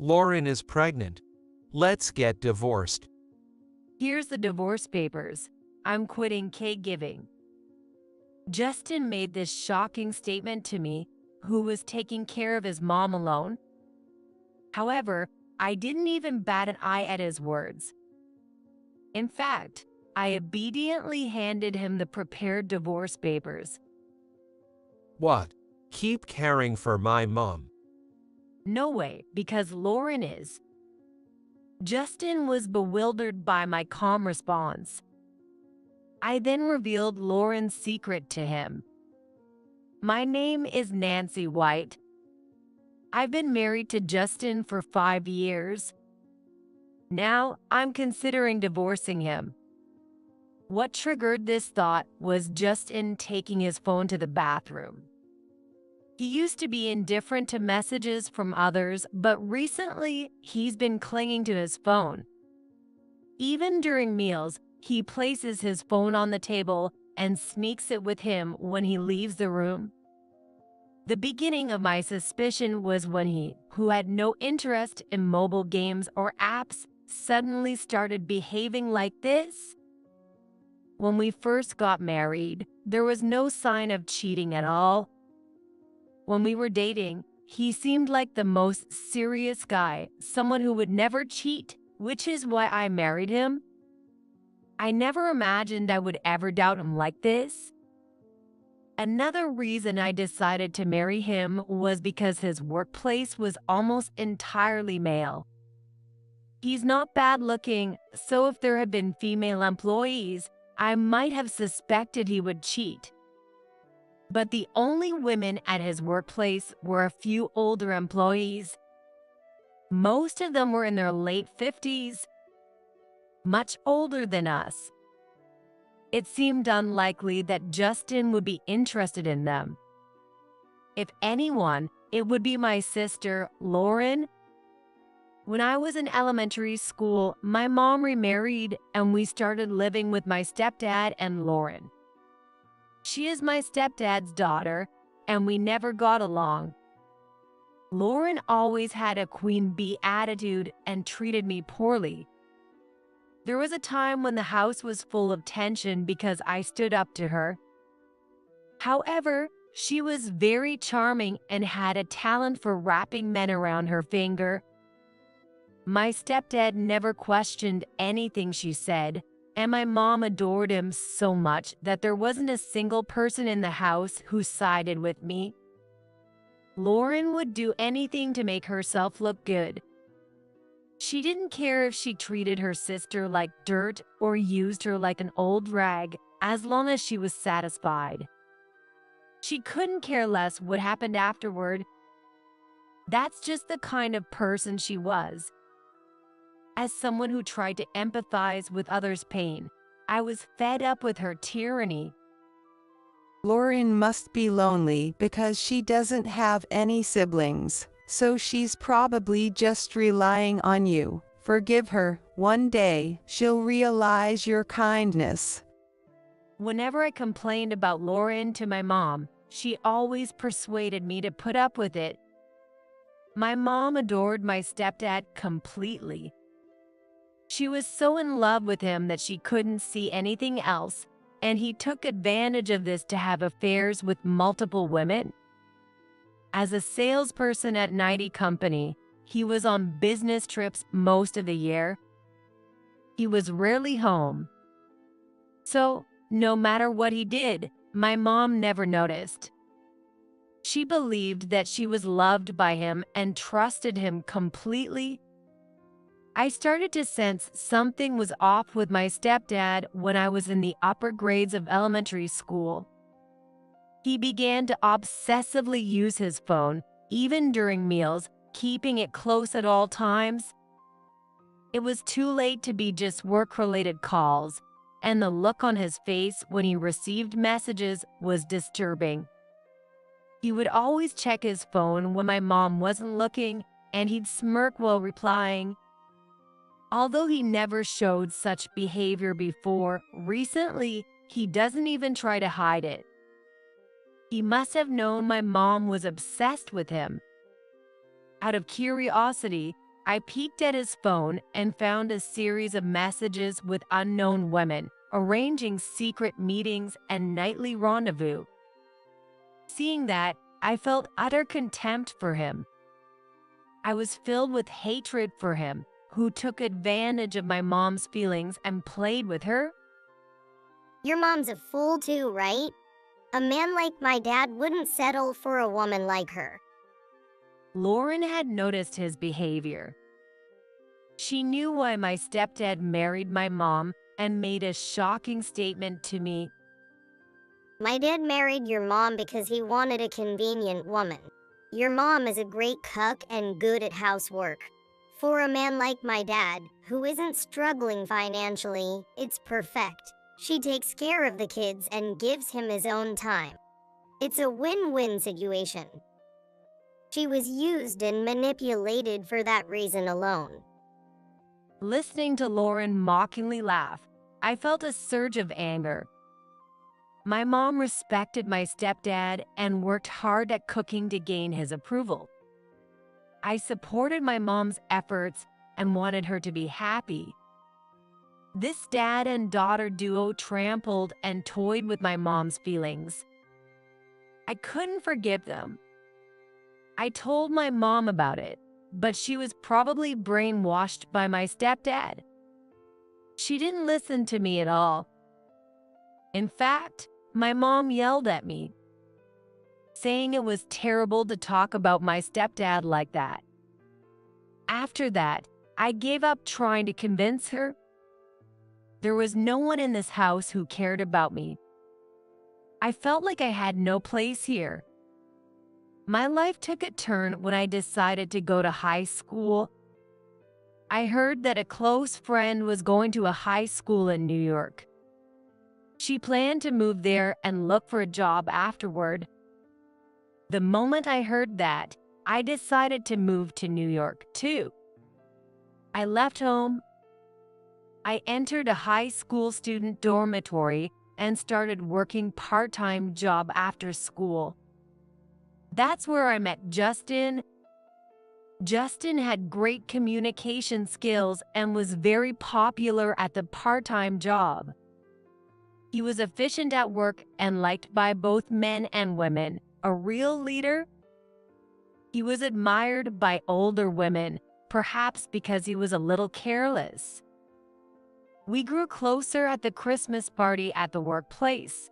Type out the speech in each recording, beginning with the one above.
Lauren is pregnant. Let's get divorced. Here's the divorce papers. I'm quitting caregiving. Justin made this shocking statement to me, who was taking care of his mom alone. However, I didn't even bat an eye at his words. In fact, I obediently handed him the prepared divorce papers. What? Keep caring for my mom. No way, because Lauren is. Justin was bewildered by my calm response. I then revealed Lauren's secret to him. My name is Nancy White. I've been married to Justin for 5 years. Now I'm considering divorcing him. What triggered this thought was Justin taking his phone to the bathroom. He used to be indifferent to messages from others, but recently he's been clinging to his phone. Even during meals, he places his phone on the table and sneaks it with him when he leaves the room. The beginning of my suspicion was when he, who had no interest in mobile games or apps, suddenly started behaving like this. When we first got married, there was no sign of cheating at all. When we were dating, he seemed like the most serious guy, someone who would never cheat, which is why I married him. I never imagined I would ever doubt him like this. Another reason I decided to marry him was because his workplace was almost entirely male. He's not bad looking, so if there had been female employees, I might have suspected he would cheat. But the only women at his workplace were a few older employees. Most of them were in their late 50s, much older than us. It seemed unlikely that Justin would be interested in them. If anyone, it would be my sister, Lauren. When I was in elementary school, my mom remarried and we started living with my stepdad and Lauren. She is my stepdad's daughter, and we never got along. Lauren always had a queen bee attitude and treated me poorly. There was a time when the house was full of tension because I stood up to her. However, she was very charming and had a talent for wrapping men around her finger. My stepdad never questioned anything she said, and my mom adored him so much that there wasn't a single person in the house who sided with me. Lauren would do anything to make herself look good. She didn't care if she treated her sister like dirt or used her like an old rag, as long as she was satisfied. She couldn't care less what happened afterward. That's just the kind of person she was. As someone who tried to empathize with others' pain, I was fed up with her tyranny. Lauren must be lonely because she doesn't have any siblings, so she's probably just relying on you. Forgive her. One day, she'll realize your kindness. Whenever I complained about Lauren to my mom, she always persuaded me to put up with it. My mom adored my stepdad completely. She was so in love with him that she couldn't see anything else, and he took advantage of this to have affairs with multiple women. As a salesperson at an IT company, he was on business trips most of the year. He was rarely home. So, no matter what he did, my mom never noticed. She believed that she was loved by him and trusted him completely. I started to sense something was off with my stepdad when I was in the upper grades of elementary school. He began to obsessively use his phone, even during meals, keeping it close at all times. It was too late to be just work-related calls, and the look on his face when he received messages was disturbing. He would always check his phone when my mom wasn't looking, and he'd smirk while replying. Although he never showed such behavior before, recently, he doesn't even try to hide it. He must have known my mom was obsessed with him. Out of curiosity, I peeked at his phone and found a series of messages with unknown women, arranging secret meetings and nightly rendezvous. Seeing that, I felt utter contempt for him. I was filled with hatred for him, who took advantage of my mom's feelings and played with her. Your mom's a fool too, right? A man like my dad wouldn't settle for a woman like her. Lauren had noticed his behavior. She knew why my stepdad married my mom and made a shocking statement to me. My dad married your mom because he wanted a convenient woman. Your mom is a great cook and good at housework. For a man like my dad, who isn't struggling financially, it's perfect. She takes care of the kids and gives him his own time. It's a win-win situation. She was used and manipulated for that reason alone. Listening to Lauren mockingly laugh, I felt a surge of anger. My mom respected my stepdad and worked hard at cooking to gain his approval. I supported my mom's efforts and wanted her to be happy. This dad and daughter duo trampled and toyed with my mom's feelings. I couldn't forgive them. I told my mom about it, but she was probably brainwashed by my stepdad. She didn't listen to me at all. In fact, my mom yelled at me, saying it was terrible to talk about my stepdad like that. After that, I gave up trying to convince her. There was no one in this house who cared about me. I felt like I had no place here. My life took a turn when I decided to go to high school. I heard that a close friend was going to a high school in New York. She planned to move there and look for a job afterward. The moment I heard that, I decided to move to New York too. I left home. I entered a high school student dormitory and started working part-time job after school. That's where I met Justin. Justin had great communication skills and was very popular at the part-time job. He was efficient at work and liked by both men and women, a real leader. He was admired by older women, perhaps because he was a little careless. We grew closer at the Christmas party at the workplace.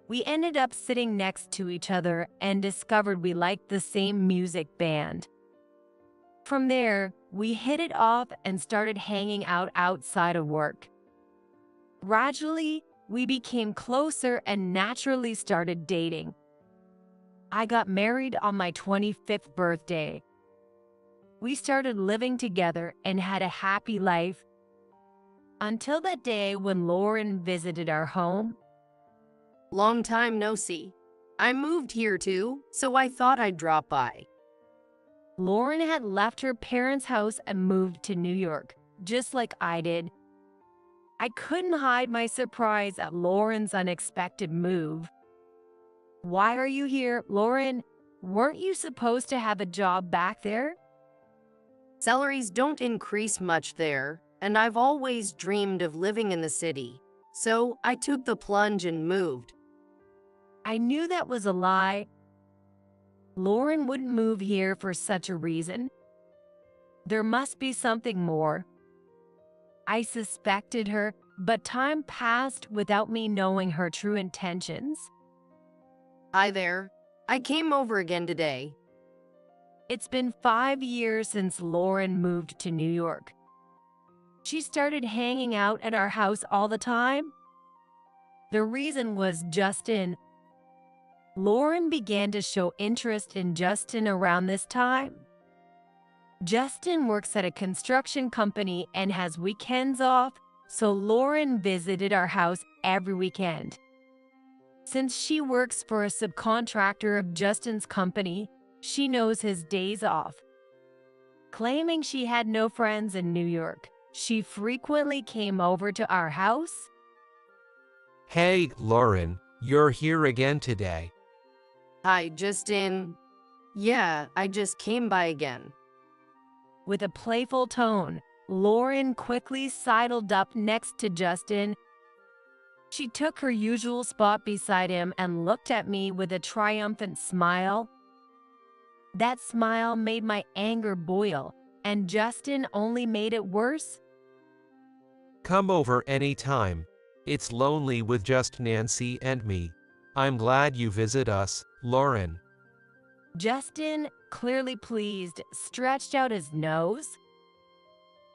We ended up sitting next to each other and discovered we liked the same music band. From there, we hit it off and started hanging out outside of work. Gradually, we became closer and naturally started dating. I got married on my 25th birthday. We started living together and had a happy life until that day when Lauren visited our home. Long time no see. I moved here too, so I thought I'd drop by. Lauren had left her parents' house and moved to New York, just like I did. I couldn't hide my surprise at Lauren's unexpected move. Why are you here, Lauren? Weren't you supposed to have a job back there? Salaries don't increase much there, and I've always dreamed of living in the city, so I took the plunge and moved. I knew that was a lie. Lauren wouldn't move here for such a reason. There must be something more. I suspected her, but time passed without me knowing her true intentions. Hi there. I came over again today. It's been 5 years since Lauren moved to New York. She started hanging out at our house all the time. The reason was Justin. Lauren began to show interest in Justin around this time. Justin works at a construction company and has weekends off, so Lauren visited our house every weekend. Since she works for a subcontractor of Justin's company, she knows his days off. Claiming she had no friends in New York, she frequently came over to our house. Hey, Lauren, you're here again today. Hi, Justin. Yeah, I just came by again. With a playful tone, Lauren quickly sidled up next to Justin. She took her usual spot beside him and looked at me with a triumphant smile. That smile made my anger boil, and Justin only made it worse. Come over anytime. It's lonely with just Nancy and me. I'm glad you visit us, Lauren. Justin, clearly pleased, stretched out his nose.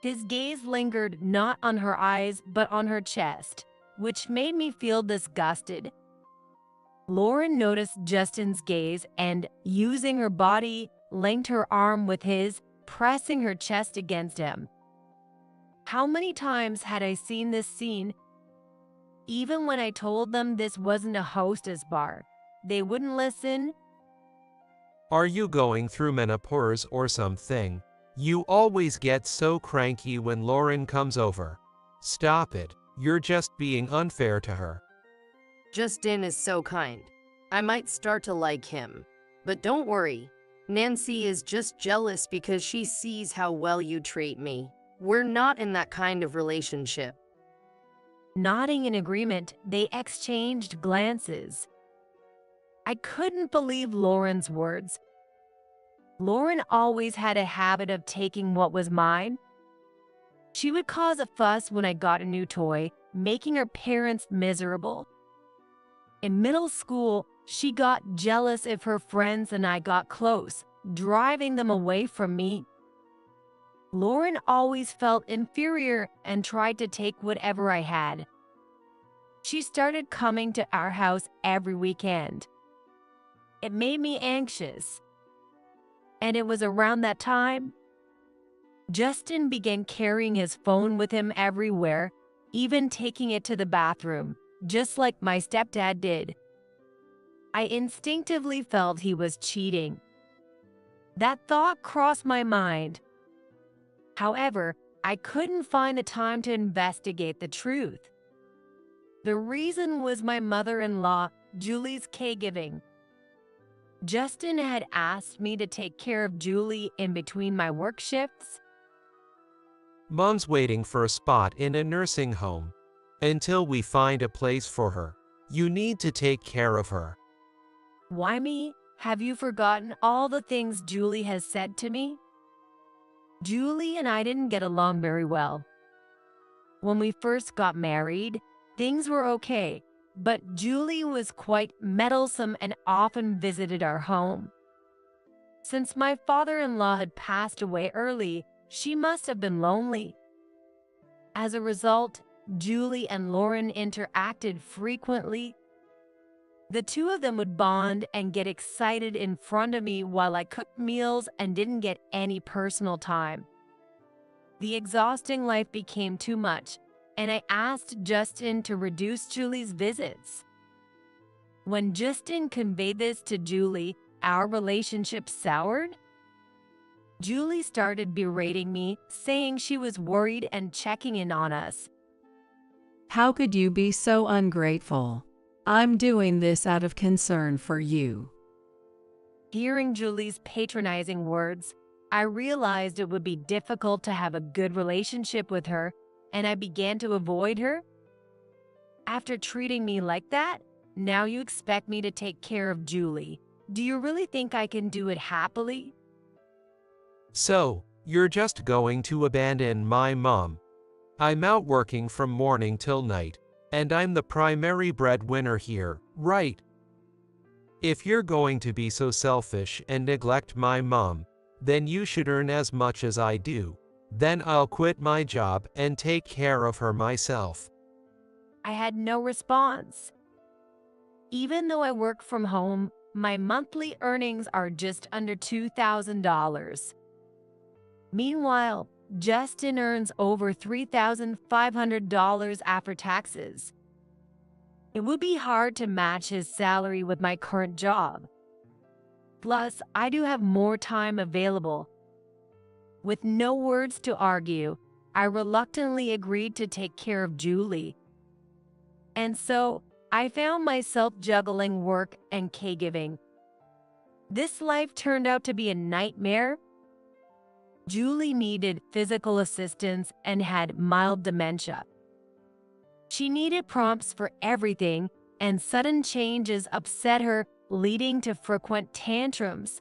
His gaze lingered not on her eyes but on her chest, which made me feel disgusted. Lauren noticed Justin's gaze and, using her body, linked her arm with his, pressing her chest against him. How many times had I seen this scene? Even when I told them this wasn't a hostess bar, they wouldn't listen. Are you going through menopause or something? You always get so cranky when Lauren comes over. Stop it. You're just being unfair to her. Justin is so kind. I might start to like him. But don't worry. Nancy is just jealous because she sees how well you treat me. We're not in that kind of relationship. Nodding in agreement, they exchanged glances. I couldn't believe Lauren's words. Lauren always had a habit of taking what was mine. She would cause a fuss when I got a new toy, making her parents miserable. In middle school, she got jealous if her friends and I got close, driving them away from me. Lauren always felt inferior and tried to take whatever I had. She started coming to our house every weekend. It made me anxious. And it was around that time Justin began carrying his phone with him everywhere, even taking it to the bathroom, just like my stepdad did. I instinctively felt he was cheating. That thought crossed my mind. However, I couldn't find the time to investigate the truth. The reason was my mother-in-law, Julie's caregiving. Justin had asked me to take care of Julie in between my work shifts. Mom's waiting for a spot in a nursing home. Until we find a place for her, you need to take care of her. Why me? Have you forgotten all the things Julie has said to me? Julie and I didn't get along very well. When we first got married, things were okay, but Julie was quite meddlesome and often visited our home. Since my father-in-law had passed away early, she must have been lonely. As a result, Julie and Lauren interacted frequently. The two of them would bond and get excited in front of me while I cooked meals and didn't get any personal time. The exhausting life became too much, and I asked Justin to reduce Julie's visits. When Justin conveyed this to Julie, our relationship soured. Julie started berating me, saying she was worried and checking in on us. How could you be so ungrateful? I'm doing this out of concern for you. Hearing Julie's patronizing words, I realized it would be difficult to have a good relationship with her, and I began to avoid her. After treating me like that, now you expect me to take care of Julie. Do you really think I can do it happily? So, you're just going to abandon my mom? I'm out working from morning till night, and I'm the primary breadwinner here, right? If you're going to be so selfish and neglect my mom, then you should earn as much as I do. Then I'll quit my job and take care of her myself. I had no response. Even though I work from home, my monthly earnings are just under $2,000. Meanwhile, Justin earns over $3,500 after taxes. It would be hard to match his salary with my current job. Plus, I do have more time available. With no words to argue, I reluctantly agreed to take care of Julie. And so, I found myself juggling work and caregiving. This life turned out to be a nightmare. Julie needed physical assistance and had mild dementia. She needed prompts for everything, and sudden changes upset her, leading to frequent tantrums.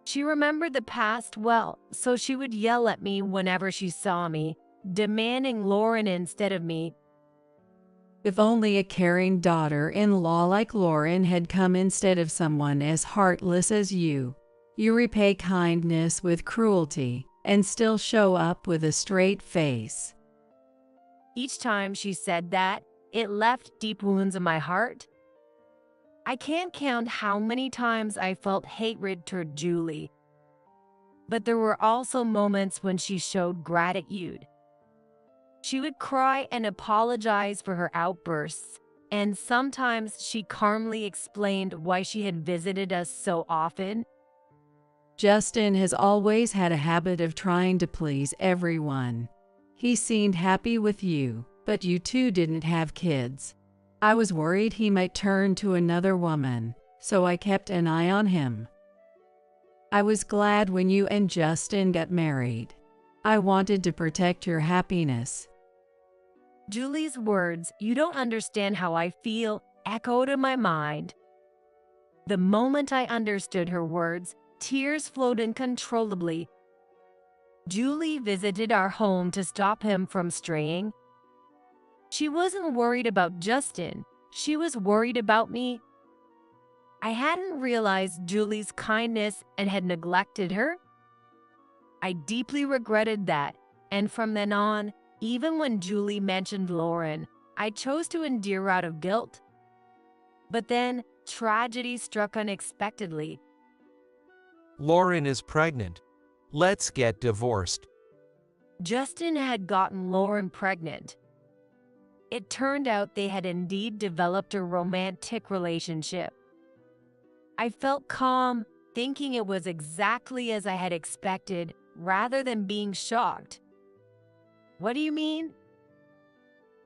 She remembered the past well, so she would yell at me whenever she saw me, demanding Lauren instead of me. If only a caring daughter-in-law like Lauren had come instead of someone as heartless as you. You repay kindness with cruelty and still show up with a straight face. Each time she said that, it left deep wounds in my heart. I can't count how many times I felt hatred toward Julie. But there were also moments when she showed gratitude. She would cry and apologize for her outbursts, and sometimes she calmly explained why she had visited us so often. Justin has always had a habit of trying to please everyone. He seemed happy with you, but you two didn't have kids. I was worried he might turn to another woman, so I kept an eye on him. I was glad when you and Justin got married. I wanted to protect your happiness. Julie's words, "You don't understand how I feel," echoed in my mind. The moment I understood her words, tears flowed uncontrollably. Julie visited our home to stop him from straying. She wasn't worried about Justin, she was worried about me. I hadn't realized Julie's kindness and had neglected her. I deeply regretted that, and from then on, even when Julie mentioned Lauren, I chose to endure out of guilt. But then, tragedy struck unexpectedly. Lauren is pregnant. Let's get divorced. Justin had gotten Lauren pregnant. It turned out they had indeed developed a romantic relationship. I felt calm, thinking it was exactly as I had expected, rather than being shocked. What do you mean?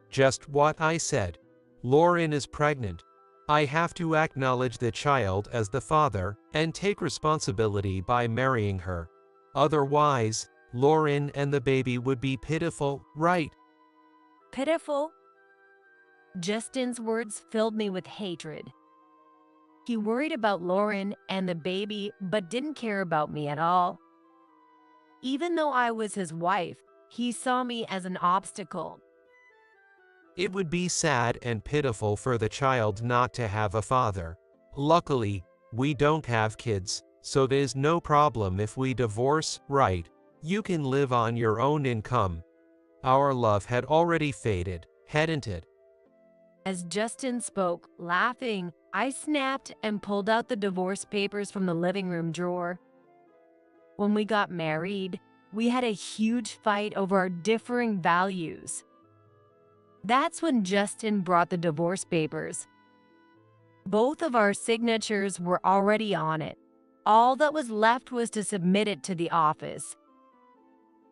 Just what I said. Lauren is pregnant. I have to acknowledge the child as the father and take responsibility by marrying her. Otherwise, Lauren and the baby would be pitiful, right? Pitiful? Justin's words filled me with hatred. He worried about Lauren and the baby, but didn't care about me at all. Even though I was his wife, he saw me as an obstacle. It would be sad and pitiful for the child not to have a father. Luckily, we don't have kids, so there's no problem if we divorce, right? You can live on your own income. Our love had already faded, hadn't it? As Justin spoke, laughing, I snapped and pulled out the divorce papers from the living room drawer. When we got married, we had a huge fight over our differing values. That's when Justin brought the divorce papers. Both of our signatures were already on it. All that was left was to submit it to the office.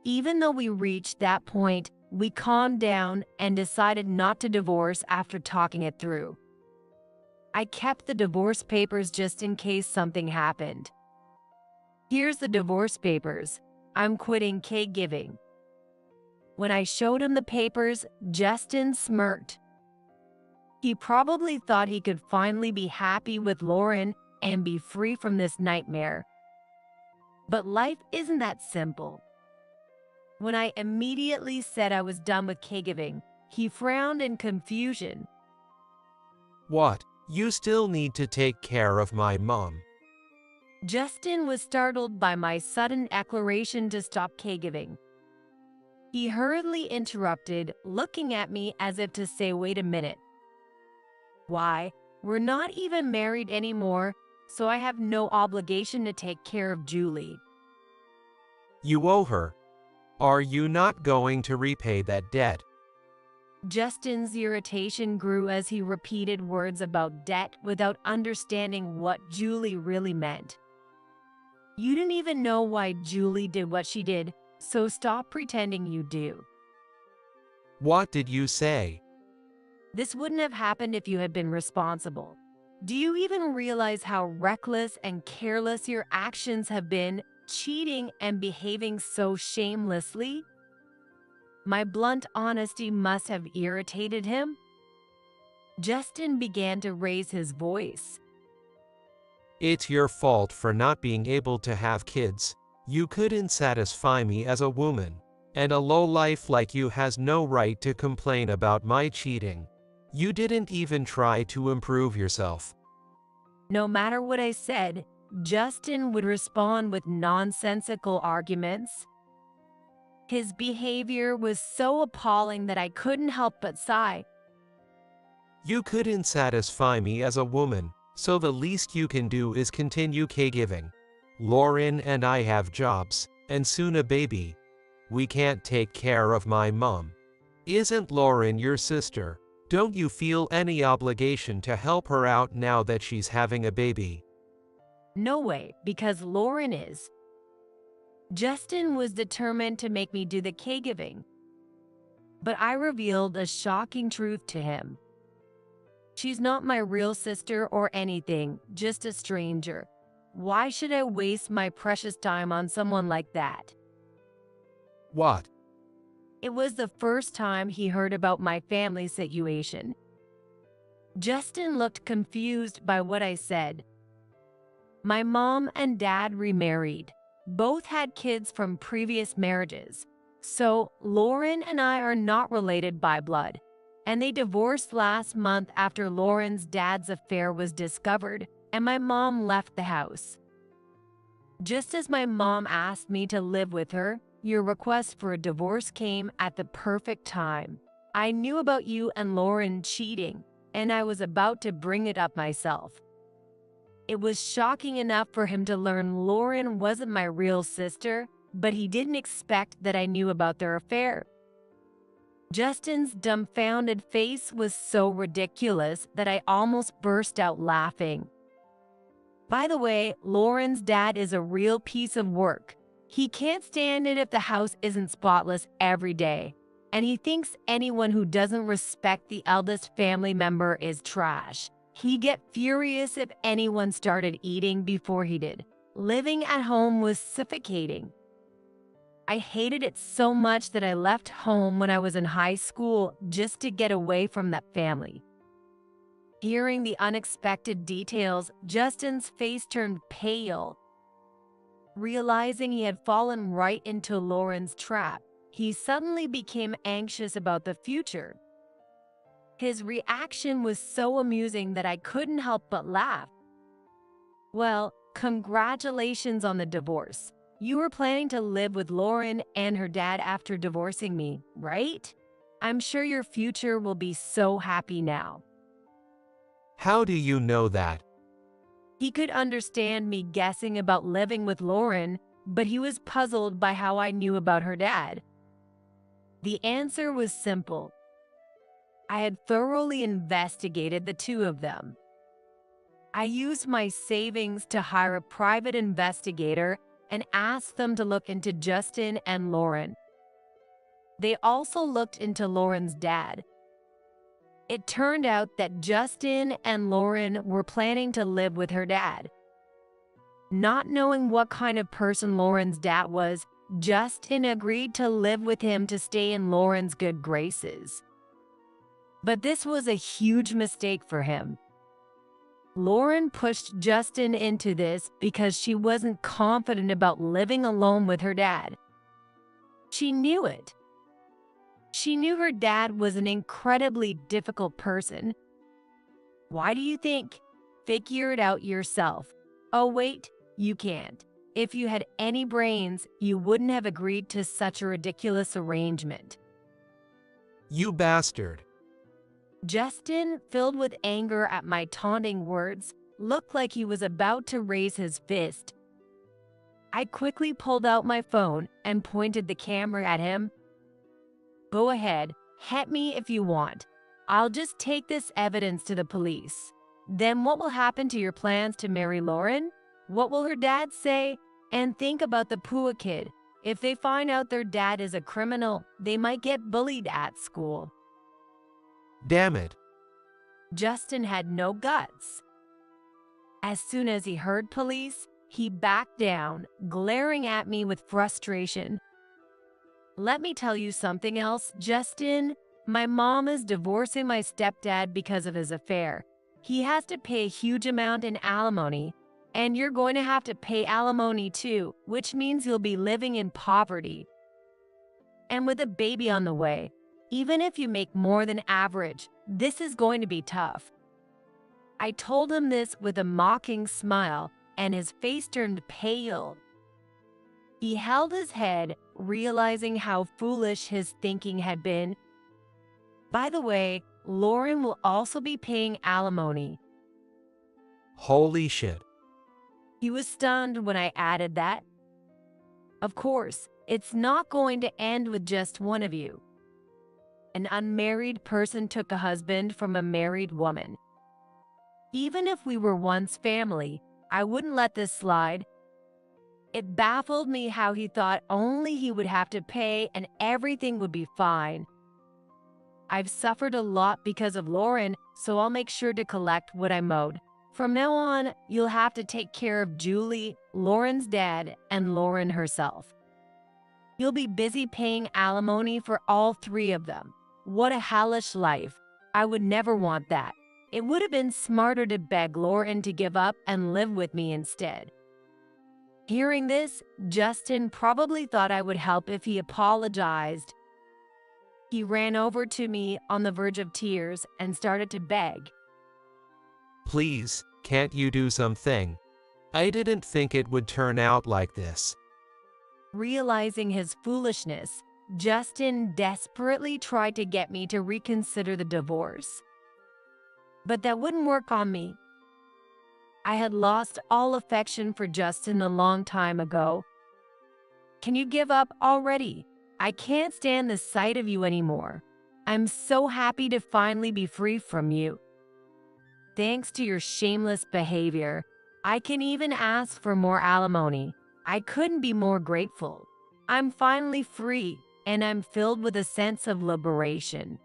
Even though we reached that point, we calmed down and decided not to divorce after talking it through. I kept the divorce papers just in case something happened. Here's the divorce papers. I'm quitting caregiving. When I showed him the papers, Justin smirked. He probably thought he could finally be happy with Lauren and be free from this nightmare. But life isn't that simple. When I immediately said I was done with caregiving, he frowned in confusion. What? You still need to take care of my mom. Justin was startled by my sudden declaration to stop caregiving. He hurriedly interrupted, looking at me as if to say, "Wait a minute. Why, we're not even married anymore, so I have no obligation to take care of Julie." You owe her. Are you not going to repay that debt? Justin's irritation grew as he repeated words about debt without understanding what Julie really meant. You didn't even know why Julie did what she did, so stop pretending you do. What did you say? This wouldn't have happened if you had been responsible. Do you even realize how reckless and careless your actions have been, cheating and behaving so shamelessly? My blunt honesty must have irritated him. Justin began to raise his voice. It's your fault for not being able to have kids. You couldn't satisfy me as a woman. And a lowlife like you has no right to complain about my cheating. You didn't even try to improve yourself. No matter what I said, Justin would respond with nonsensical arguments. His behavior was so appalling that I couldn't help but sigh. You couldn't satisfy me as a woman, so the least you can do is continue caregiving. Lauren and I have jobs, and soon a baby. We can't take care of my mom. Isn't Lauren your sister? Don't you feel any obligation to help her out now that she's having a baby? No way, because Lauren is. Justin was determined to make me do the caregiving. But I revealed a shocking truth to him. She's not my real sister or anything, just a stranger. Why should I waste my precious time on someone like that? What? It was the first time he heard about my family situation. Justin looked confused by what I said. My mom and dad remarried. Both had kids from previous marriages. So Lauren and I are not related by blood. And they divorced last month after Lauren's dad's affair was discovered and my mom left the house. Just as my mom asked me to live with her, your request for a divorce came at the perfect time. I knew about you and Lauren cheating, and I was about to bring it up myself. It was shocking enough for him to learn Lauren wasn't my real sister, but he didn't expect that I knew about their affair. Justin's dumbfounded face was so ridiculous that I almost burst out laughing. By the way, Lauren's dad is a real piece of work. He can't stand it if the house isn't spotless every day, and he thinks anyone who doesn't respect the eldest family member is trash. He'd get furious if anyone started eating before he did. Living at home was suffocating. I hated it so much that I left home when I was in high school just to get away from that family. Hearing the unexpected details, Justin's face turned pale. Realizing he had fallen right into Lauren's trap, he suddenly became anxious about the future. His reaction was so amusing that I couldn't help but laugh. Well, congratulations on the divorce. You were planning to live with Lauren and her dad after divorcing me, right? I'm sure your future will be so happy now. How do you know that? He could understand me guessing about living with Lauren, but he was puzzled by how I knew about her dad. The answer was simple. I had thoroughly investigated the two of them. I used my savings to hire a private investigator and asked them to look into Justin and Lauren. They also looked into Lauren's dad. It turned out that Justin and Lauren were planning to live with her dad. Not knowing what kind of person Lauren's dad was, Justin agreed to live with him to stay in Lauren's good graces. But this was a huge mistake for him. Lauren pushed Justin into this because she wasn't confident about living alone with her dad. She knew it. She knew her dad was an incredibly difficult person. Why do you think? Figure it out yourself. Oh wait, you can't. If you had any brains, you wouldn't have agreed to such a ridiculous arrangement. You bastard. Justin, filled with anger at my taunting words, looked like he was about to raise his fist. I quickly pulled out my phone and pointed the camera at him. Go ahead, hit me if you want. I'll just take this evidence to the police. Then what will happen to your plans to marry Lauren? What will her dad say? And think about the Pua kid. If they find out their dad is a criminal, they might get bullied at school. Damn it. Justin had no guts. As soon as he heard police, He backed down, glaring at me with frustration. Let me tell you something else, Justin. My mom is divorcing my stepdad because of his affair. He has to pay a huge amount in alimony, and you're going to have to pay alimony too, which means you'll be living in poverty. And with a baby on the way, even if you make more than average, this is going to be tough. I told him this with a mocking smile, and his face turned pale. He held his head, realizing how foolish his thinking had been. By the way, Lauren will also be paying alimony. Holy shit. He was stunned when I added that. Of course, it's not going to end with just one of you. An unmarried person took a husband from a married woman. Even if we were once family, I wouldn't let this slide. It baffled me how he thought only he would have to pay and everything would be fine. I've suffered a lot because of Lauren, so I'll make sure to collect what I'm owed. From now on, you'll have to take care of Julie, Lauren's dad, and Lauren herself. You'll be busy paying alimony for all three of them. What a hellish life. I would never want that. It would have been smarter to beg Lauren to give up and live with me instead. Hearing this, Justin probably thought I would help if he apologized. He ran over to me on the verge of tears and started to beg. Please, can't you do something? I didn't think it would turn out like this. Realizing his foolishness, Justin desperately tried to get me to reconsider the divorce. But that wouldn't work on me. I had lost all affection for Justin a long time ago. Can you give up already? I can't stand the sight of you anymore. I'm so happy to finally be free from you. Thanks to your shameless behavior, I can even ask for more alimony. I couldn't be more grateful. I'm finally free, and I'm filled with a sense of liberation.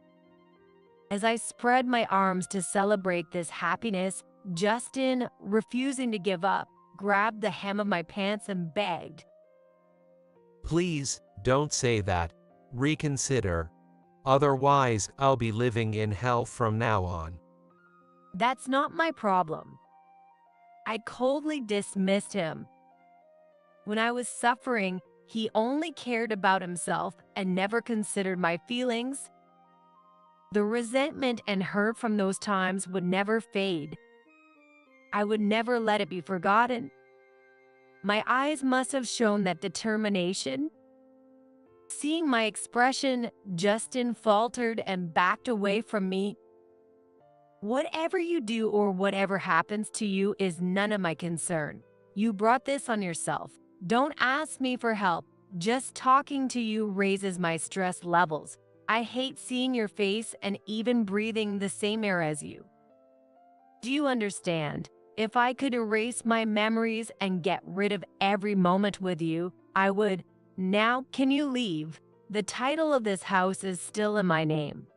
As I spread my arms to celebrate this happiness, Justin, refusing to give up, grabbed the hem of my pants and begged. Please, don't say that. Reconsider. Otherwise, I'll be living in hell from now on. That's not my problem. I coldly dismissed him. When I was suffering, he only cared about himself and never considered my feelings. The resentment and hurt from those times would never fade. I would never let it be forgotten. My eyes must have shown that determination. Seeing my expression, Justin faltered and backed away from me. Whatever you do or whatever happens to you is none of my concern. You brought this on yourself. Don't ask me for help. Just talking to you raises my stress levels. I hate seeing your face and even breathing the same air as you. Do you understand? If I could erase my memories and get rid of every moment with you, I would. Now, can you leave? The title of this house is still in my name.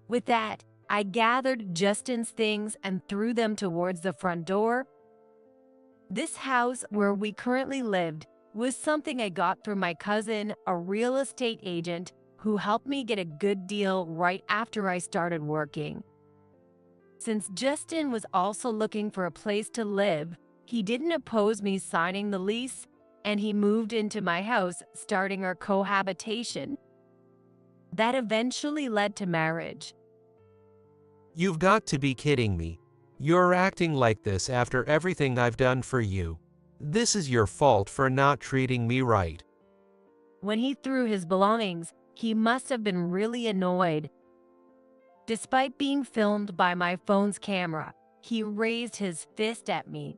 With that, I gathered Justin's things and threw them towards the front door. This house where we currently lived was something I got through my cousin, a real estate agent, who helped me get a good deal right after I started working. Since Justin was also looking for a place to live, he didn't oppose me signing the lease, and he moved into my house, starting our cohabitation. That eventually led to marriage. You've got to be kidding me. You're acting like this after everything I've done for you. This is your fault for not treating me right. When he threw his belongings, he must have been really annoyed. Despite being filmed by my phone's camera, he raised his fist at me.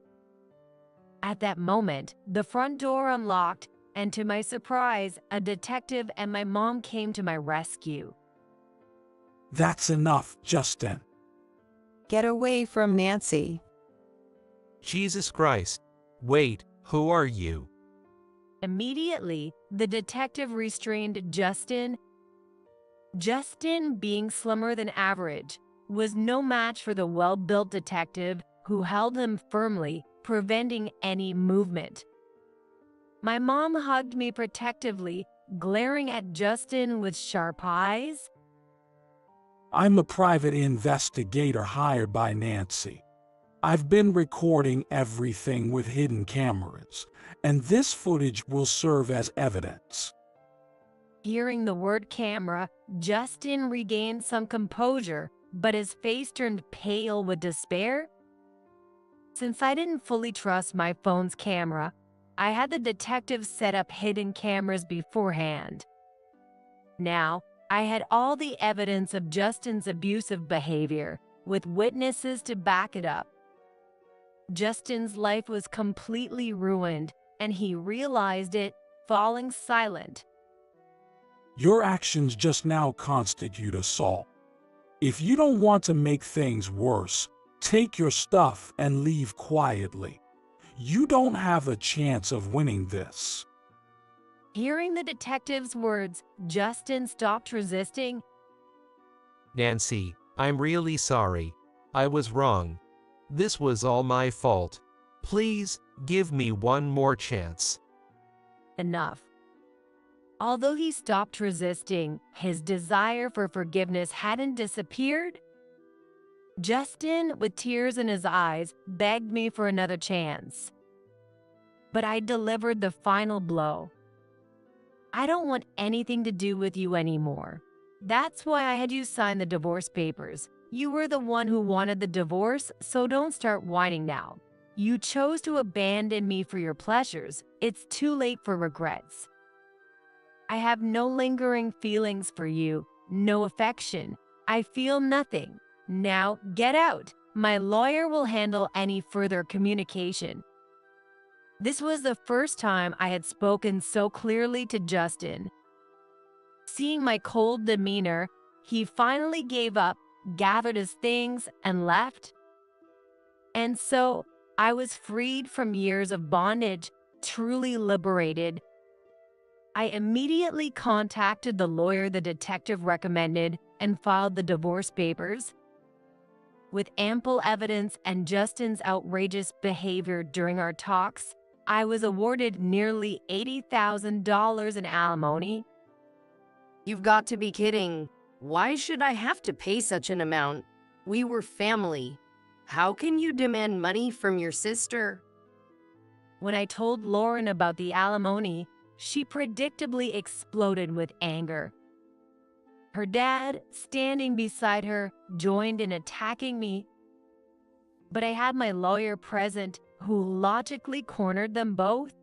At that moment, the front door unlocked, and to my surprise, a detective and my mom came to my rescue. That's enough, Justin. Get away from Nancy. Jesus Christ. Wait, who are you? Immediately, the detective restrained Justin. Justin, being slimmer than average, was no match for the well-built detective who held him firmly, preventing any movement. My mom hugged me protectively, glaring at Justin with sharp eyes. I'm a private investigator hired by Nancy. I've been recording everything with hidden cameras, and this footage will serve as evidence. Hearing the word camera, Justin regained some composure, but his face turned pale with despair. Since I didn't fully trust my phone's camera, I had the detectives set up hidden cameras beforehand. Now, I had all the evidence of Justin's abusive behavior, with witnesses to back it up. Justin's life was completely ruined, and he realized it, falling silent. Your actions just now constitute assault. If you don't want to make things worse, take your stuff and leave quietly. You don't have a chance of winning this. Hearing the detective's words, Justin stopped resisting. Nancy, I'm really sorry. I was wrong. This was all my fault. Please, give me one more chance. Enough. Although he stopped resisting, his desire for forgiveness hadn't disappeared. Justin, with tears in his eyes, begged me for another chance. But I delivered the final blow. I don't want anything to do with you anymore. That's why I had you sign the divorce papers. You were the one who wanted the divorce, so don't start whining now. You chose to abandon me for your pleasures. It's too late for regrets. I have no lingering feelings for you, no affection. I feel nothing. Now get out. My lawyer will handle any further communication. This was the first time I had spoken so clearly to Justin. Seeing my cold demeanor, he finally gave up, gathered his things, and left. And so, I was freed from years of bondage, truly liberated. I immediately contacted the lawyer the detective recommended and filed the divorce papers. With ample evidence and Justin's outrageous behavior during our talks, I was awarded nearly $80,000 in alimony. You've got to be kidding. Why should I have to pay such an amount? We were family. How can you demand money from your sister? When I told Lauren about the alimony, she predictably exploded with anger. Her dad, standing beside her, joined in attacking me. But I had my lawyer present, who logically cornered them both.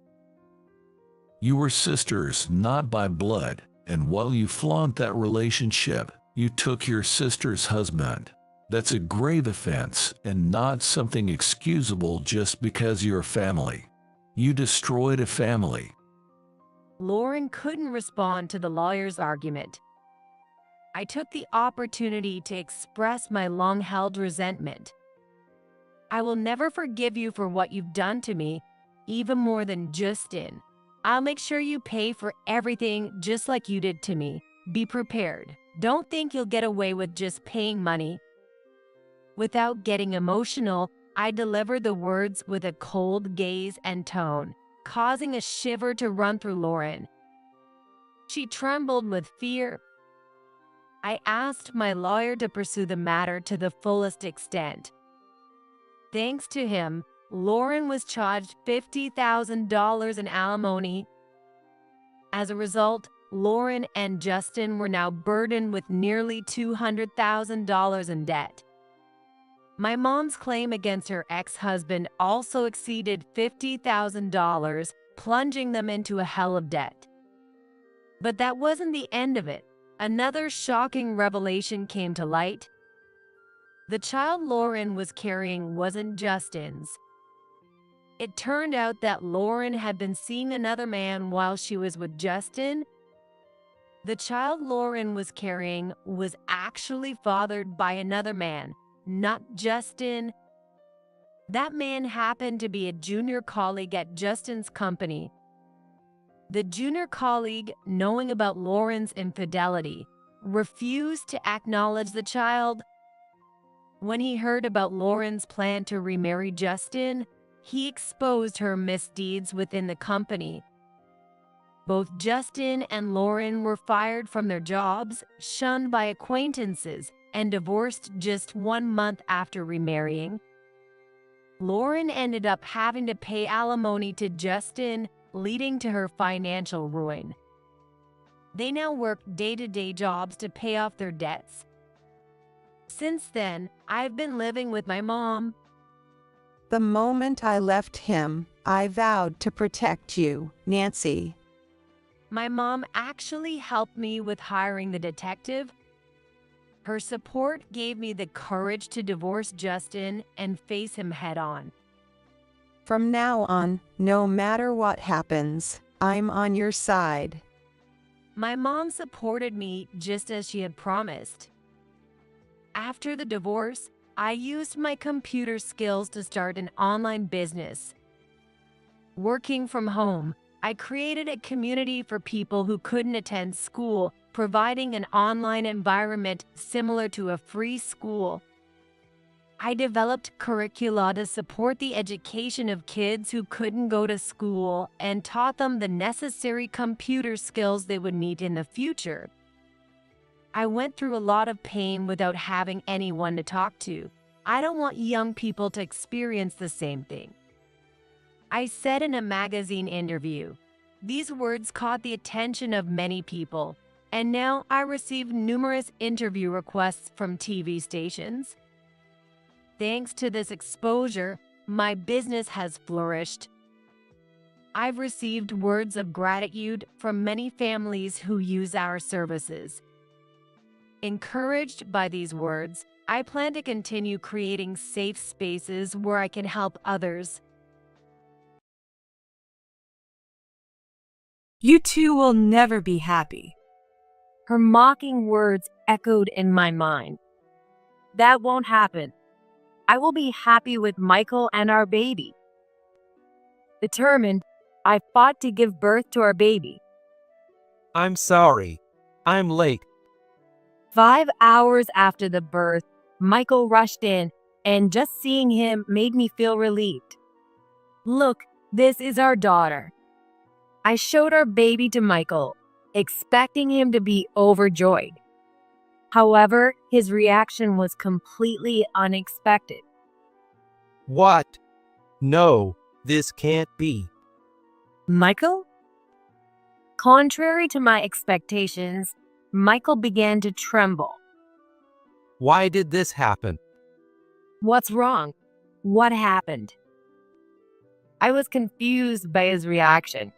You were sisters, not by blood, and while you flaunt that relationship, you took your sister's husband. That's a grave offense and not something excusable just because you're family. You destroyed a family. Lauren couldn't respond to the lawyer's argument. I took the opportunity to express my long-held resentment. I will never forgive you for what you've done to me, even more than Justin. I'll make sure you pay for everything just like you did to me. Be prepared. Don't think you'll get away with just paying money. Without getting emotional, I delivered the words with a cold gaze and tone, causing a shiver to run through Lauren. She trembled with fear. I asked my lawyer to pursue the matter to the fullest extent. Thanks to him, Lauren was charged $50,000 in alimony. As a result, Lauren and Justin were now burdened with nearly $200,000 in debt. My mom's claim against her ex-husband also exceeded $50,000, plunging them into a hell of debt. But that wasn't the end of it. Another shocking revelation came to light. The child Lauren was carrying wasn't Justin's. It turned out that Lauren had been seeing another man while she was with Justin. The child Lauren was carrying was actually fathered by another man, not Justin. That man happened to be a junior colleague at Justin's company. The junior colleague, knowing about Lauren's infidelity, refused to acknowledge the child. When he heard about Lauren's plan to remarry Justin, he exposed her misdeeds within the company. Both Justin and Lauren were fired from their jobs, shunned by acquaintances, and divorced just 1 month after remarrying. Lauren ended up having to pay alimony to Justin, leading to her financial ruin. They now work day-to-day jobs to pay off their debts. Since then, I've been living with my mom. The moment I left him, I vowed to protect you, Nancy. My mom actually helped me with hiring the detective. Her support gave me the courage to divorce Justin and face him head-on. From now on, no matter what happens, I'm on your side. My mom supported me just as she had promised. After the divorce, I used my computer skills to start an online business. Working from home, I created a community for people who couldn't attend school, providing an online environment similar to a free school. I developed curricula to support the education of kids who couldn't go to school and taught them the necessary computer skills they would need in the future. I went through a lot of pain without having anyone to talk to. I don't want young people to experience the same thing. I said in a magazine interview, these words caught the attention of many people, and now I receive numerous interview requests from TV stations. Thanks to this exposure, my business has flourished. I've received words of gratitude from many families who use our services. Encouraged by these words, I plan to continue creating safe spaces where I can help others. You two will never be happy. Her mocking words echoed in my mind. That won't happen. I will be happy with Michael and our baby. Determined, I fought to give birth to our baby. I'm sorry. I'm late. 5 hours after the birth, Michael rushed in, and just seeing him made me feel relieved. Look, this is our daughter. I showed our baby to Michael, expecting him to be overjoyed. However, his reaction was completely unexpected. What? No, this can't be. Michael? Contrary to my expectations, Michael began to tremble. Why did this happen? What's wrong? What happened? I was confused by his reaction.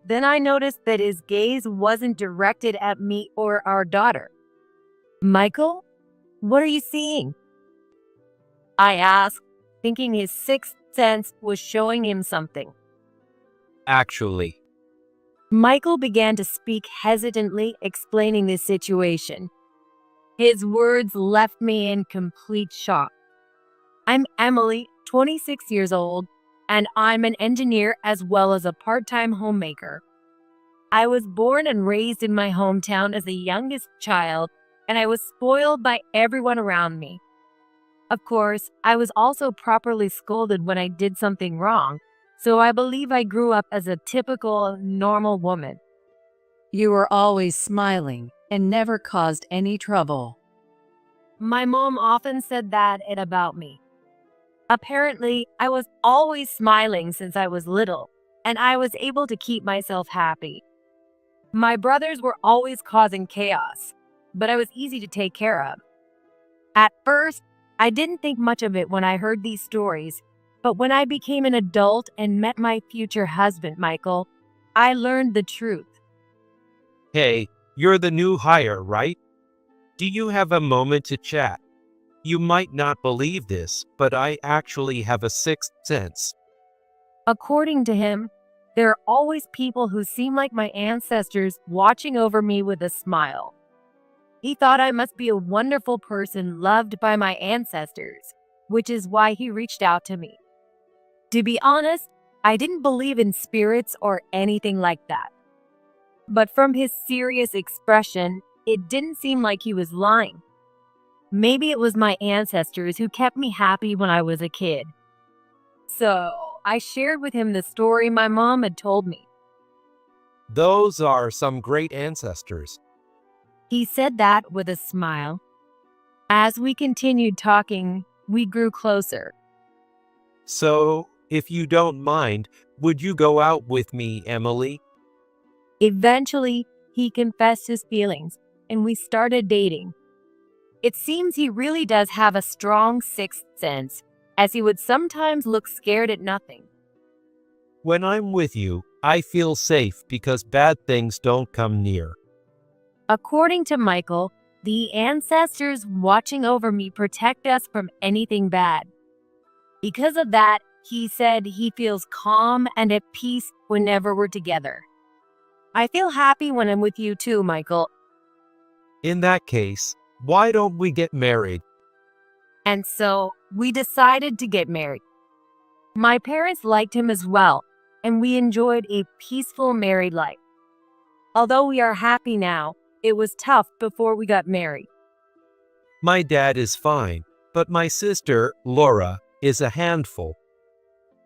Then I noticed that his gaze wasn't directed at me or our daughter. Michael, what are you seeing? I asked, thinking his sixth sense was showing him something. Actually, Michael began to speak hesitantly, explaining the situation. His words left me in complete shock. I'm Emily, 26 years old, and I'm an engineer as well as a part-time homemaker. I was born and raised in my hometown as the youngest child, and I was spoiled by everyone around me. Of course, I was also properly scolded when I did something wrong, so I believe I grew up as a typical, normal woman. You were always smiling and never caused any trouble. My mom often said that about me. Apparently, I was always smiling since I was little, and I was able to keep myself happy. My brothers were always causing chaos, but I was easy to take care of. At first, I didn't think much of it when I heard these stories, but when I became an adult and met my future husband, Michael, I learned the truth. hey, you're the new hire, right? Do you have a moment to chat? You might not believe this, but I actually have a sixth sense. According to him, there are always people who seem like my ancestors watching over me with a smile. He thought I must be a wonderful person loved by my ancestors, which is why he reached out to me. To be honest, I didn't believe in spirits or anything like that. But from his serious expression, it didn't seem like he was lying. Maybe it was my ancestors who kept me happy when I was a kid. So I shared with him the story my mom had told me. Those are some great ancestors. He said that with a smile. As we continued talking, we grew closer. So, if you don't mind, would you go out with me, Emily? Eventually, he confessed his feelings, and we started dating. It seems he really does have a strong sixth sense, as he would sometimes look scared at nothing. When I'm with you, I feel safe because bad things don't come near. According to Michael, the ancestors watching over me protect us from anything bad. Because of that, he said he feels calm and at peace whenever we're together. I feel happy when I'm with you too, Michael. In that case, why don't we get married? And so we decided to get married. My parents liked him as well, and we enjoyed a peaceful married life. Although we are happy now, it was tough before we got married. My dad is fine, but my sister, Laura, is a handful.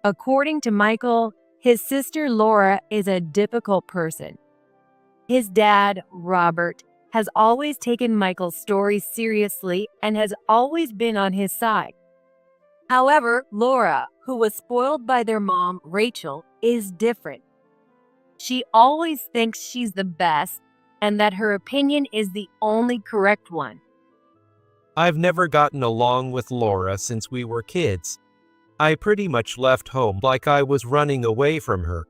According to Michael, his sister Laura is a difficult person. His dad, Robert, has always taken Michael's stories seriously and has always been on his side. However, Laura, who was spoiled by their mom, Rachel, is different. She always thinks she's the best and that her opinion is the only correct one. I've never gotten along with Laura since we were kids. I pretty much left home like I was running away from her.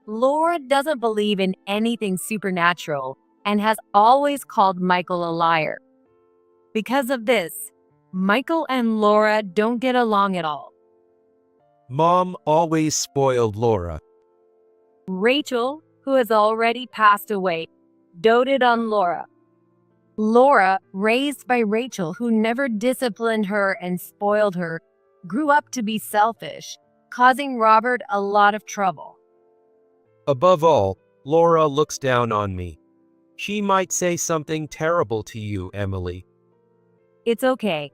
Laura doesn't believe in anything supernatural and has always called Michael a liar. Because of this, Michael and Laura don't get along at all. Mom always spoiled Laura. Rachel, who has already passed away, doted on Laura. Laura, raised by Rachel, who never disciplined her and spoiled her, grew up to be selfish, causing Robert a lot of trouble. Above all, Laura looks down on me. She might say something terrible to you, Emily. It's okay.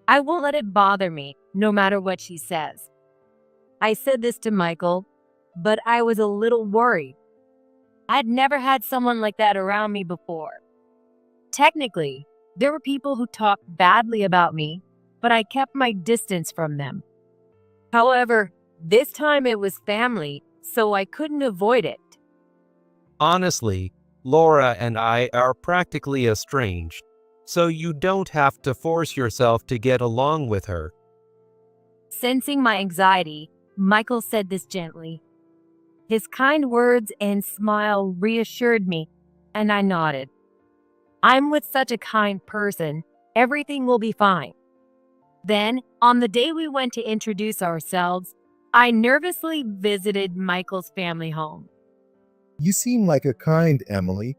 I won't let it bother me, no matter what she says. I said this to Michael, but I was a little worried. I'd never had someone like that around me before. Technically, there were people who talked badly about me, but I kept my distance from them. However, this time it was family, so I couldn't avoid it. Honestly, Laura and I are practically estranged, so you don't have to force yourself to get along with her. Sensing my anxiety, Michael said this gently. His kind words and smile reassured me, and I nodded. I'm with such a kind person, everything will be fine. Then, on the day we went to introduce ourselves, I nervously visited Michael's family home. You seem like a kind Emily.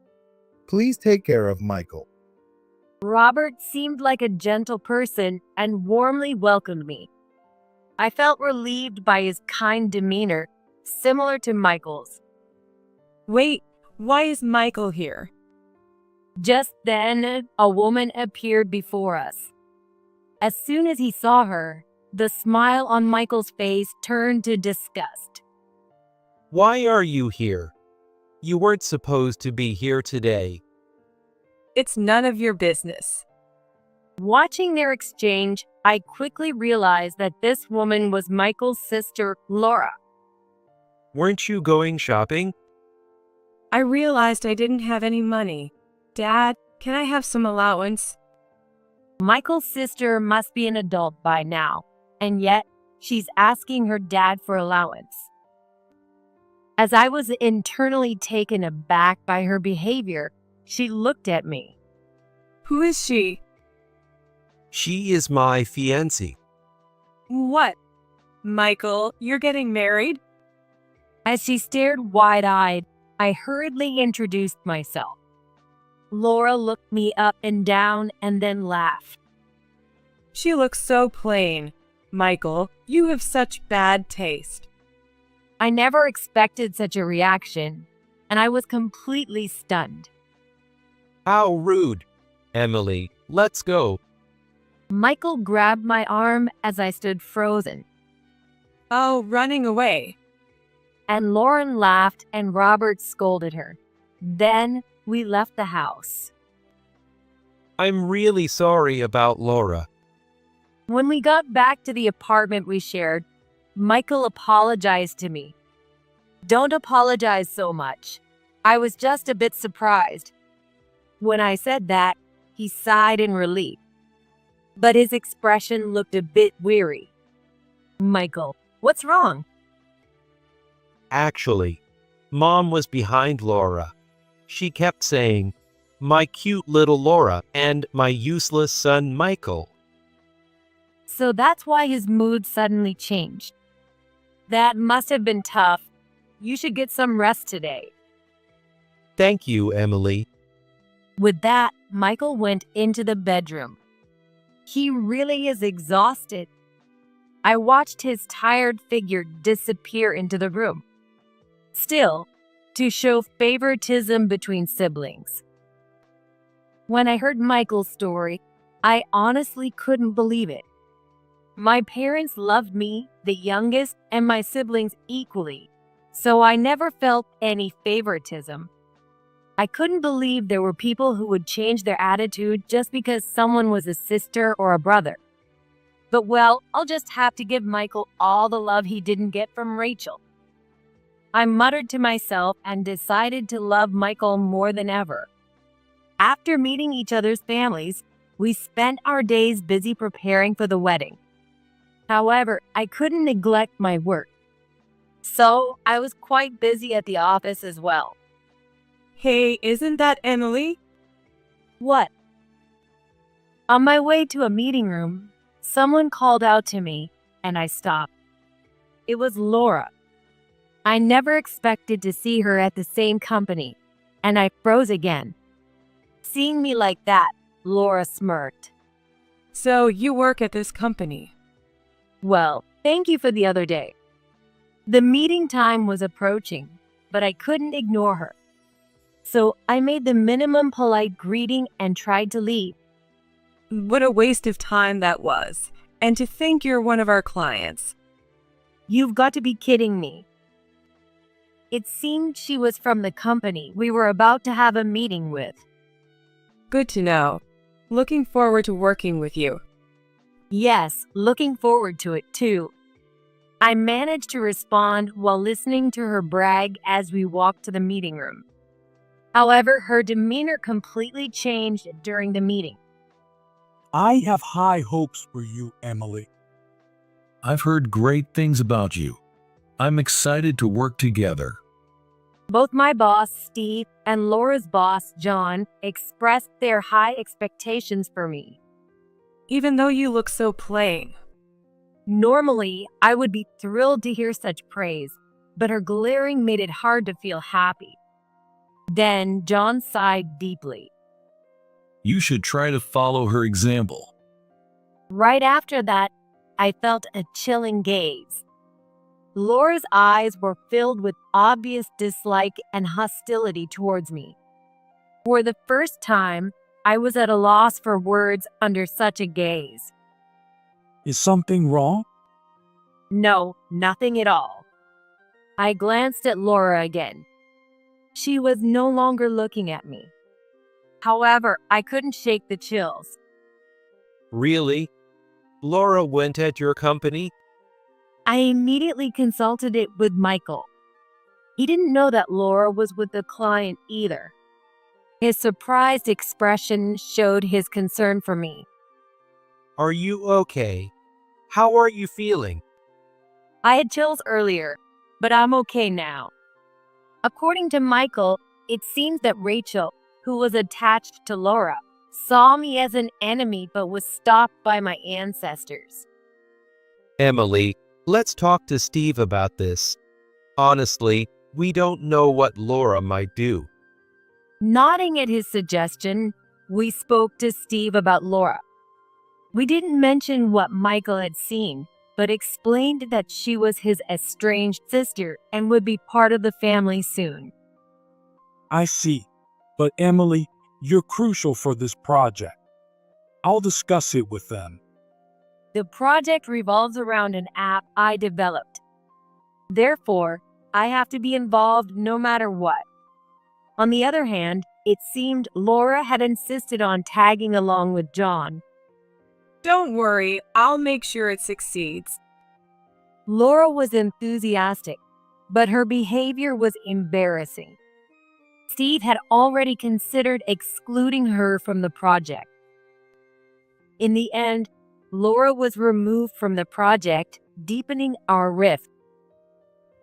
Please take care of Michael. Robert seemed like a gentle person and warmly welcomed me. I felt relieved by his kind demeanor, similar to Michael's. Wait, why is Michael here? Just then, a woman appeared before us. As soon as he saw her, the smile on Michael's face turned to disgust. Why are you here? You weren't supposed to be here today. It's none of your business. Watching their exchange, I quickly realized that this woman was Michael's sister, Laura. Weren't you going shopping? I realized I didn't have any money. Dad, can I have some allowance? Michael's sister must be an adult by now, and yet she's asking her dad for allowance. As I was internally taken aback by her behavior, she looked at me. Who is she? She is my fiancée. What? Michael, you're getting married? As she stared wide-eyed, I hurriedly introduced myself. Laura looked me up and down and then laughed. She looks so plain. Michael, you have such bad taste. I never expected such a reaction, and I was completely stunned. How rude. Emily, let's go. Michael grabbed my arm as I stood frozen. Oh, running away. And Lauren laughed and Robert scolded her. Then we left the house. I'm really sorry about Laura. When we got back to the apartment we shared, Michael apologized to me. Don't apologize so much. I was just a bit surprised. When I said that, he sighed in relief. But his expression looked a bit weary. Michael, what's wrong? Actually, Mom was behind Laura. She kept saying, "My cute little Laura" and "my useless son Michael." So that's why his mood suddenly changed. That must have been tough. You should get some rest today. Thank you, Emily. With that, Michael went into the bedroom. He really is exhausted. I watched his tired figure disappear into the room. Still, to show favoritism between siblings. When I heard Michael's story, I honestly couldn't believe it. My parents loved me, the youngest, and my siblings equally, so I never felt any favoritism. I couldn't believe there were people who would change their attitude just because someone was a sister or a brother. But well, I'll just have to give Michael all the love he didn't get from Rachel. I muttered to myself and decided to love Michael more than ever. After meeting each other's families, we spent our days busy preparing for the wedding. However, I couldn't neglect my work. So I was quite busy at the office as well. Hey, isn't that Emily? What? On my way to a meeting room, someone called out to me and I stopped. It was Laura. I never expected to see her at the same company, and I froze again. Seeing me like that, Laura smirked. So you work at this company? Well, thank you for the other day. The meeting time was approaching, but I couldn't ignore her. So I made the minimum polite greeting and tried to leave. What a waste of time that was. And to think you're one of our clients. You've got to be kidding me. It seemed she was from the company we were about to have a meeting with. Good to know. Looking forward to working with you. Yes, looking forward to it too. I managed to respond while listening to her brag as we walked to the meeting room. However, her demeanor completely changed during the meeting. I have high hopes for you, Emily. I've heard great things about you. I'm excited to work together. Both my boss, Steve, and Laura's boss, John, expressed their high expectations for me. Even though you look so plain. Normally, I would be thrilled to hear such praise, but her glaring made it hard to feel happy. Then John sighed deeply. You should try to follow her example. Right after that, I felt a chilling gaze. Laura's eyes were filled with obvious dislike and hostility towards me. For the first time, I was at a loss for words under such a gaze. Is something wrong? No, nothing at all. I glanced at Laura again. She was no longer looking at me. However, I couldn't shake the chills. Really? Laura went at your company? I immediately consulted it with Michael. He didn't know that Laura was with the client either. His surprised expression showed his concern for me. Are you okay? How are you feeling? I had chills earlier, but I'm okay now. According to Michael, it seems that Rachel, who was attached to Laura, saw me as an enemy but was stopped by my ancestors. Emily, let's talk to Steve about this. Honestly, we don't know what Laura might do. Nodding at his suggestion, we spoke to Steve about Laura. We didn't mention what Michael had seen, but explained that she was his estranged sister and would be part of the family soon. I see. But Emily, you're crucial for this project. I'll discuss it with them. The project revolves around an app I developed. Therefore, I have to be involved no matter what. On the other hand, it seemed Laura had insisted on tagging along with John. Don't worry, I'll make sure it succeeds. Laura was enthusiastic, but her behavior was embarrassing. Steve had already considered excluding her from the project. In the end, Laura was removed from the project, deepening our rift.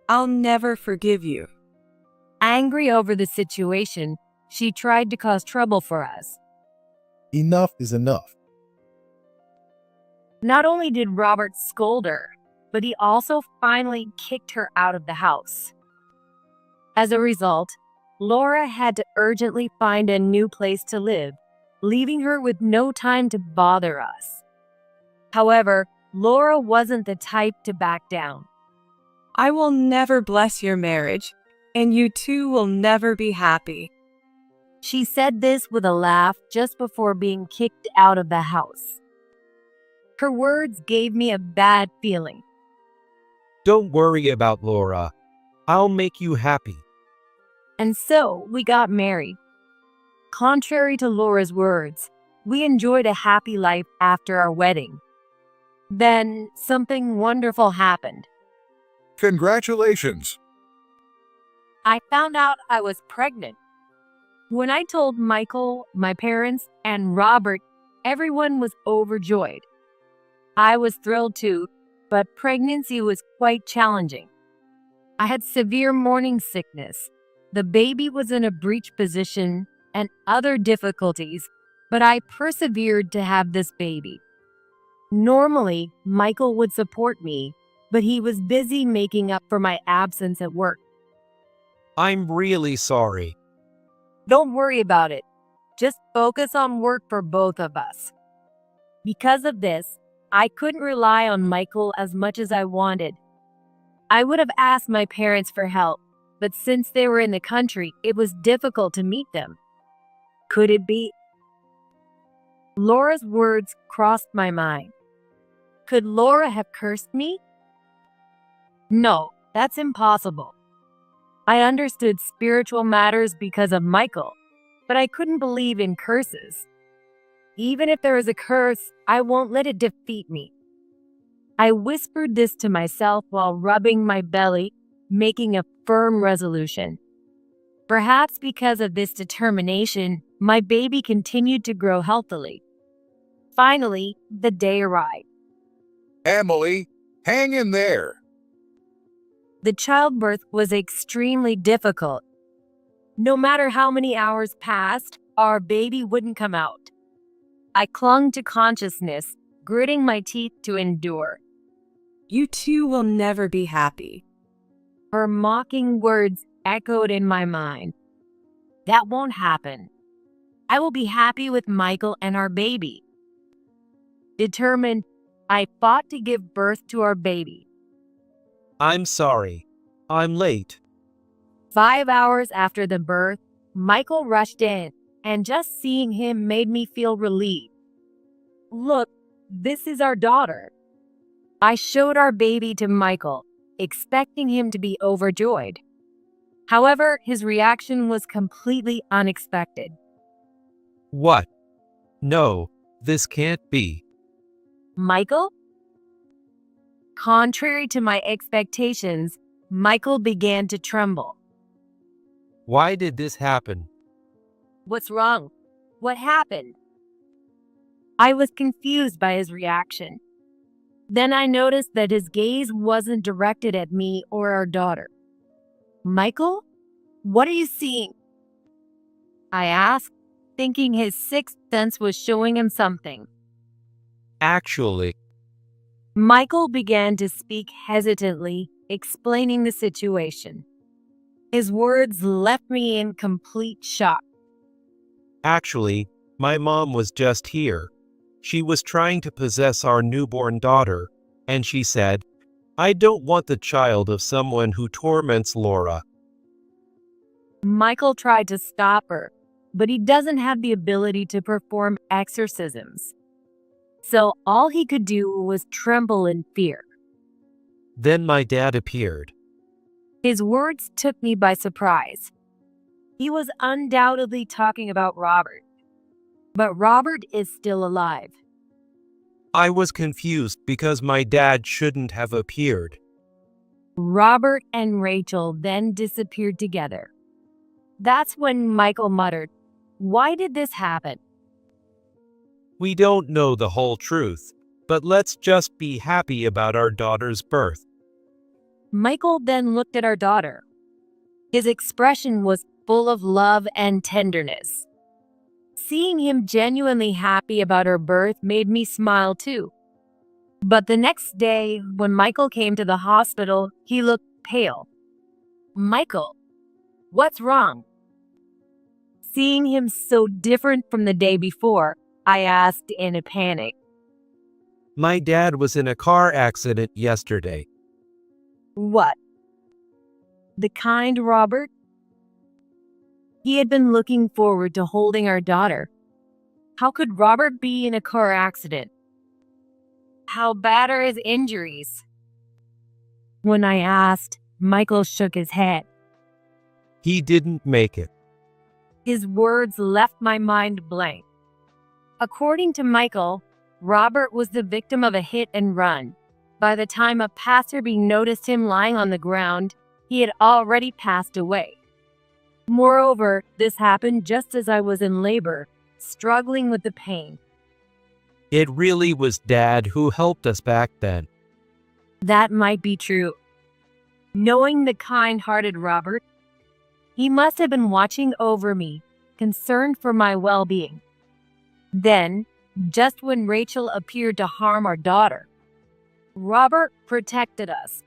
I'll never forgive you. Angry over the situation, she tried to cause trouble for us. Enough is enough. Not only did Robert scold her, but he also finally kicked her out of the house. As a result, Laura had to urgently find a new place to live, leaving her with no time to bother us. However, Laura wasn't the type to back down. I will never bless your marriage, and you two will never be happy. She said this with a laugh just before being kicked out of the house. Her words gave me a bad feeling. Don't worry about Laura. I'll make you happy. And so we got married. Contrary to Laura's words, we enjoyed a happy life after our wedding. Then something wonderful happened. Congratulations! I found out I was pregnant. When I told Michael, my parents, and Robert, everyone was overjoyed. I was thrilled too, but pregnancy was quite challenging. I had severe morning sickness. The baby was in a breech position and other difficulties, but I persevered to have this baby. Normally, Michael would support me, but he was busy making up for my absence at work. I'm really sorry. Don't worry about it. Just focus on work for both of us. Because of this, I couldn't rely on Michael as much as I wanted. I would have asked my parents for help, but since they were in the country, it was difficult to meet them. Could it be? Laura's words crossed my mind. Could Laura have cursed me? No, that's impossible. I understood spiritual matters because of Michael, but I couldn't believe in curses. Even if there is a curse, I won't let it defeat me. I whispered this to myself while rubbing my belly, making a firm resolution. Perhaps because of this determination, my baby continued to grow healthily. Finally, the day arrived. Emily, hang in there. The childbirth was extremely difficult. No matter how many hours passed, our baby wouldn't come out. I clung to consciousness, gritting my teeth to endure. You two will never be happy. Her mocking words echoed in my mind. That won't happen. I will be happy with Michael and our baby. Determined, I fought to give birth to our baby. I'm sorry. I'm late. 5 hours after the birth, Michael rushed in, and just seeing him made me feel relieved. Look, this is our daughter. I showed our baby to Michael, expecting him to be overjoyed. However, his reaction was completely unexpected. What? No, this can't be. Michael? Contrary to my expectations, Michael began to tremble. Why did this happen? What's wrong? What happened? I was confused by his reaction. Then I noticed that his gaze wasn't directed at me or our daughter. Michael, what are you seeing? I asked, thinking his sixth sense was showing him something. Actually, Michael began to speak hesitantly, explaining the situation. His words left me in complete shock. Actually, my mom was just here. She was trying to possess our newborn daughter, and she said, I don't want the child of someone who torments Laura. Michael tried to stop her, but he doesn't have the ability to perform exorcisms. so all he could do was tremble in fear. Then my dad appeared. His words took me by surprise. He was undoubtedly talking about Robert. But Robert is still alive. I was confused because my dad shouldn't have appeared. Robert and Rachel then disappeared together. That's when Michael muttered, "Why did this happen?" We don't know the whole truth, but let's just be happy about our daughter's birth. Michael then looked at our daughter. His expression was full of love and tenderness. Seeing him genuinely happy about her birth made me smile too. But the next day, when Michael came to the hospital, he looked pale. "Michael, what's wrong?" Seeing him so different from the day before, I asked in a panic. My dad was in a car accident yesterday. "What? The kind Robert?" He had been looking forward to holding our daughter. How could Robert be in a car accident? How bad are his injuries? When I asked, Michael shook his head. He didn't make it. His words left my mind blank. According to Michael, Robert was the victim of a hit and run. By the time a passerby noticed him lying on the ground, he had already passed away. Moreover, this happened just as I was in labor, struggling with the pain. It really was Dad who helped us back then. That might be true. Knowing the kind-hearted Robert, he must have been watching over me, concerned for my well-being. Then, just when Rachel appeared to harm our daughter, Robert protected us.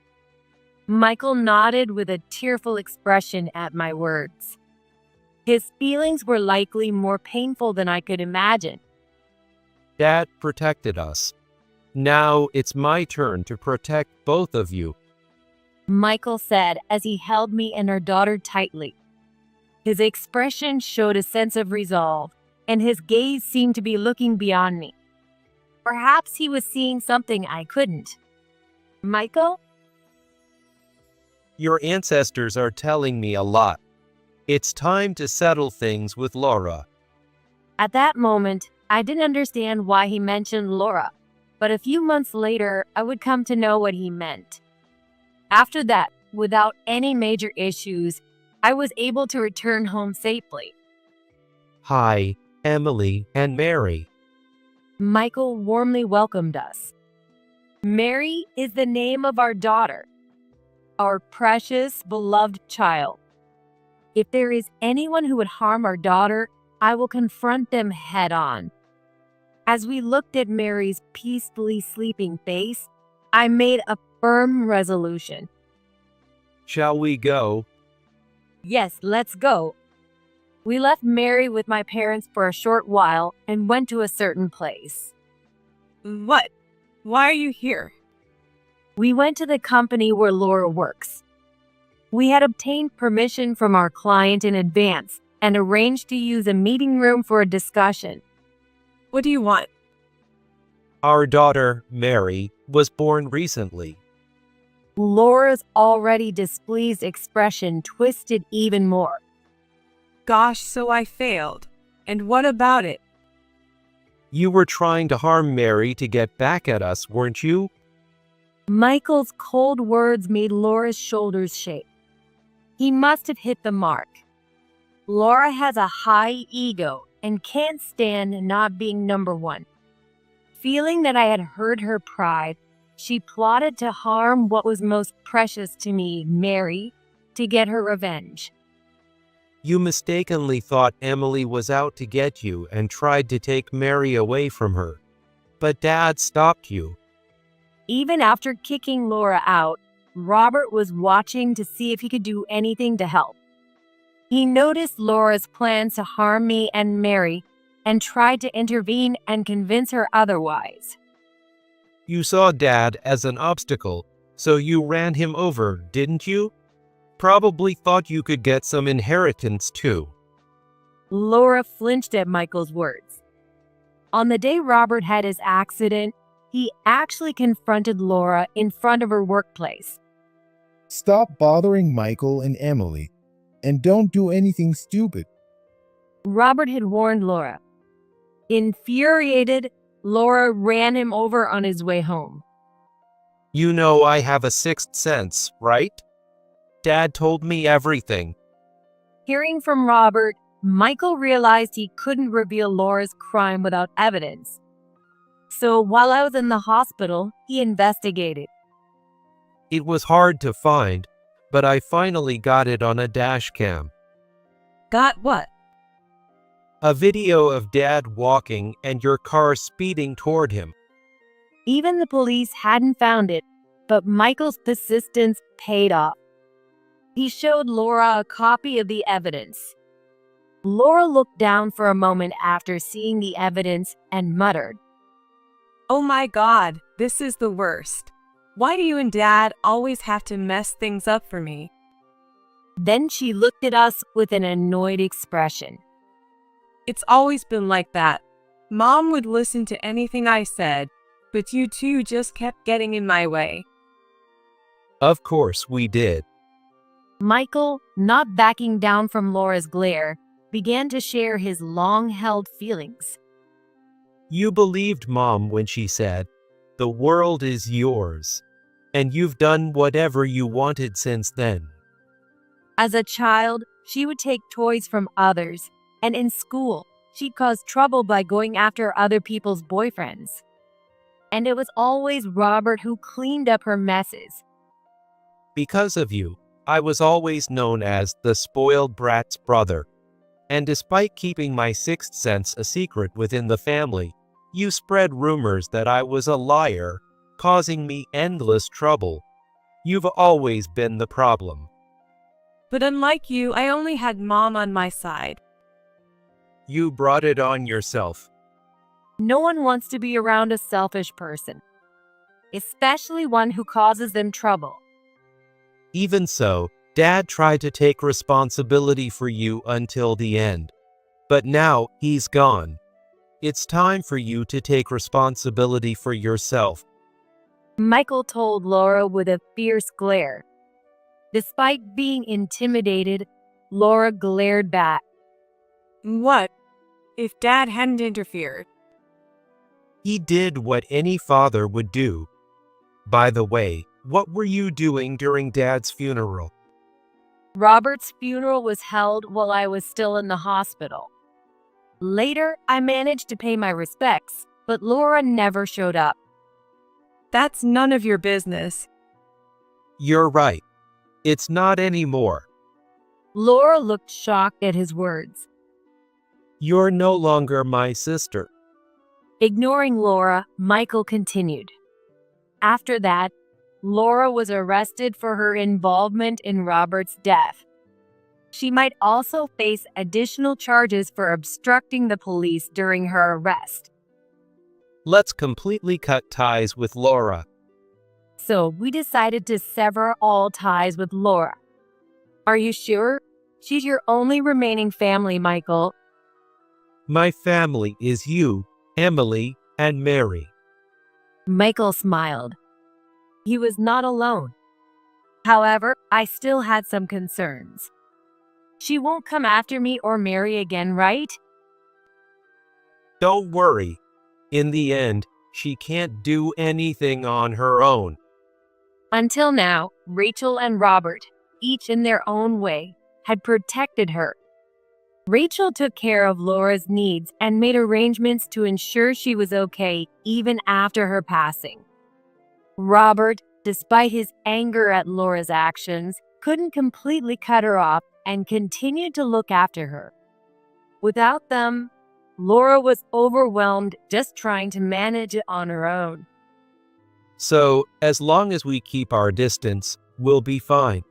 Michael nodded with a tearful expression at my words. His feelings were likely more painful than I could imagine. Dad protected us. Now it's my turn to protect both of you, Michael said as he held me and our daughter tightly. His expression showed a sense of resolve, and his gaze seemed to be looking beyond me. Perhaps he was seeing something I couldn't. "Michael?" Your ancestors are telling me a lot. It's time to settle things with Laura. At that moment, I didn't understand why he mentioned Laura, but a few months later, I would come to know what he meant. After that, without any major issues, I was able to return home safely. Hi, Emily and Mary. Michael warmly welcomed us. Mary is the name of our daughter, our precious, beloved child. If there is anyone who would harm our daughter, I will confront them head on. As we looked at Mary's peacefully sleeping face, I made a firm resolution. Shall we go? Yes, let's go. We left Mary with my parents for a short while and went to a certain place. What? Why are you here? We went to the company where Laura works. We had obtained permission from our client in advance and arranged to use a meeting room for a discussion. What do you want? Our daughter, Mary, was born recently. Laura's already displeased expression twisted even more. Gosh, so I failed. And what about it? You were trying to harm Mary to get back at us, weren't you? Michael's cold words made Laura's shoulders shake. He must have hit the mark. Laura has a high ego and can't stand not being number one. Feeling that I had hurt her pride, she plotted to harm what was most precious to me, Mary, to get her revenge. You mistakenly thought Emily was out to get you and tried to take Mary away from her. But Dad stopped you. Even after kicking Laura out, Robert was watching to see if he could do anything to help. He noticed Laura's plans to harm me and Mary and tried to intervene and convince her otherwise. You saw Dad as an obstacle, so you ran him over, didn't you? Probably thought you could get some inheritance too. Laura flinched at Michael's words. On the day Robert had his accident, he actually confronted Laura in front of her workplace. Stop bothering Michael and Emily, and don't do anything stupid. Robert had warned Laura. Infuriated, Laura ran him over on his way home. You know I have a sixth sense, right? Dad told me everything. Hearing from Robert, Michael realized he couldn't reveal Laura's crime without evidence. So while I was in the hospital, he investigated. It was hard to find, but I finally got it on a dash cam. Got what? A video of Dad walking and your car speeding toward him. Even the police hadn't found it, but Michael's persistence paid off. He showed Laura a copy of the evidence. Laura looked down for a moment after seeing the evidence and muttered, Oh my God, this is the worst. Why do you and Dad always have to mess things up for me? Then she looked at us with an annoyed expression. It's always been like that. Mom would listen to anything I said, but you two just kept getting in my way. Of course we did. Michael, not backing down from Laura's glare, began to share his long-held feelings. You believed Mom when she said, "The world is yours," and you've done whatever you wanted since then. As a child, she would take toys from others, and in school, she'd cause trouble by going after other people's boyfriends. And it was always Robert who cleaned up her messes. Because of you, I was always known as the spoiled brat's brother. And despite keeping my sixth sense a secret within the family, you spread rumors that I was a liar, causing me endless trouble. You've always been the problem. But unlike you, I only had Mom on my side. You brought it on yourself. No one wants to be around a selfish person, especially one who causes them trouble. Even so, Dad tried to take responsibility for you until the end. But now, he's gone. It's time for you to take responsibility for yourself. Michael told Laura with a fierce glare. Despite being intimidated, Laura glared back. What? If Dad hadn't interfered? He did what any father would do. By the way, what were you doing during Dad's funeral? Robert's funeral was held while I was still in the hospital. Later, I managed to pay my respects, but Laura never showed up. That's none of your business. You're right. It's not anymore. Laura looked shocked at his words. You're no longer my sister. Ignoring Laura, Michael continued. After that, Laura was arrested for her involvement in Robert's death. She might also face additional charges for obstructing the police during her arrest. Let's completely cut ties with Laura. So we decided to sever all ties with Laura. Are you sure? She's your only remaining family, Michael. My family is you, Emily, and Mary. Michael smiled. He was not alone. However, I still had some concerns. She won't come after me or Mary again, right? Don't worry. In the end, she can't do anything on her own. Until now, Rachel and Robert, each in their own way, had protected her. Rachel took care of Laura's needs and made arrangements to ensure she was okay even after her passing. Robert, despite his anger at Laura's actions, couldn't completely cut her off and continued to look after her. Without them, Laura was overwhelmed just trying to manage it on her own. So, as long as we keep our distance, we'll be fine.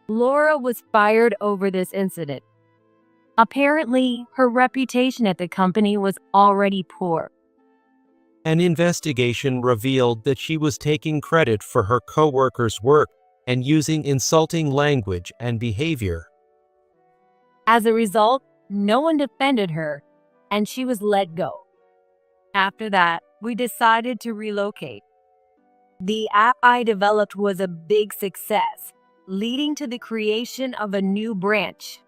Laura was fired over this incident. Apparently, her reputation at the company was already poor. An investigation revealed that she was taking credit for her co-workers' work and using insulting language and behavior. As a result, no one defended her, and she was let go. After that, we decided to relocate. The app I developed was a big success, leading to the creation of a new branch.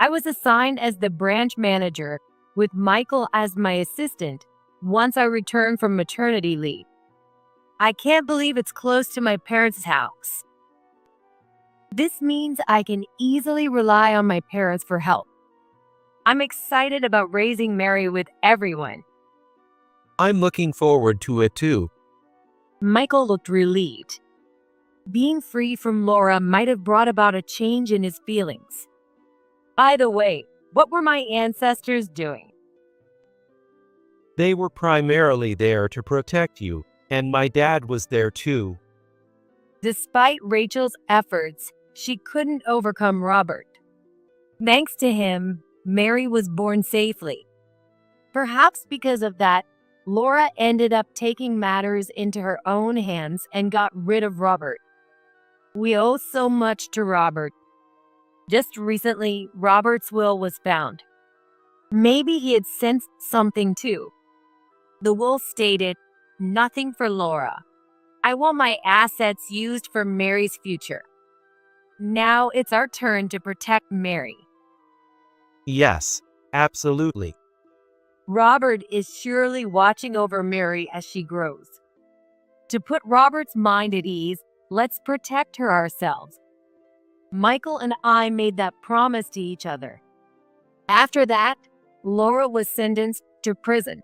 I was assigned as the branch manager, with Michael as my assistant, once I returned from maternity leave. I can't believe it's close to my parents' house. This means I can easily rely on my parents for help. I'm excited about raising Mary with everyone. I'm looking forward to it too. Michael looked relieved. Being free from Laura might have brought about a change in his feelings. By the way, what were my ancestors doing? They were primarily there to protect you, and my dad was there too. Despite Rachel's efforts, she couldn't overcome Robert. Thanks to him, Mary was born safely. Perhaps because of that, Laura ended up taking matters into her own hands and got rid of Robert. We owe so much to Robert. Just recently, Robert's will was found. Maybe he had sensed something too. The will stated, "Nothing for Laura. I want my assets used for Mary's future." Now it's our turn to protect Mary. Yes, absolutely. Robert is surely watching over Mary as she grows. To put Robert's mind at ease, let's protect her ourselves. Michael and I made that promise to each other. After that, Laura was sentenced to prison.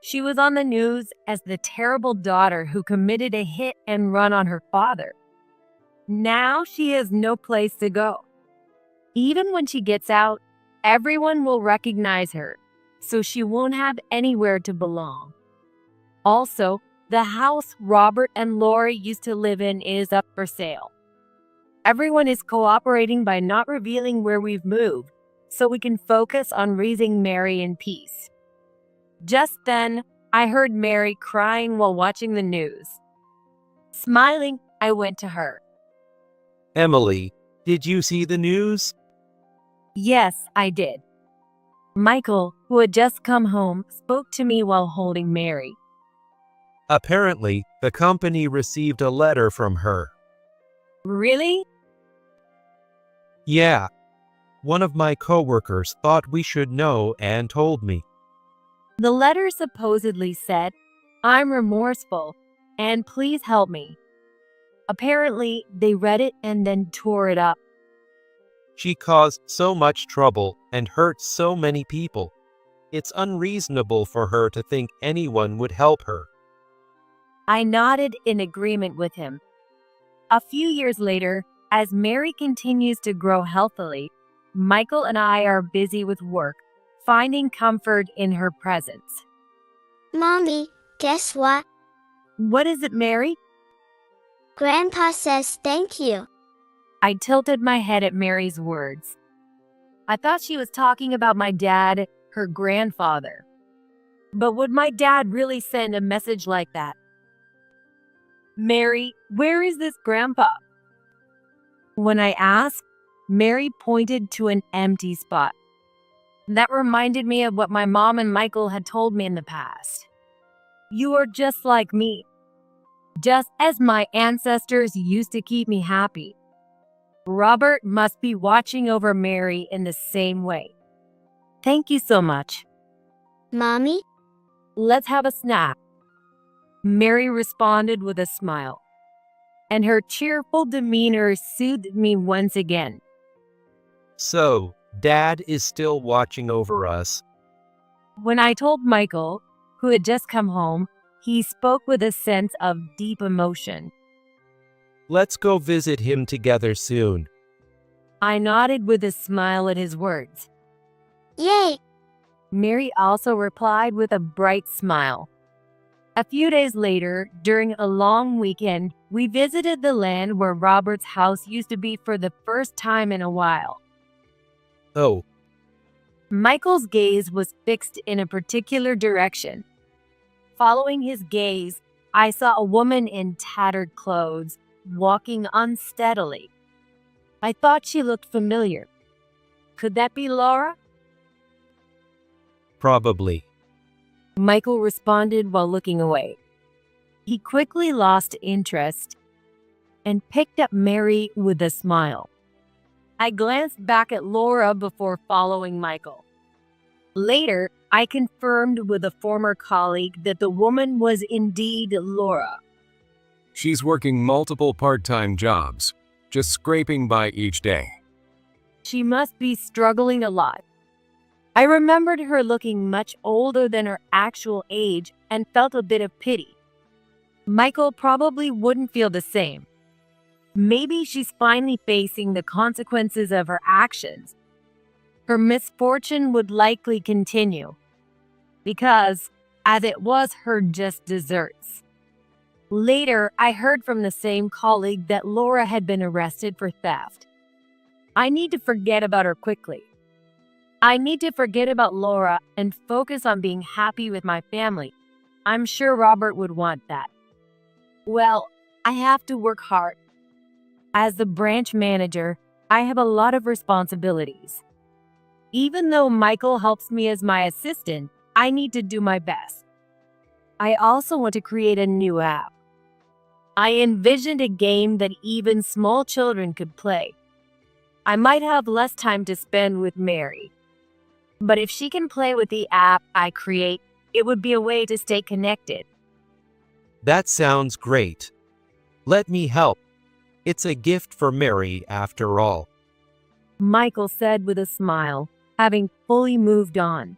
She was on the news as the terrible daughter who committed a hit and run on her father. Now she has no place to go. Even when she gets out, everyone will recognize her, so she won't have anywhere to belong. Also, the house Robert and Lori used to live in is up for sale. Everyone is cooperating by not revealing where we've moved, so we can focus on raising Mary in peace. Just then, I heard Mary crying while watching the news. Smiling, I went to her. Emily, did you see the news? Yes, I did. Michael, who had just come home, spoke to me while holding Mary. Apparently, the company received a letter from her. Really? Yeah. One of my coworkers thought we should know and told me. The letter supposedly said, "I'm remorseful, and please help me." Apparently, they read it and then tore it up. She caused so much trouble and hurt so many people. It's unreasonable for her to think anyone would help her. I nodded in agreement with him. A few years later, as Mary continues to grow healthily, Michael and I are busy with work, finding comfort in her presence. Mommy, guess what? What is it, Mary? Grandpa says thank you. I tilted my head at Mary's words. I thought she was talking about my dad, her grandfather. But would my dad really send a message like that? Mary, where is this grandpa? When I asked, Mary pointed to an empty spot. That reminded me of what my mom and Michael had told me in the past. You are just like me. Just as my ancestors used to keep me happy. Robert must be watching over Mary in the same way. Thank you so much. Mommy? Let's have a snack. Mary responded with a smile, and her cheerful demeanor soothed me once again. So, Dad is still watching over us. When I told Michael, who had just come home, he spoke with a sense of deep emotion. Let's go visit him together soon. I nodded with a smile at his words. Yay! Mary also replied with a bright smile. A few days later, during a long weekend, we visited the land where Robert's house used to be for the first time in a while. Oh. Michael's gaze was fixed in a particular direction. Following his gaze, I saw a woman in tattered clothes, walking unsteadily. I thought she looked familiar. Could that be Laura? Probably. Michael responded while looking away. He quickly lost interest and picked up Mary with a smile. I glanced back at Laura before following Michael. Later, I confirmed with a former colleague that the woman was indeed Laura. She's working multiple part-time jobs, just scraping by each day. She must be struggling a lot. I remembered her looking much older than her actual age and felt a bit of pity. Michael probably wouldn't feel the same. Maybe she's finally facing the consequences of her actions. Her misfortune would likely continue, because, as it was her just desserts. Later, I heard from the same colleague that Laura had been arrested for theft. I need to forget about her quickly. I need to forget about Laura and focus on being happy with my family. I'm sure Robert would want that. Well, I have to work hard. As the branch manager, I have a lot of responsibilities. Even though Michael helps me as my assistant, I need to do my best. I also want to create a new app. I envisioned a game that even small children could play. I might have less time to spend with Mary. But if she can play with the app I create, it would be a way to stay connected. That sounds great. Let me help. It's a gift for Mary after all. Michael said with a smile, having fully moved on.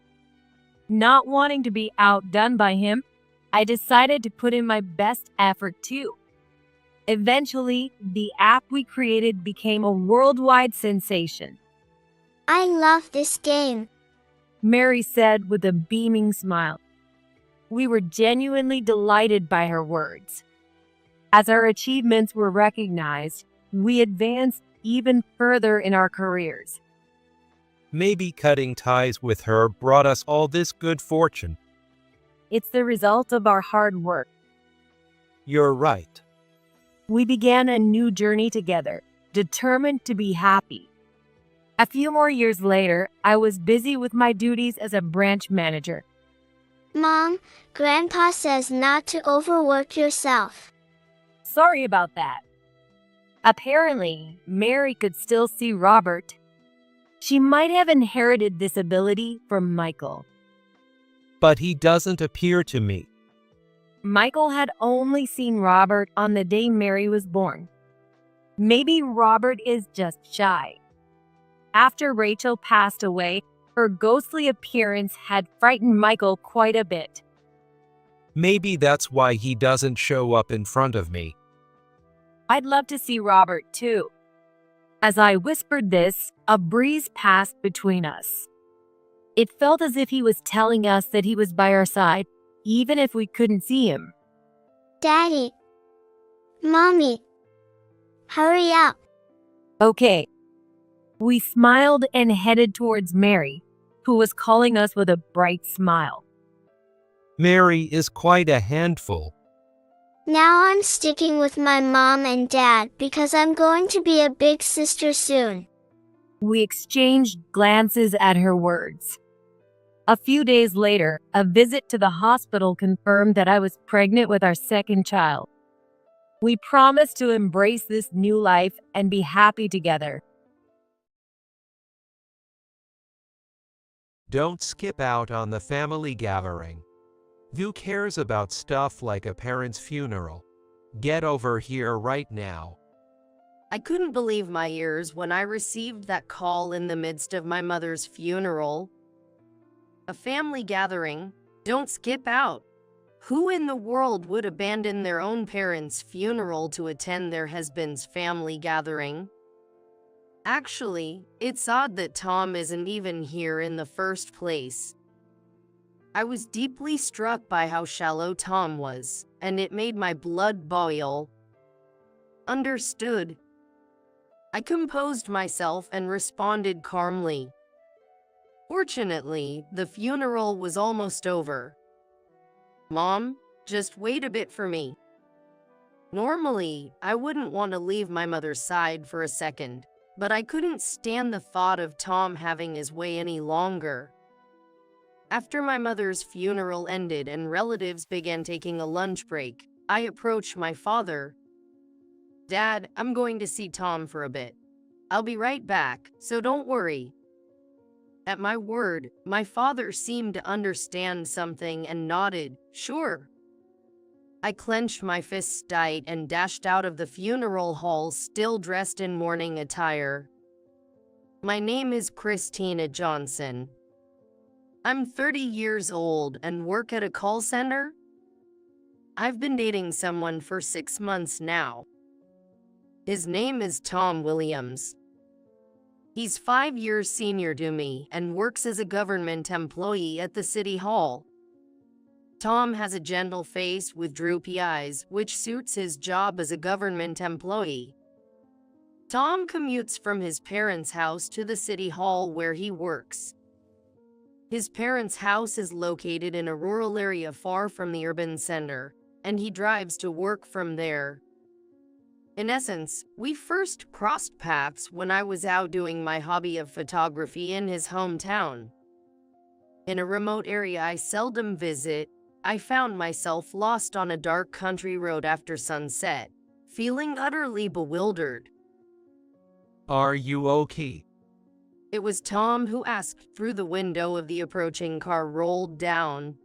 Not wanting to be outdone by him, I decided to put in my best effort too. Eventually, the app we created became a worldwide sensation. I love this game, Mary said with a beaming smile. We were genuinely delighted by her words. As our achievements were recognized, we advanced even further in our careers. Maybe cutting ties with her brought us all this good fortune. It's the result of our hard work. You're right. We began a new journey together, determined to be happy. A few more years later, I was busy with my duties as a branch manager. Mom, Grandpa says not to overwork yourself. Sorry about that. Apparently, Mary could still see Robert. She might have inherited this ability from Michael. But he doesn't appear to me. Michael had only seen Robert on the day Mary was born. Maybe Robert is just shy. After Rachel passed away, her ghostly appearance had frightened Michael quite a bit. Maybe that's why he doesn't show up in front of me. I'd love to see Robert too. As I whispered this, a breeze passed between us. It felt as if he was telling us that he was by our side, even if we couldn't see him. Daddy. Mommy. Hurry up. Okay. We smiled and headed towards Mary, who was calling us with a bright smile. Mary is quite a handful. Now I'm sticking with my mom and dad because I'm going to be a big sister soon. We exchanged glances at her words. A few days later, a visit to the hospital confirmed that I was pregnant with our second child. We promised to embrace this new life and be happy together. Don't skip out on the family gathering. Who cares about stuff like a parent's funeral? Get over here right now. I couldn't believe my ears when I received that call in the midst of my mother's funeral. A family gathering? Don't skip out. Who in the world would abandon their own parents' funeral to attend their husband's family gathering? Actually, it's odd that Tom isn't even here in the first place. I was deeply struck by how shallow Tom was, and it made my blood boil. Understood. I composed myself and responded calmly. Fortunately, the funeral was almost over. Mom, just wait a bit for me. Normally, I wouldn't want to leave my mother's side for a second, but I couldn't stand the thought of Tom having his way any longer. After my mother's funeral ended and relatives began taking a lunch break, I approached my father. "Dad, I'm going to see Tom for a bit. I'll be right back, so don't worry." At my word, my father seemed to understand something and nodded, "Sure." I clenched my fists tight and dashed out of the funeral hall, still dressed in mourning attire. My name is Christina Johnson. I'm 30 years old and work at a call center. I've been dating someone for 6 months now. His name is Tom Williams. He's 5 years senior to me and works as a government employee at the city hall. Tom has a gentle face with droopy eyes, which suits his job as a government employee. Tom commutes from his parents' house to the city hall where he works. His parents' house is located in a rural area far from the urban center, and he drives to work from there. In essence, we first crossed paths when I was out doing my hobby of photography in his hometown. In a remote area I seldom visit, I found myself lost on a dark country road after sunset, feeling utterly bewildered. Are you okay? It was Tom who asked through the window of the approaching car rolled down.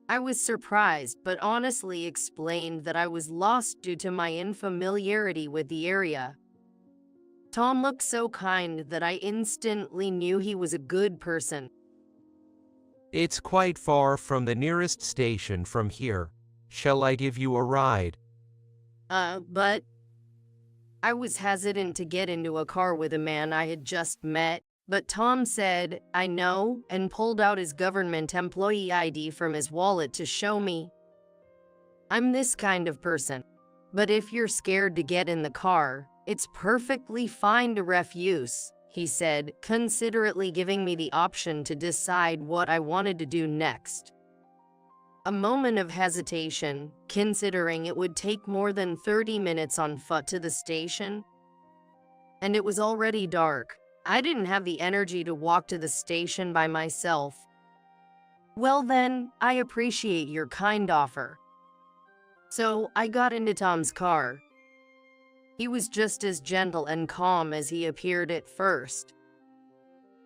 I was surprised, but honestly explained that I was lost due to my unfamiliarity with the area. Tom looked so kind that I instantly knew he was a good person. It's quite far from the nearest station from here. Shall I give you a ride? But I was hesitant to get into a car with a man I had just met, but Tom said, "I know," and pulled out his government employee ID from his wallet to show me. "I'm this kind of person. But if you're scared to get in the car, it's perfectly fine to refuse," he said, considerately giving me the option to decide what I wanted to do next. A moment of hesitation, considering it would take more than 30 minutes on foot to the station. And it was already dark. I didn't have the energy to walk to the station by myself. "Well then, I appreciate your kind offer." So I got into Tom's car. He was just as gentle and calm as he appeared at first.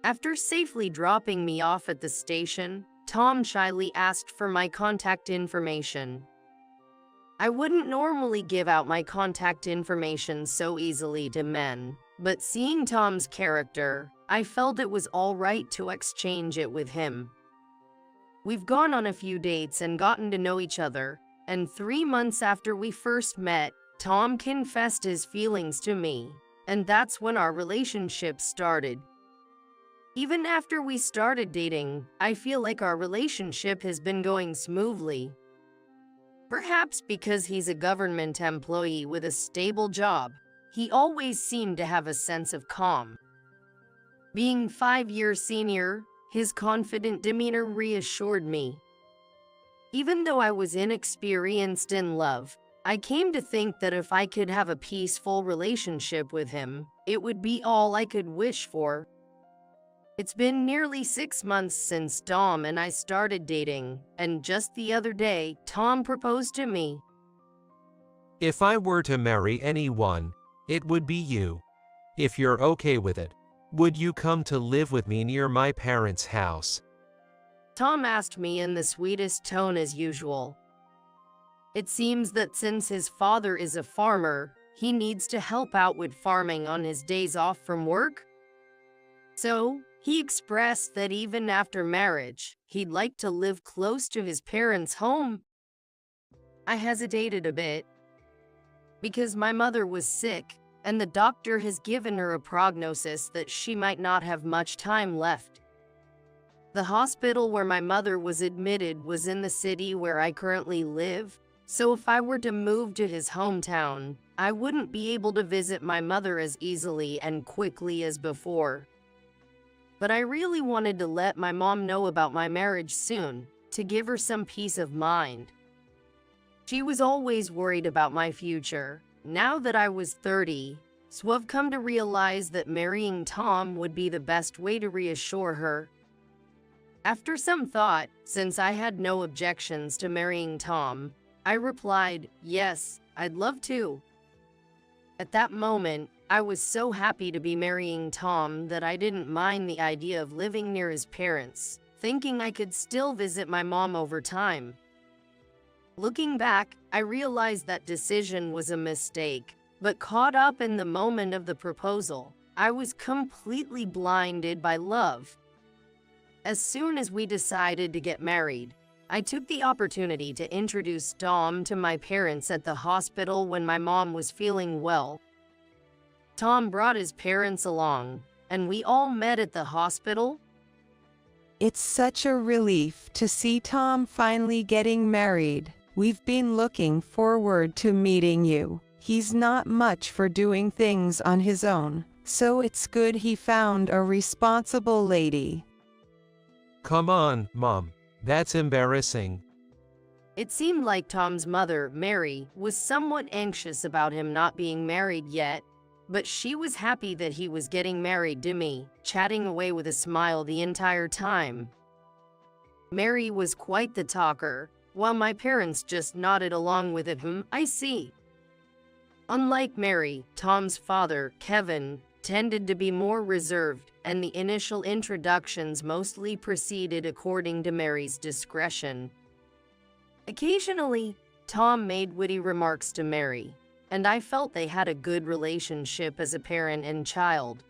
After safely dropping me off at the station, Tom shyly asked for my contact information. I wouldn't normally give out my contact information so easily to men, but seeing Tom's character, I felt it was all right to exchange it with him. We've gone on a few dates and gotten to know each other, and 3 months after we first met, Tom confessed his feelings to me, and that's when our relationship started. Even after we started dating, I feel like our relationship has been going smoothly. Perhaps because he's a government employee with a stable job, he always seemed to have a sense of calm. Being 5 years senior, his confident demeanor reassured me. Even though I was inexperienced in love, I came to think that if I could have a peaceful relationship with him, it would be all I could wish for. It's been nearly 6 months since Tom and I started dating, and just the other day, Tom proposed to me. If I were to marry anyone, it would be you. If you're okay with it, would you come to live with me near my parents' house? Tom asked me in the sweetest tone as usual. It seems that since his father is a farmer, he needs to help out with farming on his days off from work. So, he expressed that even after marriage, he'd like to live close to his parents' home. I hesitated a bit, because my mother was sick, and the doctor has given her a prognosis that she might not have much time left. The hospital where my mother was admitted was in the city where I currently live, so if I were to move to his hometown, I wouldn't be able to visit my mother as easily and quickly as before. But I really wanted to let my mom know about my marriage soon, to give her some peace of mind. She was always worried about my future, now that I was 30, so I've come to realize that marrying Tom would be the best way to reassure her. After some thought, since I had no objections to marrying Tom, I replied, yes, I'd love to. At that moment, I was so happy to be marrying Tom that I didn't mind the idea of living near his parents, thinking I could still visit my mom over time. Looking back, I realized that decision was a mistake, but caught up in the moment of the proposal, I was completely blinded by love. As soon as we decided to get married, I took the opportunity to introduce Tom to my parents at the hospital when my mom was feeling well. Tom brought his parents along, and we all met at the hospital. It's such a relief to see Tom finally getting married. We've been looking forward to meeting you. He's not much for doing things on his own, so it's good he found a responsible lady. Come on, Mom. That's embarrassing. It seemed like Tom's mother, Mary, was somewhat anxious about him not being married yet, but she was happy that he was getting married to me, chatting away with a smile the entire time. Mary was quite the talker, while my parents just nodded along with it. I see. Unlike Mary, Tom's father, Kevin, tended to be more reserved, and the initial introductions mostly proceeded according to Mary's discretion. Occasionally, Tom made witty remarks to Mary, and I felt they had a good relationship as a parent and child.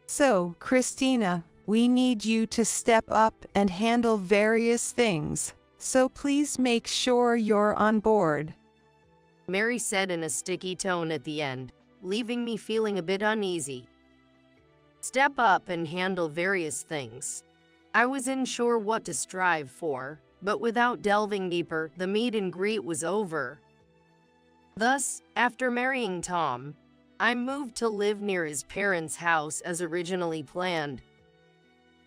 So, Christina, we need you to step up and handle various things, so please make sure you're on board. Mary said in a sticky tone at the end, leaving me feeling a bit uneasy. Step up and handle various things. I was unsure what to strive for, but without delving deeper, the meet and greet was over. Thus, after marrying Tom, I moved to live near his parents' house as originally planned.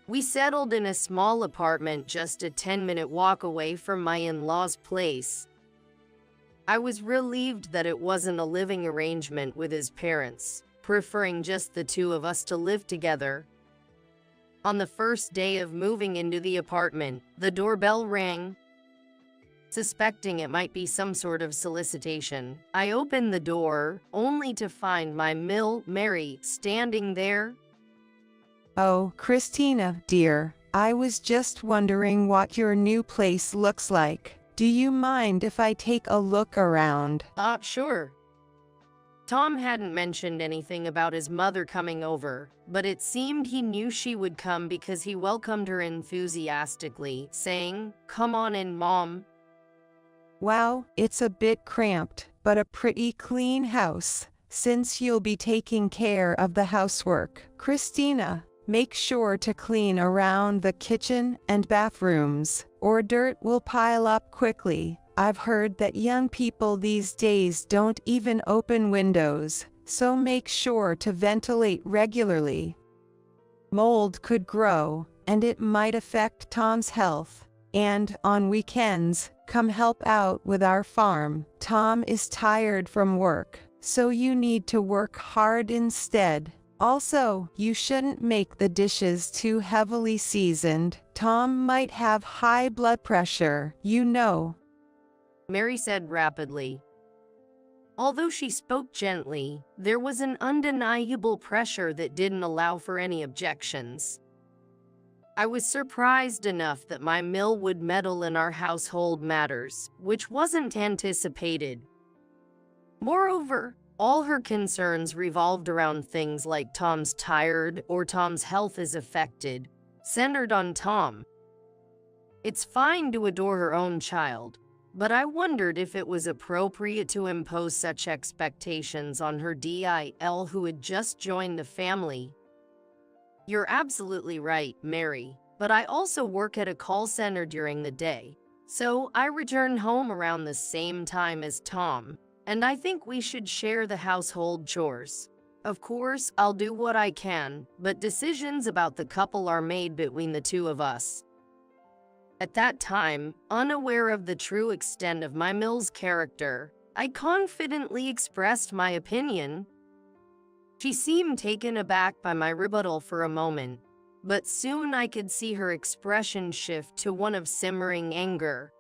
We settled in a small apartment just a 10-minute walk away from my in-laws' place. I was relieved that it wasn't a living arrangement with his parents, preferring just the two of us to live together. On the first day of moving into the apartment, the doorbell rang. Suspecting it might be some sort of solicitation, I opened the door, only to find my Mary, standing there. Oh, Christina, dear, I was just wondering what your new place looks like. Do you mind if I take a look around? Sure. Tom hadn't mentioned anything about his mother coming over, but it seemed he knew she would come because he welcomed her enthusiastically, saying, "Come on in, Mom." Wow, it's a bit cramped, but a pretty clean house, since you'll be taking care of the housework. Christina, make sure to clean around the kitchen and bathrooms, or dirt will pile up quickly. I've heard that young people these days don't even open windows, so make sure to ventilate regularly. Mold could grow, and it might affect Tom's health. And on weekends, come help out with our farm. Tom is tired from work, so you need to work hard instead. Also, you shouldn't make the dishes too heavily seasoned. Tom might have high blood pressure, you know. Mary said rapidly. Although she spoke gently, there was an undeniable pressure that didn't allow for any objections. I was surprised enough that my mill would meddle in our household matters, which wasn't anticipated. Moreover, all her concerns revolved around things like Tom's tired or Tom's health is affected, centered on Tom. It's fine to adore her own child, but I wondered if it was appropriate to impose such expectations on her DIL who had just joined the family. You're absolutely right, Mary, but I also work at a call center during the day, so I return home around the same time as Tom, and I think we should share the household chores. Of course, I'll do what I can, but decisions about the couple are made between the two of us. At that time, unaware of the true extent of my mill's character, I confidently expressed my opinion. She seemed taken aback by my rebuttal for a moment, but soon I could see her expression shift to one of simmering anger.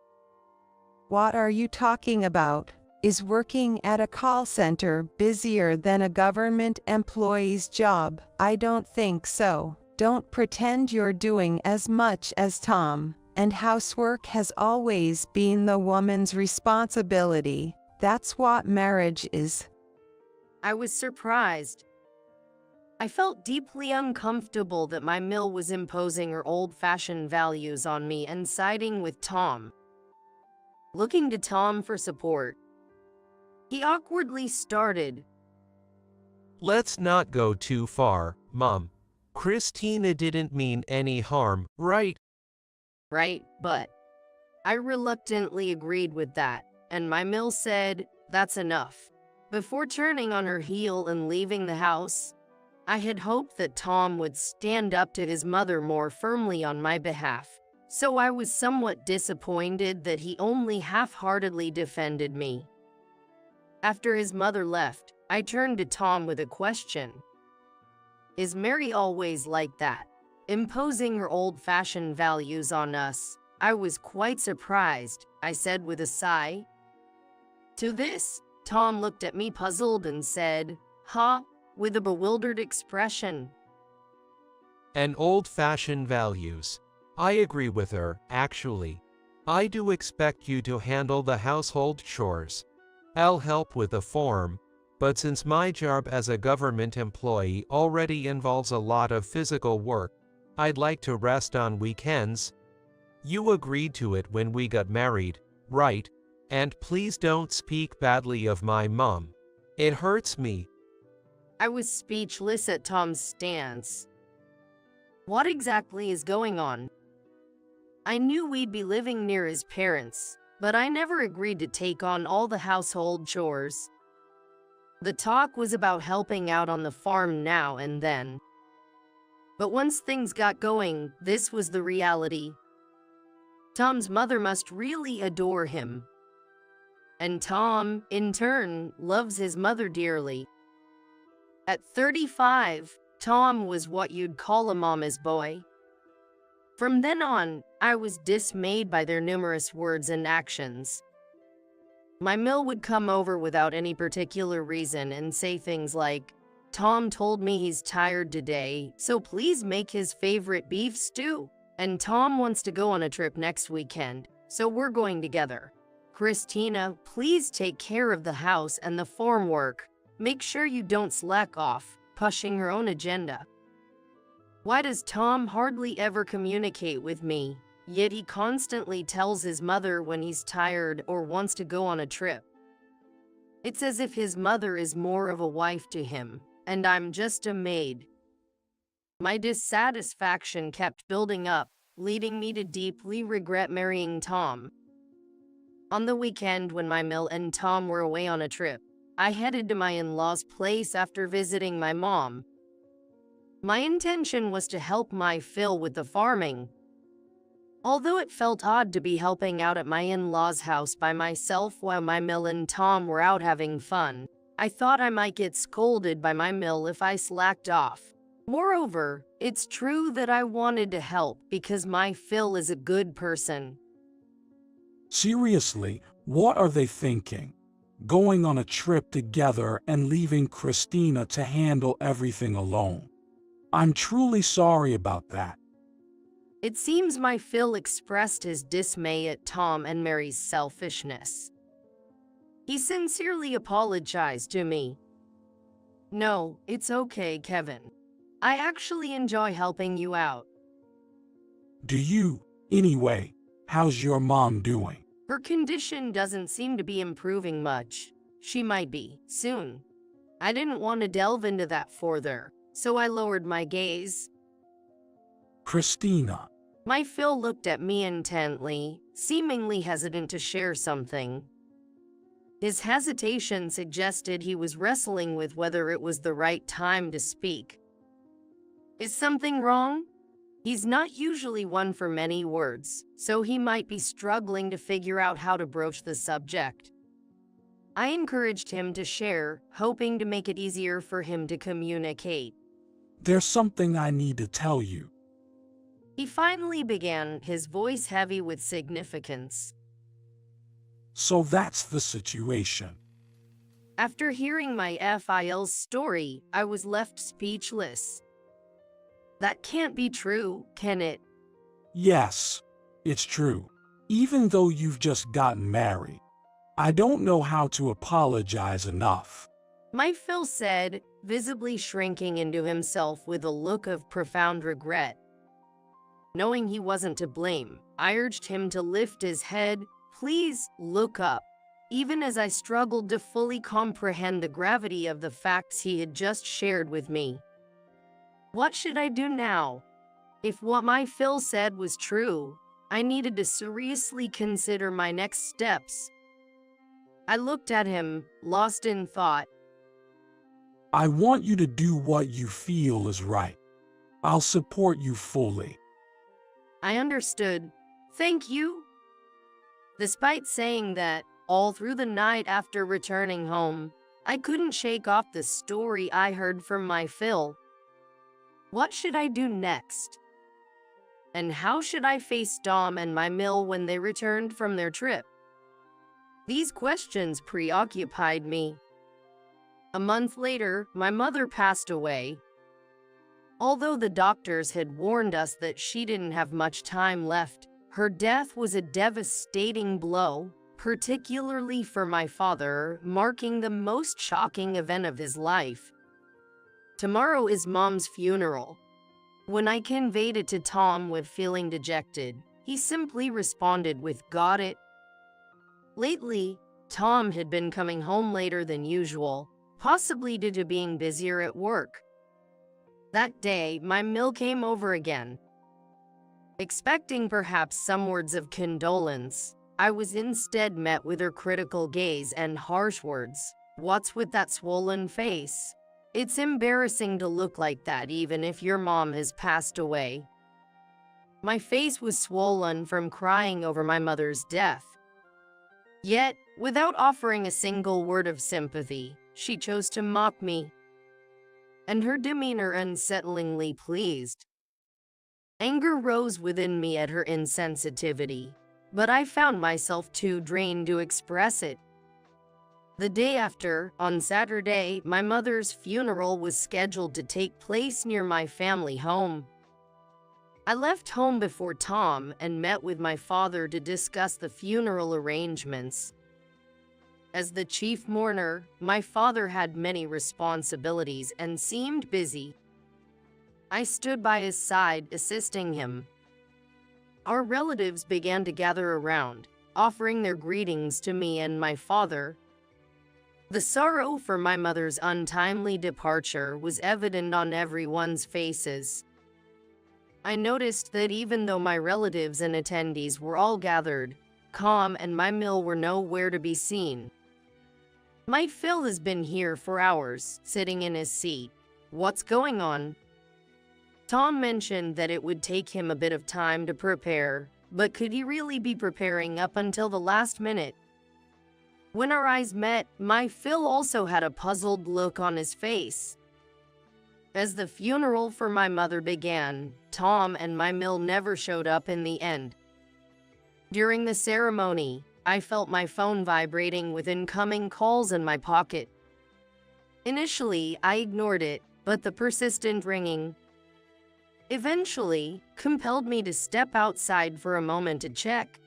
What are you talking about? Is working at a call center busier than a government employee's job? I don't think so. Don't pretend you're doing as much as Tom. And housework has always been the woman's responsibility. That's what marriage is. I was surprised. I felt deeply uncomfortable that my mill was imposing her old-fashioned values on me and siding with Tom. Looking to Tom for support, he awkwardly started. Let's not go too far, Mom. Christina didn't mean any harm, right? Right, but I reluctantly agreed with that, and my mill said, that's enough. Before turning on her heel and leaving the house, I had hoped that Tom would stand up to his mother more firmly on my behalf, so I was somewhat disappointed that he only half-heartedly defended me. After his mother left, I turned to Tom with a question. Is Mary always like that, imposing her old-fashioned values on us? I was quite surprised, I said with a sigh. To this, Tom looked at me puzzled and said, huh, with a bewildered expression. And old-fashioned values. I agree with her, actually. I do expect you to handle the household chores. I'll help with the form, but since my job as a government employee already involves a lot of physical work, I'd like to rest on weekends. You agreed to it when we got married, right? And please don't speak badly of my mom. It hurts me. I was speechless at Tom's stance. What exactly is going on? I knew we'd be living near his parents, but I never agreed to take on all the household chores. The talk was about helping out on the farm now and then. But once things got going, this was the reality. Tom's mother must really adore him. And Tom, in turn, loves his mother dearly. At 35, Tom was what you'd call a mama's boy. From then on, I was dismayed by their numerous words and actions. My mill would come over without any particular reason and say things like, Tom told me he's tired today, so please make his favorite beef stew. And Tom wants to go on a trip next weekend, so we're going together. Christina, please take care of the house and the farm work. Make sure you don't slack off, pushing her own agenda. Why does Tom hardly ever communicate with me, yet he constantly tells his mother when he's tired or wants to go on a trip? It's as if his mother is more of a wife to him, and I'm just a maid. My dissatisfaction kept building up, leading me to deeply regret marrying Tom. On the weekend when my mill and Tom were away on a trip, I headed to my in-laws' place after visiting my mom. My intention was to help my fill with the farming. Although it felt odd to be helping out at my in-laws' house by myself while my mill and Tom were out having fun, I thought I might get scolded by my mill if I slacked off. Moreover, it's true that I wanted to help because my Phil is a good person. Seriously, what are they thinking? Going on a trip together and leaving Christina to handle everything alone. I'm truly sorry about that. It seems my Phil expressed his dismay at Tom and Mary's selfishness. He sincerely apologized to me. No, it's okay, Kevin. I actually enjoy helping you out. Do you? Anyway, how's your mom doing? Her condition doesn't seem to be improving much. She might be, soon. I didn't want to delve into that further, so I lowered my gaze. Christina. My Phil looked at me intently, seemingly hesitant to share something. His hesitation suggested he was wrestling with whether it was the right time to speak. Is something wrong? He's not usually one for many words, so he might be struggling to figure out how to broach the subject. I encouraged him to share, hoping to make it easier for him to communicate. There's something I need to tell you. He finally began, his voice heavy with significance. So that's the situation. After hearing my FIL's story, I was left speechless. That can't be true, can it? Yes, it's true. Even though you've just gotten married, I don't know how to apologize enough. My Phil said, visibly shrinking into himself with a look of profound regret. Knowing he wasn't to blame, I urged him to lift his head. Please look up. Even as I struggled to fully comprehend the gravity of the facts he had just shared with me. What should I do now? If what my Phil said was true, I needed to seriously consider my next steps. I looked at him, lost in thought. I want you to do what you feel is right. I'll support you fully. I understood. Thank you. Despite saying that, all through the night after returning home, I couldn't shake off the story I heard from my Phil. What should I do next? And how should I face Dom and my Mill when they returned from their trip? These questions preoccupied me. A month later, my mother passed away. Although the doctors had warned us that she didn't have much time left, her death was a devastating blow, particularly for my father, marking the most shocking event of his life. Tomorrow is Mom's funeral. When I conveyed it to Tom with feeling dejected, he simply responded with, "Got it." Lately, Tom had been coming home later than usual, possibly due to being busier at work. That day, my Mill came over again. Expecting perhaps some words of condolence, I was instead met with her critical gaze and harsh words. "What's with that swollen face? It's embarrassing to look like that even if your mom has passed away." My face was swollen from crying over my mother's death. Yet, without offering a single word of sympathy, she chose to mock me. And her demeanor unsettlingly pleased. Anger rose within me at her insensitivity, but I found myself too drained to express it. The day after, on Saturday, my mother's funeral was scheduled to take place near my family home. I left home before Tom and met with my father to discuss the funeral arrangements. As the chief mourner, my father had many responsibilities and seemed busy. I stood by his side, assisting him. Our relatives began to gather around, offering their greetings to me and my father. The sorrow for my mother's untimely departure was evident on everyone's faces. I noticed that even though my relatives and attendees were all gathered, Tom and my Mill were nowhere to be seen. My Phil has been here for hours, sitting in his seat. What's going on? Tom mentioned that it would take him a bit of time to prepare, but could he really be preparing up until the last minute? When our eyes met, my Phil also had a puzzled look on his face. As the funeral for my mother began, Tom and my Mill never showed up in the end. During the ceremony, I felt my phone vibrating with incoming calls in my pocket. Initially, I ignored it, but the persistent ringing eventually compelled me to step outside for a moment to check.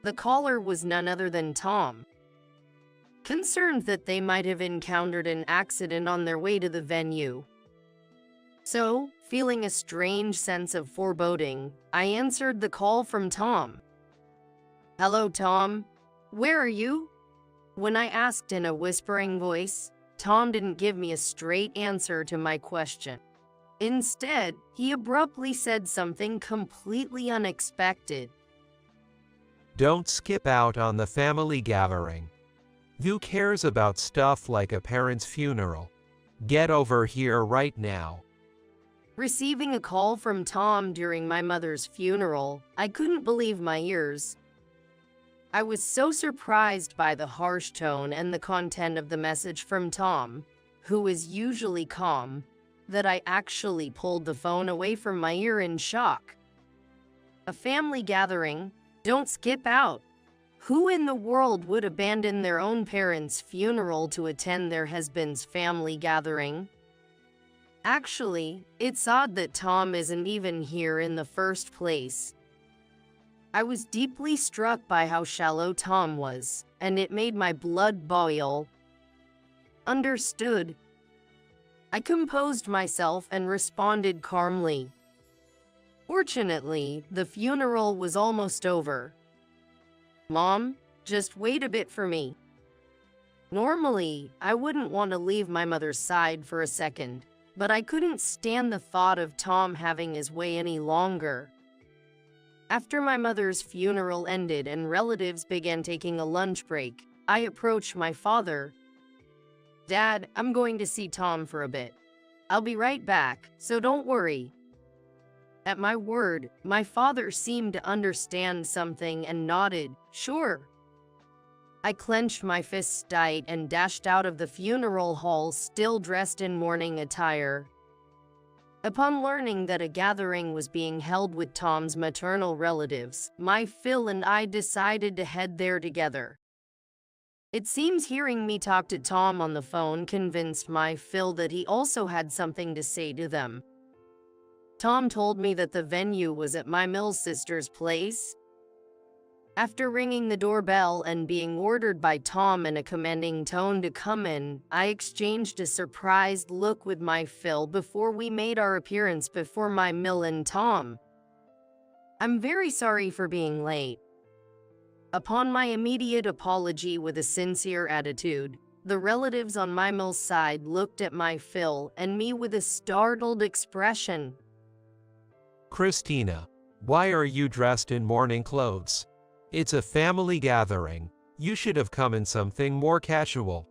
The caller was none other than Tom. Concerned that they might have encountered an accident on their way to the venue. So, feeling a strange sense of foreboding, I answered the call from Tom. "Hello, Tom. Where are you?" When I asked in a whispering voice, Tom didn't give me a straight answer to my question. Instead, he abruptly said something completely unexpected. Don't skip out on the family gathering. Who cares about stuff like a parent's funeral? Get over here right now. Receiving a call from Tom during my mother's funeral, I couldn't believe my ears. I was so surprised by the harsh tone and the content of the message from Tom, who is usually calm, that I actually pulled the phone away from my ear in shock. A family gathering? Don't skip out. Who in the world would abandon their own parents' funeral to attend their husband's family gathering? Actually, it's odd that Tom isn't even here in the first place. I was deeply struck by how shallow Tom was, and it made my blood boil. Understood. I composed myself and responded calmly. Fortunately, the funeral was almost over. Mom, just wait a bit for me. Normally, I wouldn't want to leave my mother's side for a second, but I couldn't stand the thought of Tom having his way any longer. After my mother's funeral ended and relatives began taking a lunch break, I approached my father. Dad, I'm going to see Tom for a bit. I'll be right back, so don't worry. At my word, my father seemed to understand something and nodded, sure. I clenched my fists tight and dashed out of the funeral hall still dressed in mourning attire. Upon learning that a gathering was being held with Tom's maternal relatives, my Phil and I decided to head there together. It seems hearing me talk to Tom on the phone convinced my Phil that he also had something to say to them. Tom told me that the venue was at my mill sister's place. After ringing the doorbell and being ordered by Tom in a commanding tone to come in, I exchanged a surprised look with my Phil before we made our appearance before my mill and Tom. I'm very sorry for being late. Upon my immediate apology with a sincere attitude, the relatives on my mill's side looked at my Phil and me with a startled expression. Christina, why are you dressed in mourning clothes? It's a family gathering. You should have come in something more casual.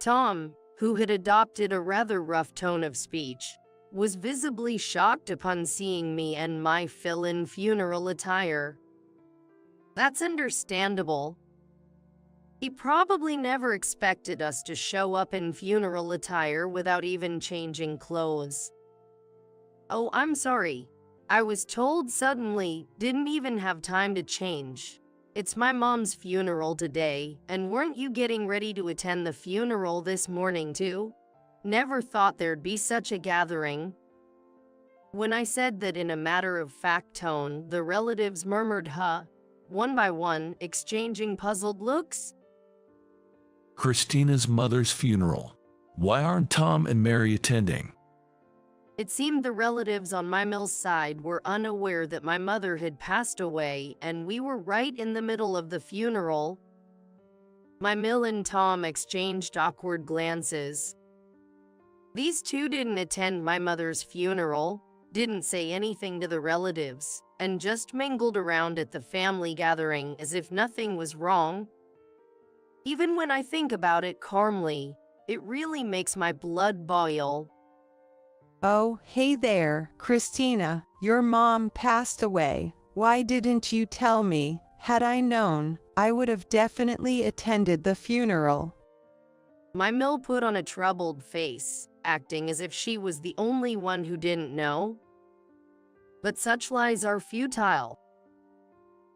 Tom, who had adopted a rather rough tone of speech, was visibly shocked upon seeing me and my Phil in funeral attire. That's understandable. He probably never expected us to show up in funeral attire without even changing clothes. Oh, I'm sorry. I was told suddenly, didn't even have time to change. It's my mom's funeral today, and weren't you getting ready to attend the funeral this morning too? Never thought there'd be such a gathering. When I said that in a matter-of-fact tone, the relatives murmured huh, one by one, exchanging puzzled looks. Christina's mother's funeral. Why aren't Tom and Mary attending? It seemed the relatives on my mill's side were unaware that my mother had passed away, and we were right in the middle of the funeral. My mill and Tom exchanged awkward glances. These two didn't attend my mother's funeral, didn't say anything to the relatives, and just mingled around at the family gathering as if nothing was wrong. Even when I think about it calmly, it really makes my blood boil. Oh, hey there, Christina, your mom passed away. Why didn't you tell me? Had I known, I would have definitely attended the funeral. My mill put on a troubled face, acting as if she was the only one who didn't know. But such lies are futile.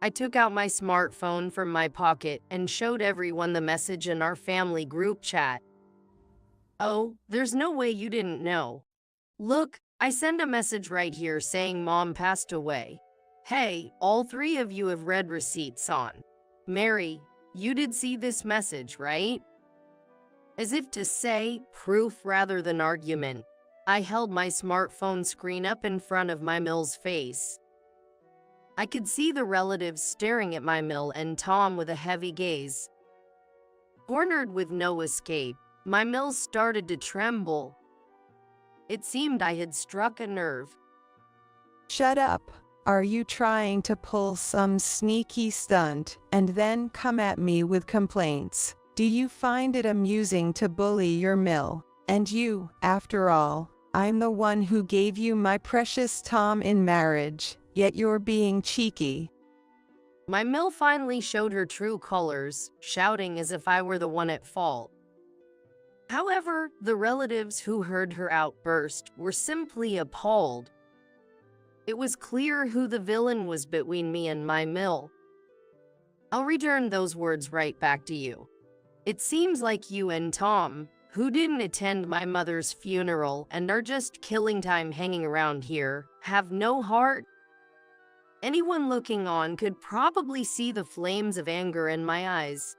I took out my smartphone from my pocket and showed everyone the message in our family group chat. Oh, there's no way you didn't know. Look, I sent a message right here saying Mom passed away. Hey, all three of you have read receipts on. Mary, you did see this message, right? As if to say, proof rather than argument, I held my smartphone screen up in front of my mill's face. I could see the relatives staring at my mill and Tom with a heavy gaze. Cornered with no escape, my mill started to tremble. It seemed I had struck a nerve. Shut up. Are you trying to pull some sneaky stunt and then come at me with complaints? Do you find it amusing to bully your mill? And you, after all, I'm the one who gave you my precious Tom in marriage, yet you're being cheeky. My mill finally showed her true colors, shouting as if I were the one at fault. However, the relatives who heard her outburst were simply appalled. It was clear who the villain was between me and my mill. I'll return those words right back to you. It seems like you and Tom, who didn't attend my mother's funeral and are just killing time hanging around here, have no heart. Anyone looking on could probably see the flames of anger in my eyes.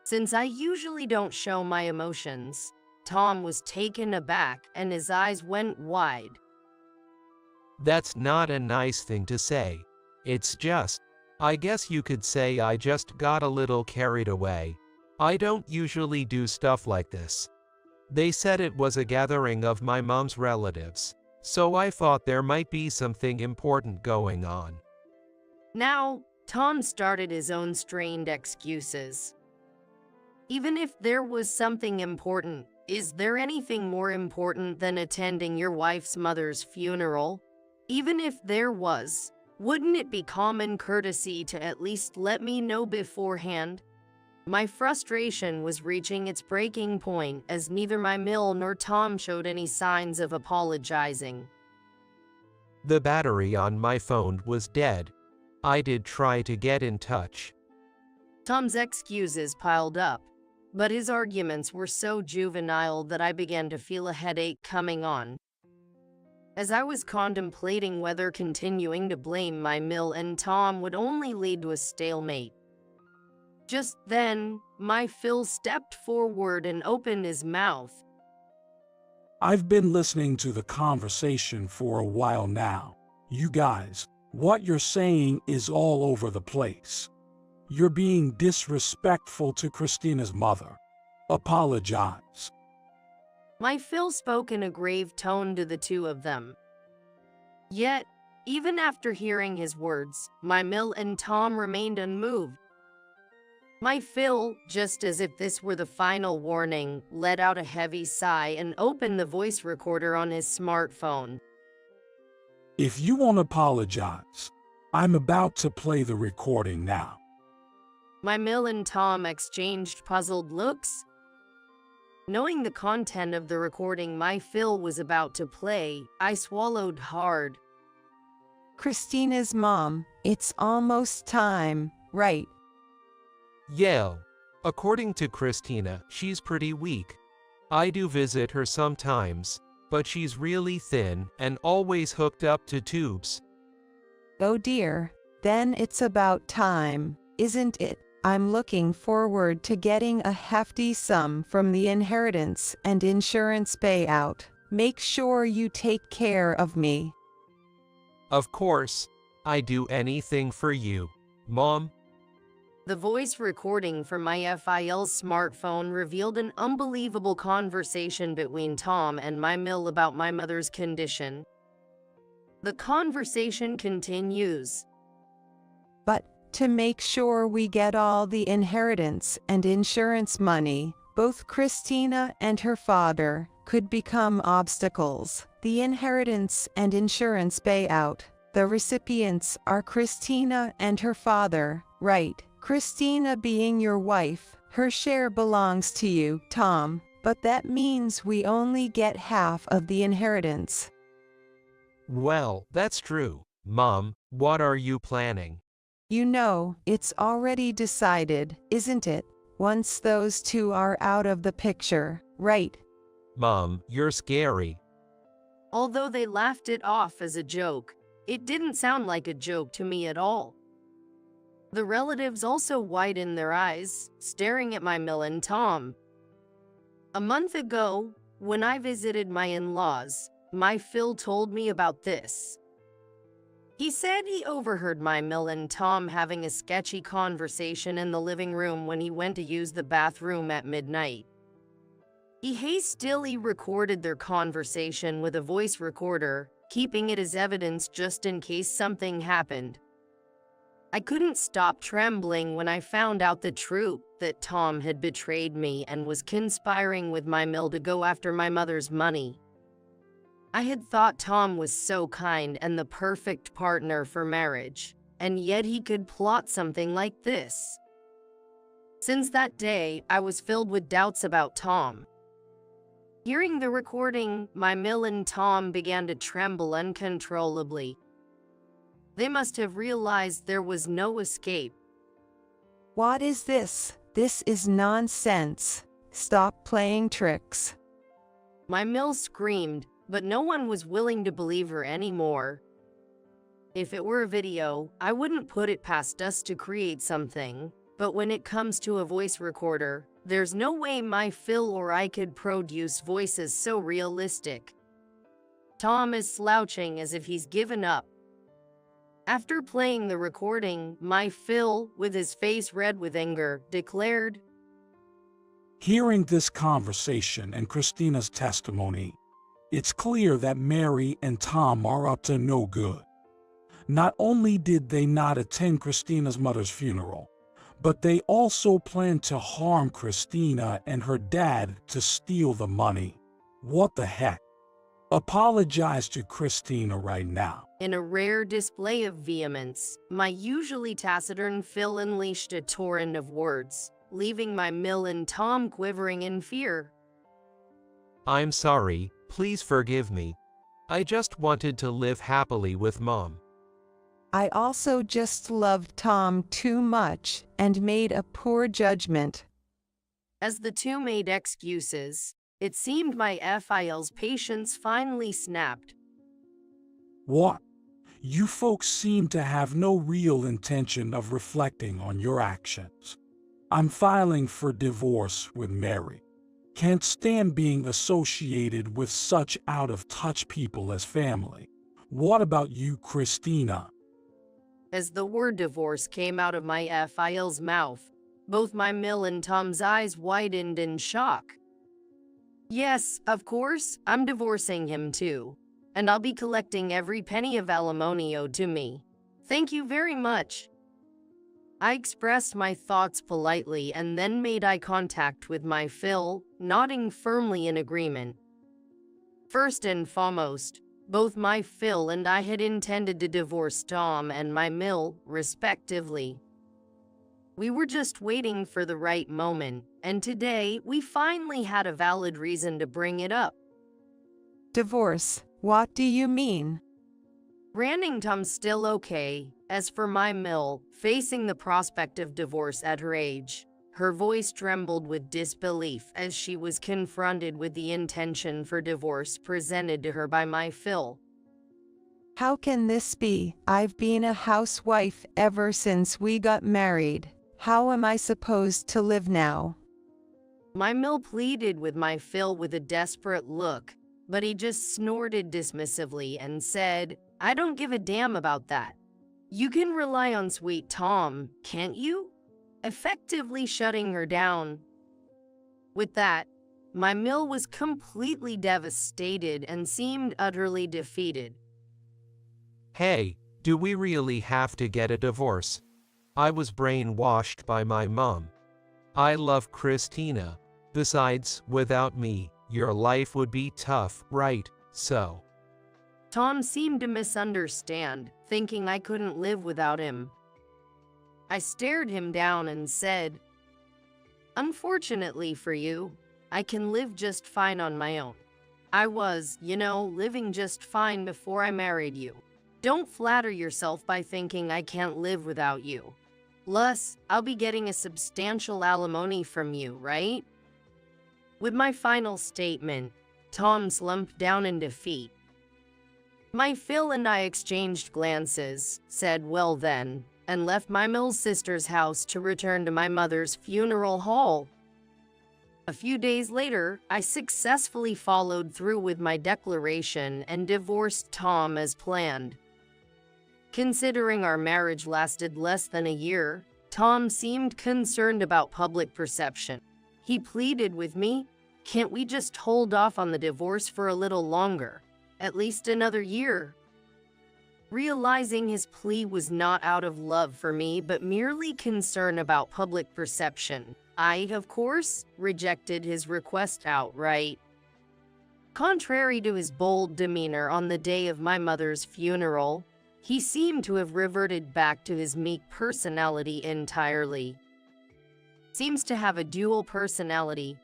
Since I usually don't show my emotions, Tom was taken aback and his eyes went wide. That's not a nice thing to say. It's just, I guess you could say I just got a little carried away. I don't usually do stuff like this. They said it was a gathering of my mom's relatives, so I thought there might be something important going on. Now, Tom started his own strained excuses. Even if there was something important, is there anything more important than attending your wife's mother's funeral? Even if there was, wouldn't it be common courtesy to at least let me know beforehand? My frustration was reaching its breaking point as neither my mill nor Tom showed any signs of apologizing. The battery on my phone was dead. I did try to get in touch. Tom's excuses piled up, but his arguments were so juvenile that I began to feel a headache coming on. As I was contemplating whether continuing to blame my mill and Tom would only lead to a stalemate. Just then, my Phil stepped forward and opened his mouth. I've been listening to the conversation for a while now. You guys, what you're saying is all over the place. You're being disrespectful to Christina's mother. Apologize. My Phil spoke in a grave tone to the two of them. Yet, even after hearing his words, my mill and Tom remained unmoved. My Phil, just as if this were the final warning, let out a heavy sigh and opened the voice recorder on his smartphone. If you won't apologize, I'm about to play the recording now. My mill and Tom exchanged puzzled looks. Knowing the content of the recording my Phil was about to play, I swallowed hard. Christina's mom, it's almost time, right? Yeah. According to Christina, she's pretty weak. I do visit her sometimes, but she's really thin and always hooked up to tubes. Oh dear, then it's about time, isn't it? I'm looking forward to getting a hefty sum from the inheritance and insurance payout. Make sure you take care of me. Of course, I do anything for you, Mom. The voice recording from my FIL smartphone revealed an unbelievable conversation between Tom and my mill about my mother's condition. The conversation continues. But to make sure we get all the inheritance and insurance money, both Christina and her father could become obstacles. The inheritance and insurance payout. The recipients are Christina and her father, right? Christina being your wife, her share belongs to you, Tom, but that means we only get half of the inheritance. Well, that's true, Mom. What are you planning? You know, it's already decided, isn't it? Once those two are out of the picture, right? Mom, you're scary. Although they laughed it off as a joke, it didn't sound like a joke to me at all. The relatives also widened their eyes, staring at my mill and Tom. A month ago, when I visited my in-laws, my Phil told me about this. He said he overheard my mill and Tom having a sketchy conversation in the living room when he went to use the bathroom at midnight. He hastily recorded their conversation with a voice recorder, keeping it as evidence just in case something happened. I couldn't stop trembling when I found out the truth, that Tom had betrayed me and was conspiring with my mill to go after my mother's money. I had thought Tom was so kind and the perfect partner for marriage, and yet he could plot something like this. Since that day, I was filled with doubts about Tom. Hearing the recording, my Mill and Tom began to tremble uncontrollably. They must have realized there was no escape. What is this? This is nonsense. Stop playing tricks. My Mill screamed, but no one was willing to believe her anymore. If it were a video, I wouldn't put it past us to create something, but when it comes to a voice recorder, there's no way my Phil or I could produce voices so realistic. Tom is slouching as if he's given up. After playing the recording, my Phil, with his face red with anger, declared, Hearing this conversation and Christina's testimony, it's clear that Mary and Tom are up to no good. Not only did they not attend Christina's mother's funeral, but they also planned to harm Christina and her dad to steal the money. What the heck? Apologize to Christina right now. In a rare display of vehemence, my usually taciturn Phil unleashed a torrent of words, leaving my Mill and Tom quivering in fear. I'm sorry, please forgive me. I just wanted to live happily with Mom. I also just loved Tom too much and made a poor judgment. As the two made excuses, it seemed my FIL's patience finally snapped. What? You folks seem to have no real intention of reflecting on your actions. I'm filing for divorce with Mary. Can't stand being associated with such out-of-touch people as family. What about you, Christina? As the word divorce came out of my FIL's mouth, both my Mill and Tom's eyes widened in shock. Yes, of course, I'm divorcing him too, and I'll be collecting every penny of alimony owed to me. Thank you very much. I expressed my thoughts politely and then made eye contact with my Phil, nodding firmly in agreement. First and foremost, both my Phil and I had intended to divorce Tom and my Mill, respectively. We were just waiting for the right moment, and today we finally had a valid reason to bring it up. Divorce? What do you mean? Ranting Tom's still okay. As for my Mill, facing the prospect of divorce at her age, her voice trembled with disbelief as she was confronted with the intention for divorce presented to her by my Phil. How can this be? I've been a housewife ever since we got married. How am I supposed to live now? My Mill pleaded with my Phil with a desperate look, but he just snorted dismissively and said, I don't give a damn about that. You can rely on sweet Tom, can't you? Effectively shutting her down. With that, my Mill was completely devastated and seemed utterly defeated. Hey, do we really have to get a divorce? I was brainwashed by my mom. I love Christina. Besides, without me, your life would be tough, right? So. Tom seemed to misunderstand, thinking I couldn't live without him. I stared him down and said, Unfortunately for you, I can live just fine on my own. I was, living just fine before I married you. Don't flatter yourself by thinking I can't live without you. Plus, I'll be getting a substantial alimony from you, right? With my final statement, Tom slumped down in defeat. My Phil and I exchanged glances, said well then, and left my Mill's sister's house to return to my mother's funeral hall. A few days later, I successfully followed through with my declaration and divorced Tom as planned. Considering our marriage lasted less than a year, Tom seemed concerned about public perception. He pleaded with me, can't we just hold off on the divorce for a little longer, at least another year? Realizing his plea was not out of love for me, but merely concern about public perception, I, of course, rejected his request outright. Contrary to his bold demeanor on the day of my mother's funeral, he seemed to have reverted back to his meek personality entirely. Seems to have a dual personality.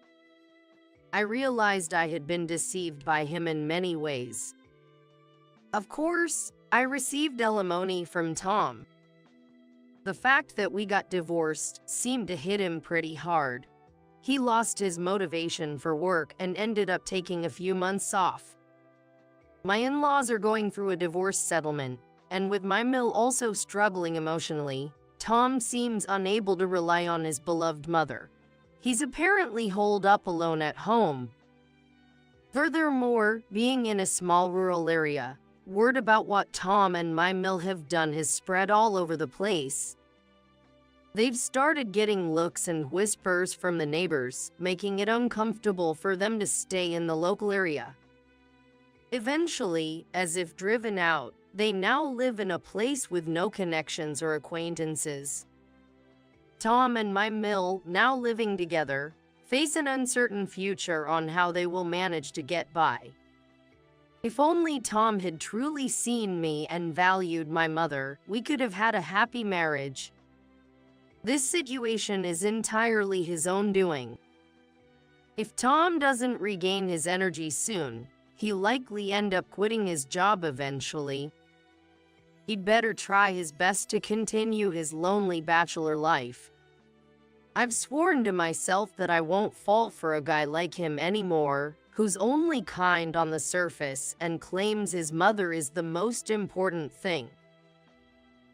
I realized I had been deceived by him in many ways. Of course, I received alimony from Tom. The fact that we got divorced seemed to hit him pretty hard. He lost his motivation for work and ended up taking a few months off. My in-laws are going through a divorce settlement, and with my mill also struggling emotionally, Tom seems unable to rely on his beloved mother. He's apparently holed up alone at home. Furthermore, being in a small rural area, word about what Tom and my mill have done has spread all over the place. They've started getting looks and whispers from the neighbors, making it uncomfortable for them to stay in the local area. Eventually, as if driven out, they now live in a place with no connections or acquaintances. Tom and my mill, now living together, face an uncertain future on how they will manage to get by. If only Tom had truly seen me and valued my mother, we could have had a happy marriage. This situation is entirely his own doing. If Tom doesn't regain his energy soon, he'll likely end up quitting his job eventually. He'd better try his best to continue his lonely bachelor life. I've sworn to myself that I won't fall for a guy like him anymore, who's only kind on the surface and claims his mother is the most important thing.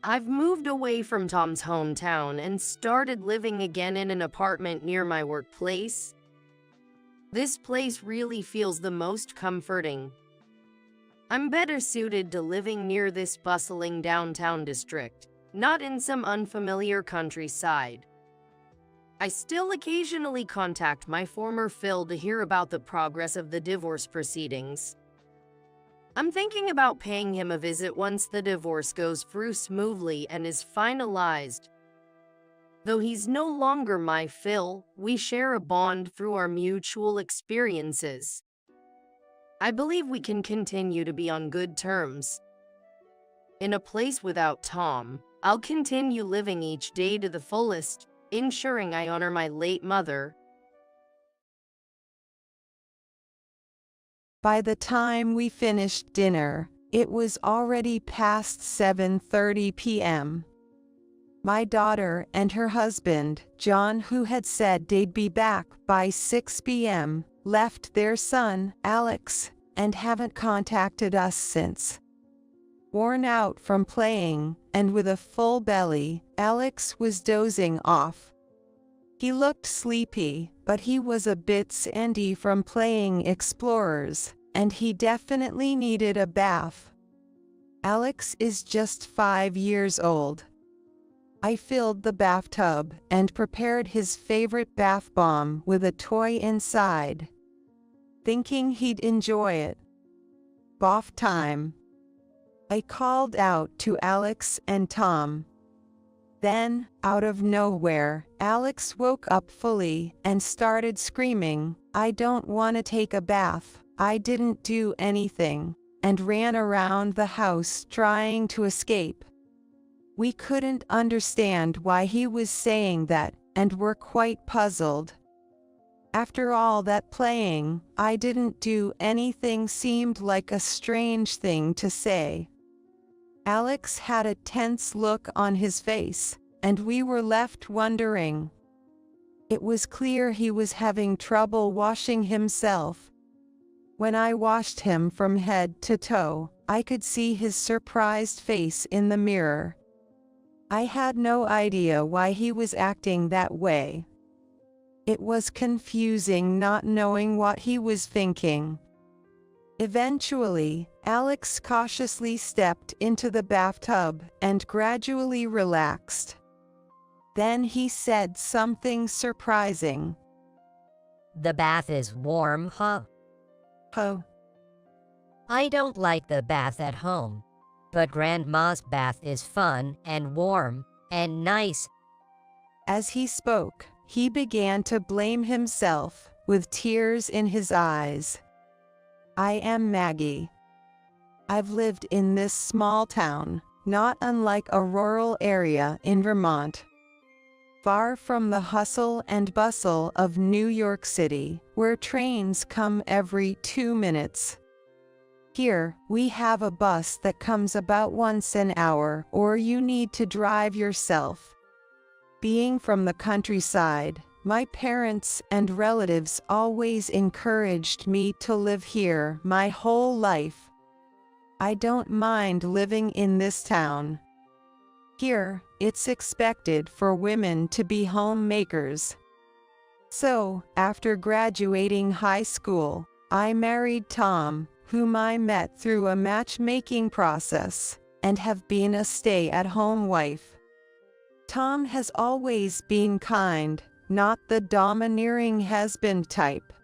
I've moved away from Tom's hometown and started living again in an apartment near my workplace. This place really feels the most comforting. I'm better suited to living near this bustling downtown district, not in some unfamiliar countryside. I still occasionally contact my former Phil to hear about the progress of the divorce proceedings. I'm thinking about paying him a visit once the divorce goes through smoothly and is finalized. Though he's no longer my Phil, we share a bond through our mutual experiences. I believe we can continue to be on good terms. In a place without Tom, I'll continue living each day to the fullest, ensuring I honor my late mother. By the time we finished dinner, it was already past 7:30 p.m. My daughter and her husband, John, who had said they'd be back by 6 p.m., left their son, Alex, and haven't contacted us since. Worn out from playing, and with a full belly, Alex was dozing off. He looked sleepy, but he was a bit sandy from playing Explorers, and he definitely needed a bath. Alex is just 5 years old. I filled the bathtub and prepared his favorite bath bomb with a toy inside, thinking he'd enjoy it. Bath time. I called out to Alex and Tom. Then, out of nowhere, Alex woke up fully and started screaming, "I don't want to take a bath, I didn't do anything," and ran around the house trying to escape. We couldn't understand why he was saying that, and were quite puzzled. After all that playing, "I didn't do anything" seemed like a strange thing to say. Alex had a tense look on his face, and we were left wondering. It was clear he was having trouble washing himself. When I washed him from head to toe, I could see his surprised face in the mirror. I had no idea why he was acting that way. It was confusing not knowing what he was thinking. Eventually, Alex cautiously stepped into the bathtub and gradually relaxed. Then he said something surprising. "The bath is warm, huh?" "Oh, I don't like the bath at home, but Grandma's bath is fun and warm and nice." As he spoke, he began to blame himself, with tears in his eyes. "I am Maggie. I've lived in this small town, not unlike a rural area in Vermont, far from the hustle and bustle of New York City, where trains come every 2 minutes. Here, we have a bus that comes about once an hour, or you need to drive yourself. Being from the countryside, my parents and relatives always encouraged me to live here my whole life. I don't mind living in this town. Here, it's expected for women to be homemakers. So, after graduating high school, I married Tom, whom I met through a matchmaking process, and have been a stay-at-home wife. Tom has always been kind, not the domineering husband type.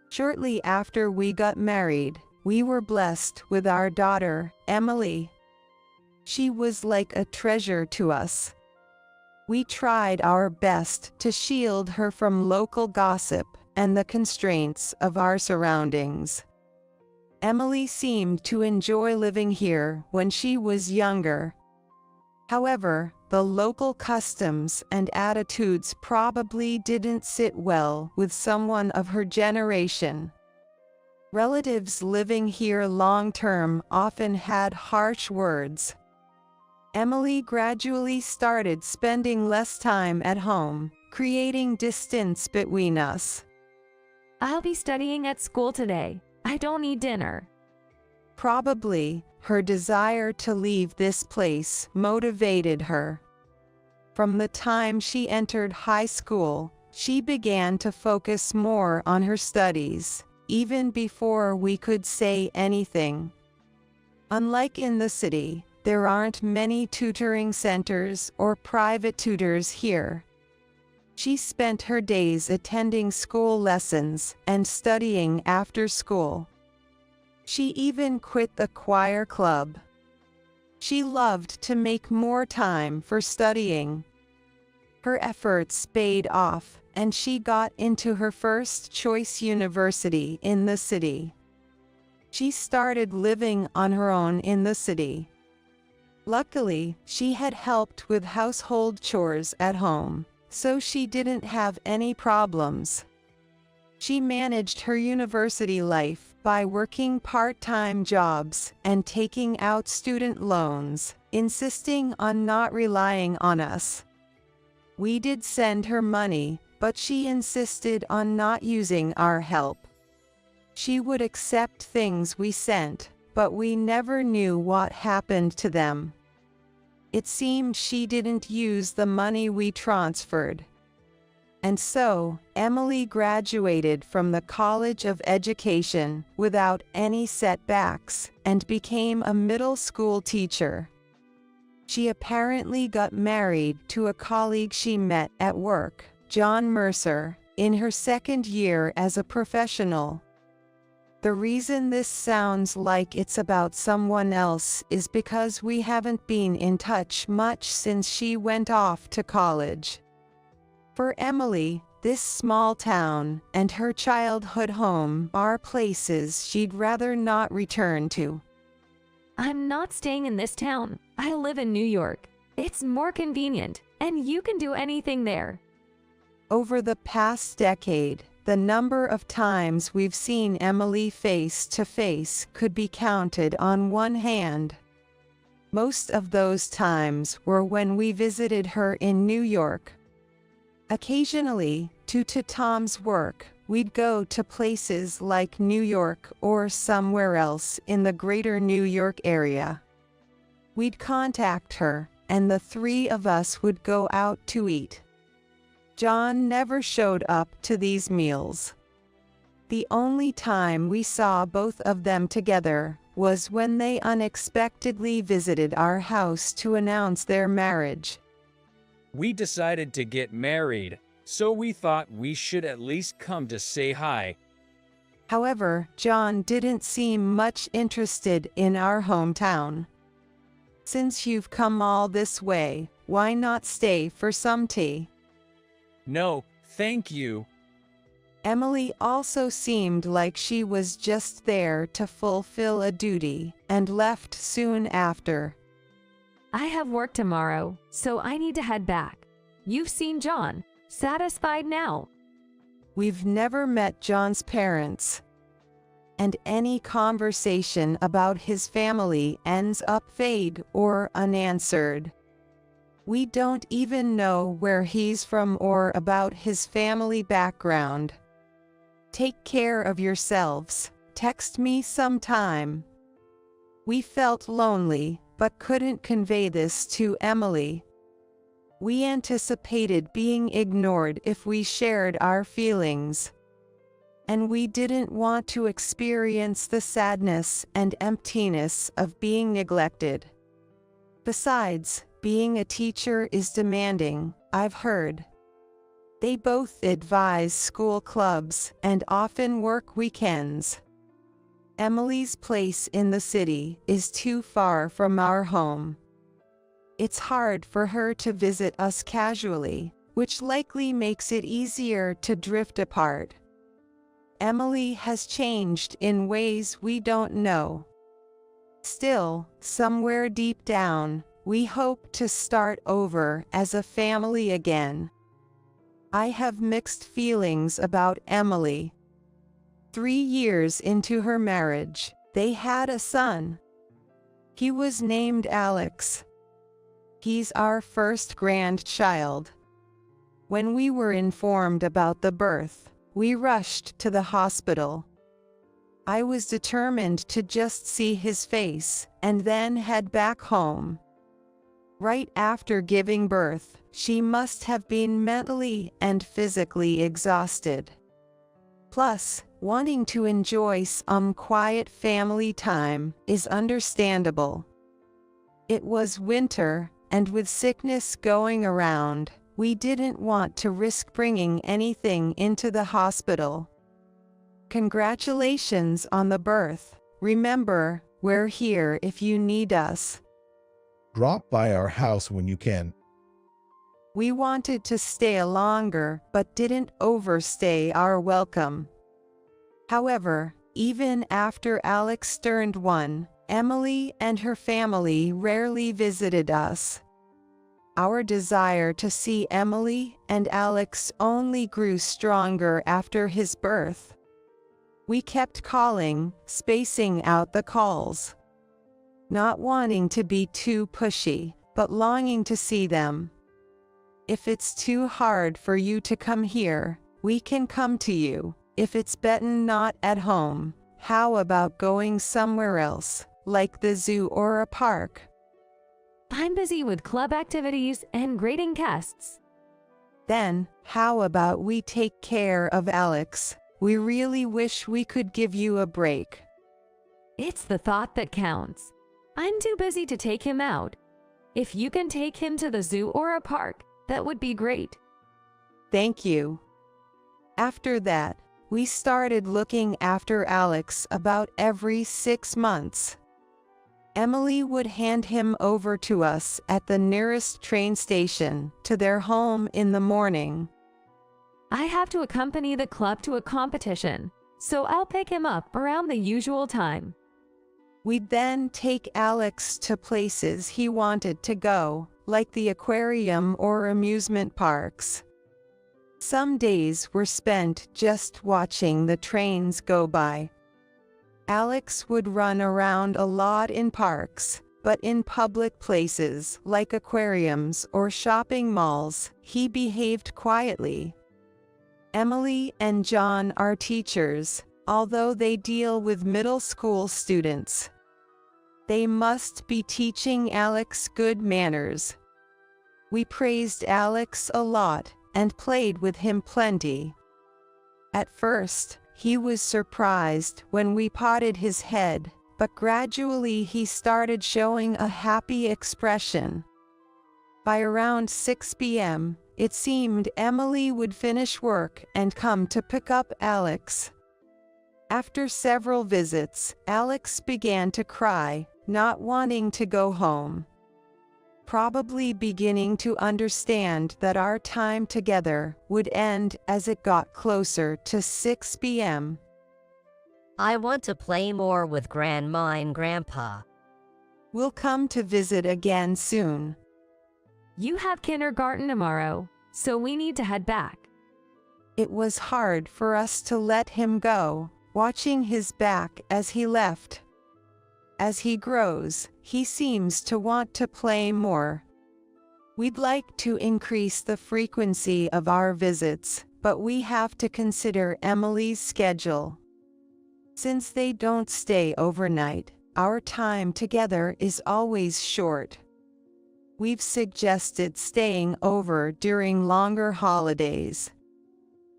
Shortly after we got married, we were blessed with our daughter, Emily. She was like a treasure to us. We tried our best to shield her from local gossip and the constraints of our surroundings. Emily seemed to enjoy living here when she was younger. However, the local customs and attitudes probably didn't sit well with someone of her generation. Relatives living here long-term often had harsh words. Emily gradually started spending less time at home, creating distance between us. I'll be studying at school today. I don't need dinner. Probably, her desire to leave this place motivated her. From the time she entered high school, she began to focus more on her studies, even before we could say anything. Unlike in the city, there aren't many tutoring centers or private tutors here. She spent her days attending school lessons and studying after school. She even quit the choir club. She loved to make more time for studying. Her efforts paid off, and she got into her first choice university in the city. She started living on her own in the city. Luckily, she had helped with household chores at home, so she didn't have any problems. She managed her university life by working part-time jobs and taking out student loans, insisting on not relying on us. We did send her money, but she insisted on not using our help. She would accept things we sent, but we never knew what happened to them. It seemed she didn't use the money we transferred. And so, Emily graduated from the College of Education without any setbacks and became a middle school teacher. She apparently got married to a colleague she met at work, John Mercer, in her second year as a professional. The reason this sounds like it's about someone else is because we haven't been in touch much since she went off to college. For Emily, this small town and her childhood home are places she'd rather not return to. I'm not staying in this town. I live in New York. It's more convenient, and you can do anything there. Over the past decade, the number of times we've seen Emily face to face could be counted on one hand. Most of those times were when we visited her in New York. Occasionally, due to Tom's work, we'd go to places like New York or somewhere else in the greater New York area. We'd contact her, and the three of us would go out to eat. John never showed up to these meals. The only time we saw both of them together was when they unexpectedly visited our house to announce their marriage. We decided to get married, so we thought we should at least come to say hi. However, John didn't seem much interested in our hometown. Since you've come all this way, why not stay for some tea? No, thank you. Emily also seemed like she was just there to fulfill a duty, and left soon after. I have work tomorrow, so I need to head back. You've seen John. Satisfied now? We've never met John's parents, and any conversation about his family ends up vague or unanswered. We don't even know where he's from or about his family background. Take care of yourselves. Text me sometime. We felt lonely, but couldn't convey this to Emily. We anticipated being ignored if we shared our feelings, and we didn't want to experience the sadness and emptiness of being neglected. Besides, being a teacher is demanding, I've heard. They both advise school clubs and often work weekends. Emily's place in the city is too far from our home. It's hard for her to visit us casually, which likely makes it easier to drift apart. Emily has changed in ways we don't know. Still, somewhere deep down, we hope to start over as a family again. I have mixed feelings about Emily. 3 years into her marriage, they had a son. He was named Alex. He's our first grandchild. When we were informed about the birth, we rushed to the hospital. I was determined to just see his face and then head back home. Right after giving birth, she must have been mentally and physically exhausted. Plus, wanting to enjoy some quiet family time is understandable. It was winter, and with sickness going around, we didn't want to risk bringing anything into the hospital. Congratulations on the birth. Remember, we're here if you need us. Drop by our house when you can. We wanted to stay longer but didn't overstay our welcome. However, even after Alex turned 1, Emily and her family rarely visited us. Our desire to see Emily and Alex only grew stronger after his birth. We kept calling, spacing out the calls. Not wanting to be too pushy, but longing to see them. If it's too hard for you to come here, we can come to you. If it's better not at home, how about going somewhere else, like the zoo or a park? I'm busy with club activities and grading tests. Then, how about we take care of Alex? We really wish we could give you a break. It's the thought that counts. I'm too busy to take him out. If you can take him to the zoo or a park, that would be great. Thank you. After that, we started looking after Alex about every 6 months. Emily would hand him over to us at the nearest train station to their home in the morning. I have to accompany the club to a competition, so I'll pick him up around the usual time. We'd then take Alex to places he wanted to go, like the aquarium or amusement parks. Some days were spent just watching the trains go by. Alex would run around a lot in parks, but in public places like aquariums or shopping malls, he behaved quietly. Emily and John are teachers, although they deal with middle school students. They must be teaching Alex good manners. We praised Alex a lot and played with him plenty. At first, he was surprised when we patted his head, but gradually he started showing a happy expression. By around 6 p.m., it seemed Emily would finish work and come to pick up Alex. After several visits, Alex began to cry, not wanting to go home. Probably beginning to understand that our time together would end as it got closer to 6 p.m. I want to play more with Grandma and Grandpa. We'll come to visit again soon. You have kindergarten tomorrow, so we need to head back. It was hard for us to let him go, watching his back as he left. As he grows, he seems to want to play more. We'd like to increase the frequency of our visits, but we have to consider Emily's schedule. Since they don't stay overnight, our time together is always short. We've suggested staying over during longer holidays.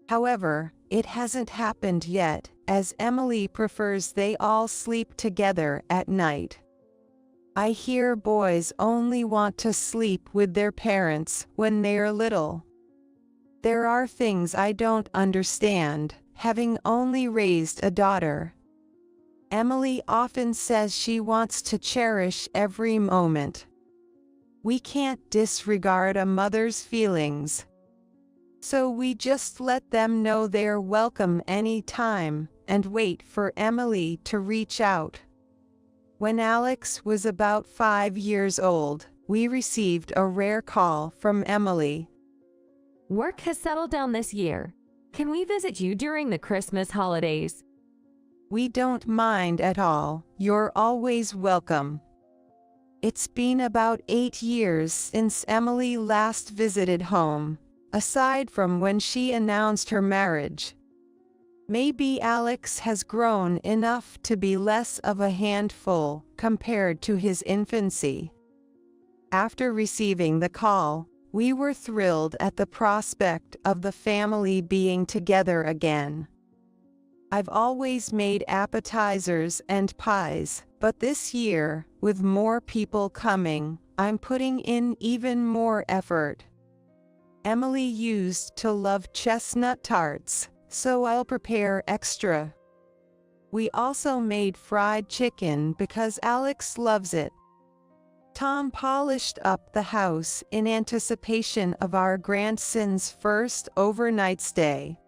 However, it hasn't happened yet, as Emily prefers they all sleep together at night. I hear boys only want to sleep with their parents when they're little. There are things I don't understand, having only raised a daughter. Emily often says she wants to cherish every moment. We can't disregard a mother's feelings. So we just let them know they're welcome anytime, and wait for Emily to reach out. When Alex was about 5 years old, we received a rare call from Emily. Work has settled down this year. Can we visit you during the Christmas holidays? We don't mind at all. You're always welcome. It's been about 8 years since Emily last visited home, aside from when she announced her marriage. Maybe Alex has grown enough to be less of a handful compared to his infancy. After receiving the call, we were thrilled at the prospect of the family being together again. I've always made appetizers and pies, but this year, with more people coming, I'm putting in even more effort. Emily used to love chestnut tarts, so I'll prepare extra. We also made fried chicken because Alex loves it. Tom polished up the house in anticipation of our grandson's first overnight stay.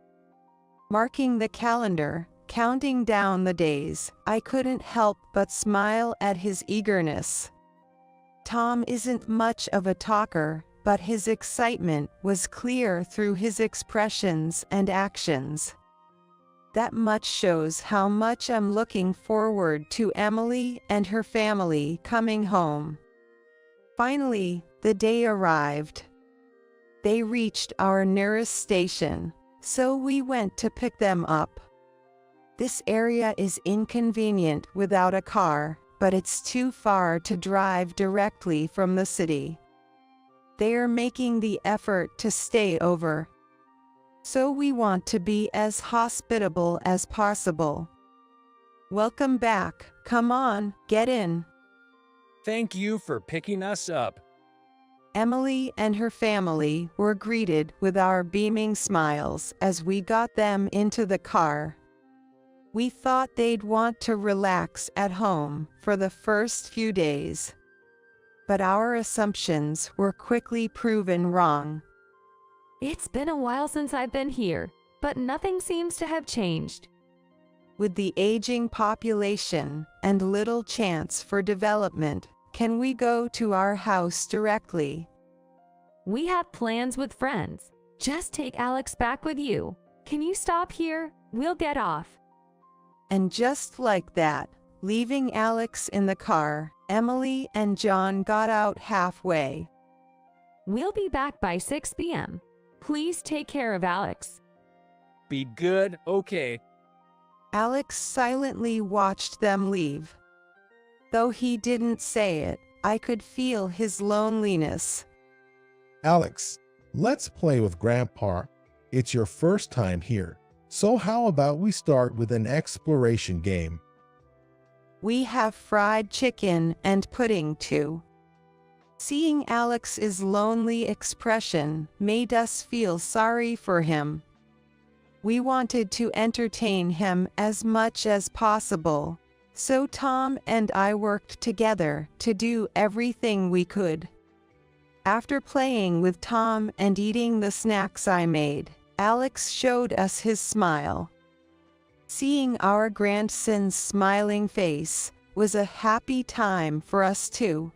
Marking the calendar, counting down the days, I couldn't help but smile at his eagerness. Tom isn't much of a talker, but his excitement was clear through his expressions and actions. That much shows how much I'm looking forward to Emily and her family coming home. Finally, the day arrived. They reached our nearest station, so we went to pick them up. This area is inconvenient without a car, but it's too far to drive directly from the city. They are making the effort to stay over. So we want to be as hospitable as possible. Welcome back. Come on, get in. Thank you for picking us up. Emily and her family were greeted with our beaming smiles as we got them into the car. We thought they'd want to relax at home for the first few days. But our assumptions were quickly proven wrong. It's been a while since I've been here, but nothing seems to have changed. With the aging population and little chance for development, can we go to our house directly? We have plans with friends. Just take Alex back with you. Can you stop here? We'll get off. And just like that, leaving Alex in the car, Emily and John got out halfway. We'll be back by 6 p.m. Please take care of Alex. Be good, okay. Alex silently watched them leave. Though he didn't say it, I could feel his loneliness. Alex, let's play with Grandpa. It's your first time here, so how about we start with an exploration game? We have fried chicken and pudding too. Seeing Alex's lonely expression made us feel sorry for him. We wanted to entertain him as much as possible, so Tom and I worked together to do everything we could. After playing with Tom and eating the snacks I made, Alex showed us his smile. Seeing our grandson's smiling face was a happy time for us too.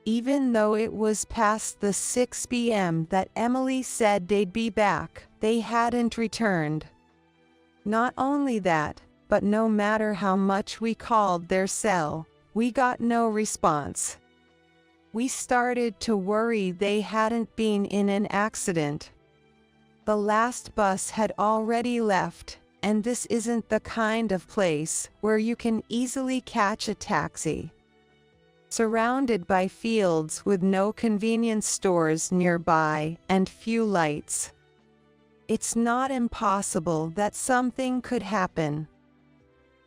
Even though it was past the 6 p.m. that Emily said they'd be back, they hadn't returned. Not only that, but no matter how much we called their cell, we got no response. We started to worry they hadn't been in an accident. The last bus had already left, and this isn't the kind of place where you can easily catch a taxi. Surrounded by fields with no convenience stores nearby and few lights, it's not impossible that something could happen.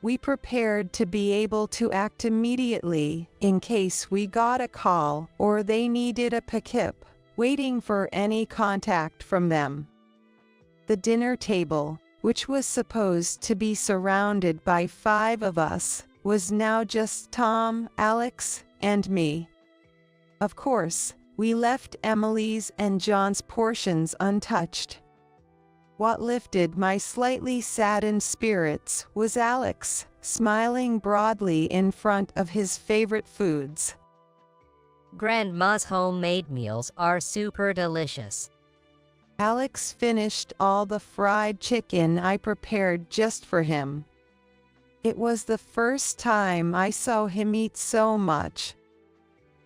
We prepared to be able to act immediately in case we got a call or they needed a pickup, waiting for any contact from them. The dinner table, which was supposed to be surrounded by 5 of us, was now just Tom, Alex, and me. Of course, we left Emily's and John's portions untouched. What lifted my slightly saddened spirits was Alex, smiling broadly in front of his favorite foods. Grandma's homemade meals are super delicious. Alex finished all the fried chicken I prepared just for him. It was the first time I saw him eat so much.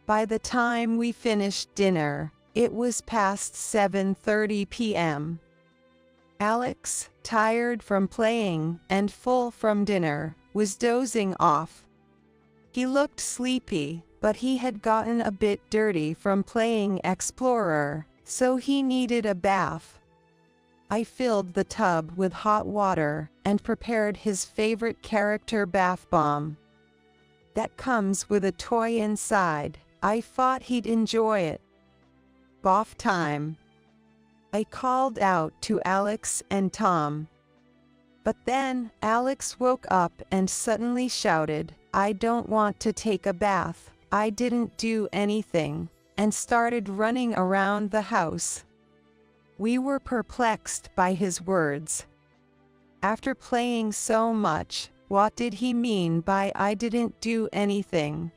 By the time we finished dinner, it was past 7:30 p.m. Alex, tired from playing and full from dinner, was dozing off. He looked sleepy, but he had gotten a bit dirty from playing Explorer, so he needed a bath. I filled the tub with hot water and prepared his favorite character bath bomb. That comes with a toy inside. I thought he'd enjoy it. Bath time. I called out to Alex and Tom. But then Alex woke up and suddenly shouted, "I don't want to take a bath. I didn't do anything," and started running around the house. We were perplexed by his words. After playing so much, what did he mean by "I didn't do anything"?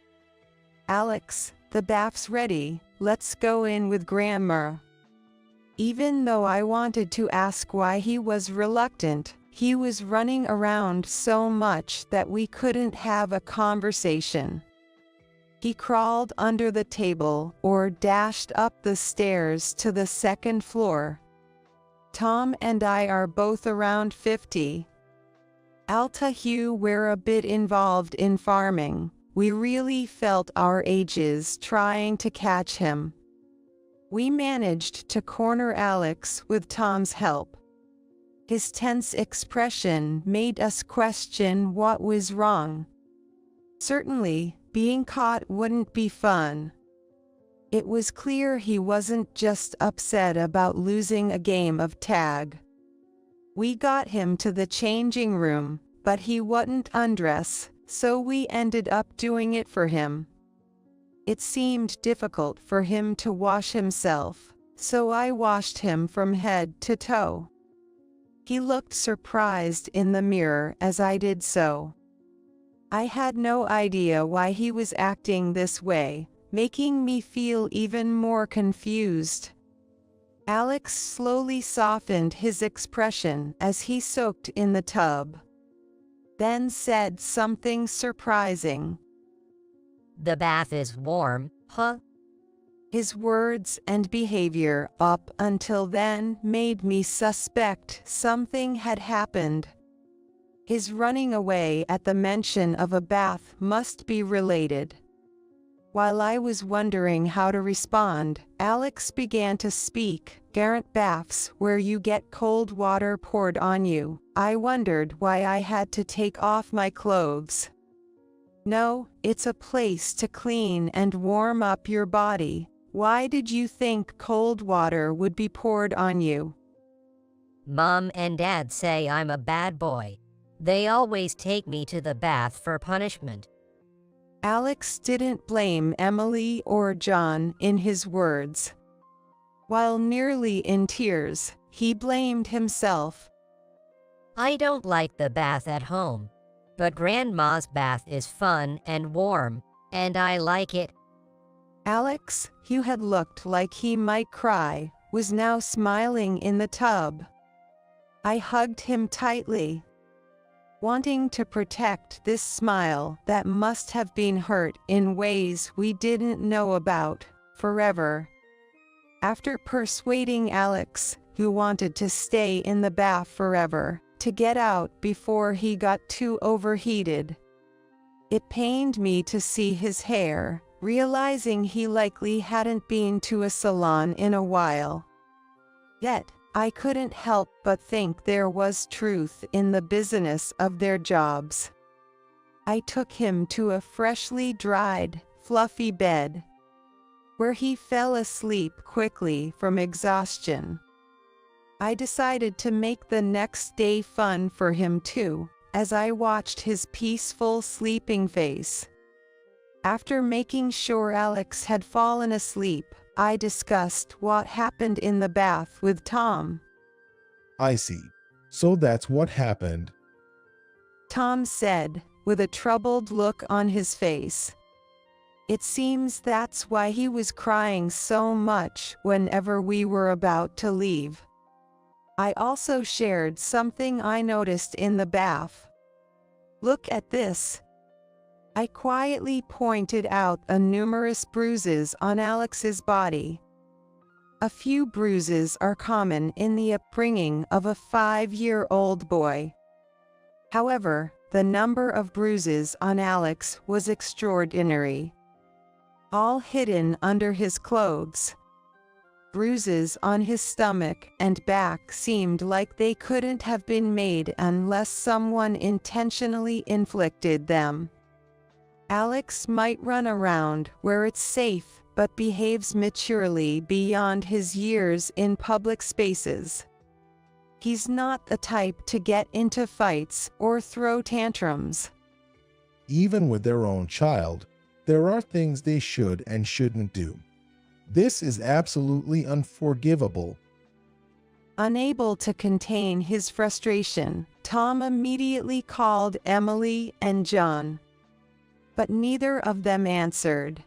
"Alex, the bath's ready, let's go in with Grandma." Even though I wanted to ask why he was reluctant, he was running around so much that we couldn't have a conversation. He crawled under the table or dashed up the stairs to the second floor. Tom and I are both around 50. Alta Hugh were a bit involved in farming. We really felt our ages trying to catch him. We managed to corner Alex with Tom's help. His tense expression made us question what was wrong. Certainly, being caught wouldn't be fun. It was clear he wasn't just upset about losing a game of tag. We got him to the changing room, but he wouldn't undress, so we ended up doing it for him. It seemed difficult for him to wash himself, so I washed him from head to toe. He looked surprised in the mirror as I did so. I had no idea why he was acting this way, making me feel even more confused. Alex slowly softened his expression as he soaked in the tub, then said something surprising. "The bath is warm, huh?" His words and behavior up until then made me suspect something had happened. His running away at the mention of a bath must be related. While I was wondering how to respond, Alex began to speak. "Garant baths where you get cold water poured on you." I wondered why I had to take off my clothes. "No, it's a place to clean and warm up your body. Why did you think cold water would be poured on you?" "Mom and Dad say I'm a bad boy. They always take me to the bath for punishment." Alex didn't blame Emily or John in his words. While nearly in tears, he blamed himself. "I don't like the bath at home, but Grandma's bath is fun and warm, and I like it." Alex, who had looked like he might cry, was now smiling in the tub. I hugged him tightly, wanting to protect this smile that must have been hurt in ways we didn't know about, forever. After persuading Alex, who wanted to stay in the bath forever, to get out before he got too overheated, it pained me to see his hair, realizing he likely hadn't been to a salon in a while. Yet, I couldn't help but think there was truth in the business of their jobs. I took him to a freshly dried, fluffy bed, where he fell asleep quickly from exhaustion. I decided to make the next day fun for him too, as I watched his peaceful sleeping face. After making sure Alex had fallen asleep, I discussed what happened in the bath with Tom. I see. So that's what happened. Tom said, with a troubled look on his face. It seems that's why he was crying so much whenever we were about to leave. I also shared something I noticed in the bath. Look at this. I quietly pointed out the numerous bruises on Alex's body. A few bruises are common in the upbringing of a 5-year-old boy. However, the number of bruises on Alex was extraordinary. All hidden under his clothes. Bruises on his stomach and back seemed like they couldn't have been made unless someone intentionally inflicted them. Alex might run around where it's safe but behaves maturely beyond his years in public spaces. He's not the type to get into fights or throw tantrums. Even with their own child, there are things they should and shouldn't do. This is absolutely unforgivable. Unable to contain his frustration, Tom immediately called Emily and John. But neither of them answered.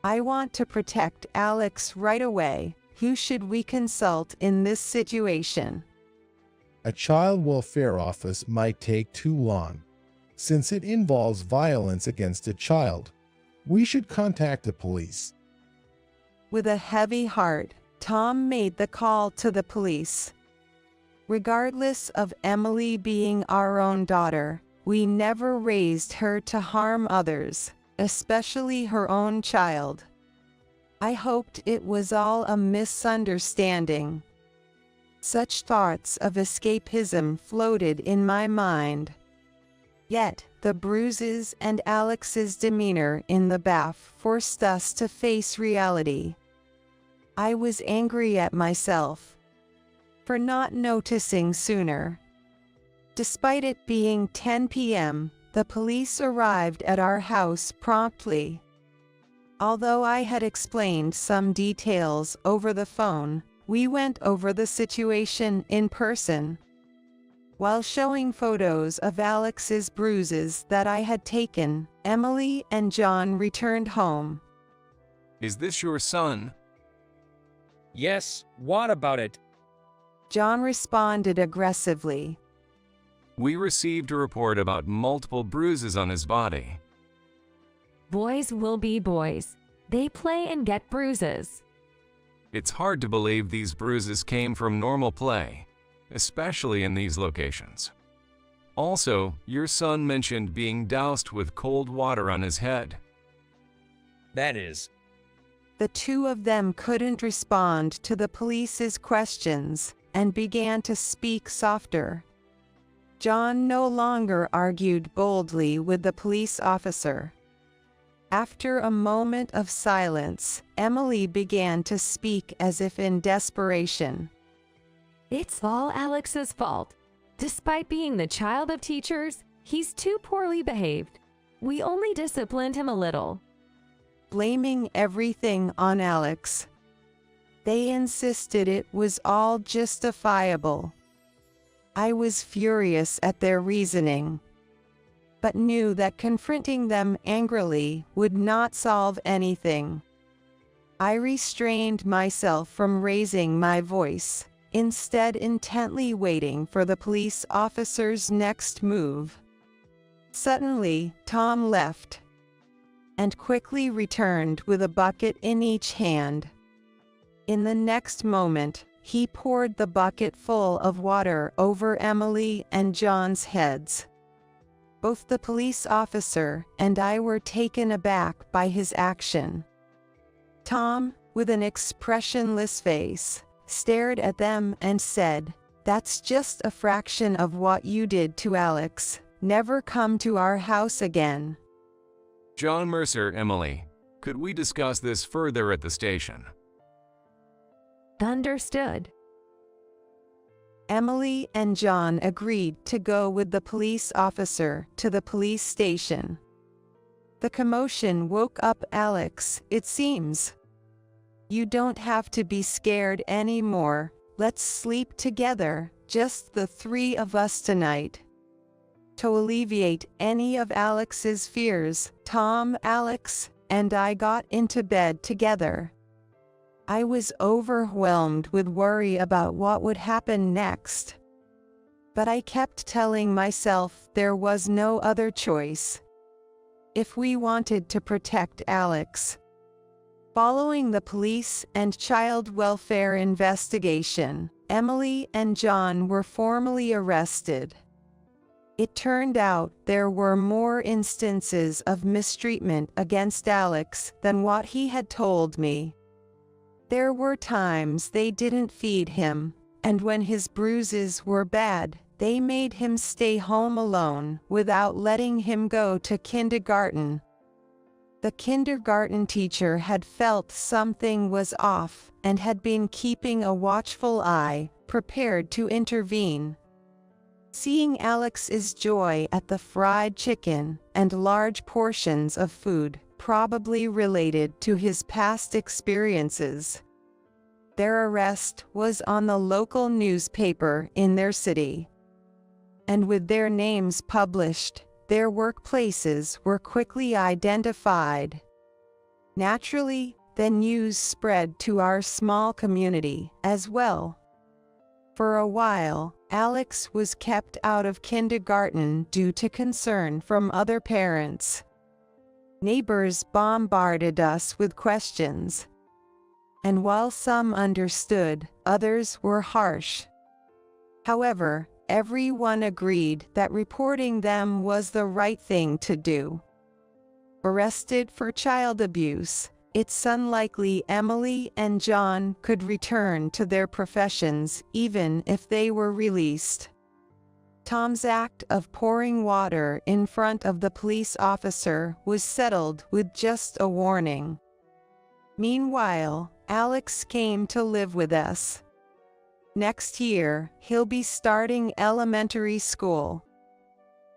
I want to protect Alex right away. Who should we consult in this situation? A child welfare office might take too long. Since it involves violence against a child, we should contact the police. With a heavy heart, Tom made the call to the police. Regardless of Emily being our own daughter, we never raised her to harm others, especially her own child. I hoped it was all a misunderstanding. Such thoughts of escapism floated in my mind. Yet, the bruises and Alex's demeanor in the bath forced us to face reality. I was angry at myself for not noticing sooner. Despite it being 10 p.m., the police arrived at our house promptly. Although I had explained some details over the phone, we went over the situation in person. While showing photos of Alex's bruises that I had taken, Emily and John returned home. Is this your son? Yes, what about it? John responded aggressively. We received a report about multiple bruises on his body. Boys will be boys. They play and get bruises. It's hard to believe these bruises came from normal play, especially in these locations. Also, your son mentioned being doused with cold water on his head. That is. The two of them couldn't respond to the police's questions and began to speak softer. John no longer argued boldly with the police officer. After a moment of silence, Emily began to speak as if in desperation. It's all Alex's fault. Despite being the child of teachers, he's too poorly behaved. We only disciplined him a little. Blaming everything on Alex. They insisted it was all justifiable. I was furious at their reasoning, but knew that confronting them angrily would not solve anything. I restrained myself from raising my voice, instead intently waiting for the police officer's next move. Suddenly, Tom left and quickly returned with a bucket in each hand. In the next moment, he poured the bucket full of water over Emily and John's heads. Both the police officer and I were taken aback by his action. Tom, with an expressionless face, stared at them and said, "That's just a fraction of what you did to Alex. Never come to our house again." John Mercer, Emily, could we discuss this further at the station? Understood. Emily and John agreed to go with the police officer to the police station. The commotion woke up Alex, it seems. "You don't have to be scared anymore. Let's sleep together, just the three of us tonight." To alleviate any of Alex's fears, Tom, Alex, and I got into bed together. I was overwhelmed with worry about what would happen next. But I kept telling myself there was no other choice if we wanted to protect Alex. Following the police and child welfare investigation, Emily and John were formally arrested. It turned out there were more instances of mistreatment against Alex than what he had told me. There were times they didn't feed him, and when his bruises were bad, they made him stay home alone without letting him go to kindergarten. The kindergarten teacher had felt something was off and had been keeping a watchful eye, prepared to intervene. Seeing Alex's joy at the fried chicken and large portions of food probably related to his past experiences. Their arrest was on the local newspaper in their city. And with their names published, their workplaces were quickly identified. Naturally, the news spread to our small community as well. For a while, Alex was kept out of kindergarten due to concern from other parents. Neighbors bombarded us with questions. And while some understood, others were harsh. However, everyone agreed that reporting them was the right thing to do. Arrested for child abuse, it's unlikely Emily and John could return to their professions even if they were released. Tom's act of pouring water in front of the police officer was settled with just a warning. Meanwhile, Alex came to live with us. Next year, he'll be starting elementary school,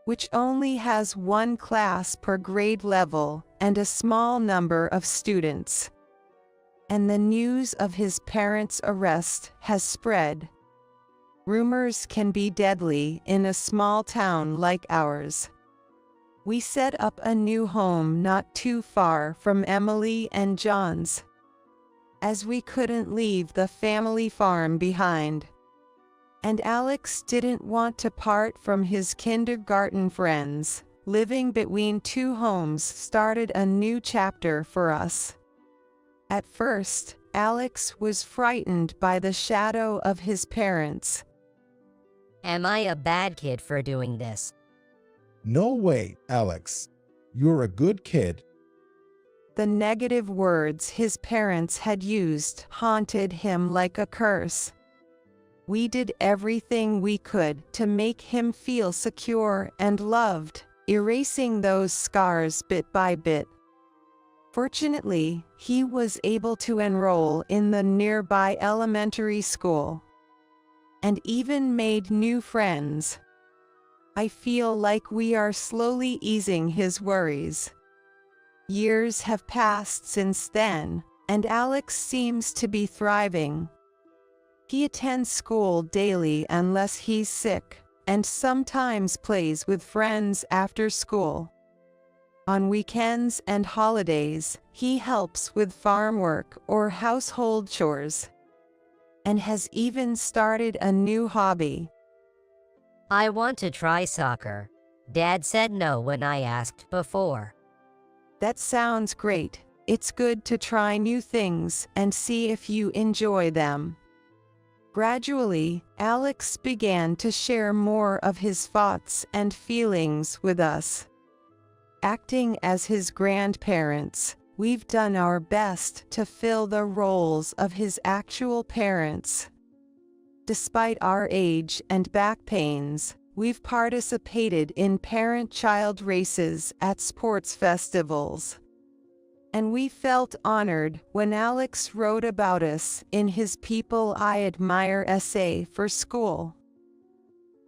which only has one class per grade level and a small number of students. And the news of his parents' arrest has spread. Rumors can be deadly in a small town like ours. We set up a new home not too far from Emily and John's, as we couldn't leave the family farm behind. And Alex didn't want to part from his kindergarten friends. Living between two homes started a new chapter for us. At first, Alex was frightened by the shadow of his parents. Am I a bad kid for doing this? No way, Alex. You're a good kid. The negative words his parents had used haunted him like a curse. We did everything we could to make him feel secure and loved, erasing those scars bit by bit. Fortunately, he was able to enroll in the nearby elementary school, and even made new friends. I feel like we are slowly easing his worries. Years have passed since then, and Alex seems to be thriving. He attends school daily unless he's sick, and sometimes plays with friends after school. On weekends and holidays, he helps with farm work or household chores, and has even started a new hobby. I want to try soccer. Dad said no when I asked before. That sounds great. It's good to try new things and see if you enjoy them. Gradually, Alex began to share more of his thoughts and feelings with us. Acting as his grandparents, we've done our best to fill the roles of his actual parents. Despite our age and back pains, we've participated in parent-child races at sports festivals. And we felt honored when Alex wrote about us in his People I Admire essay for school.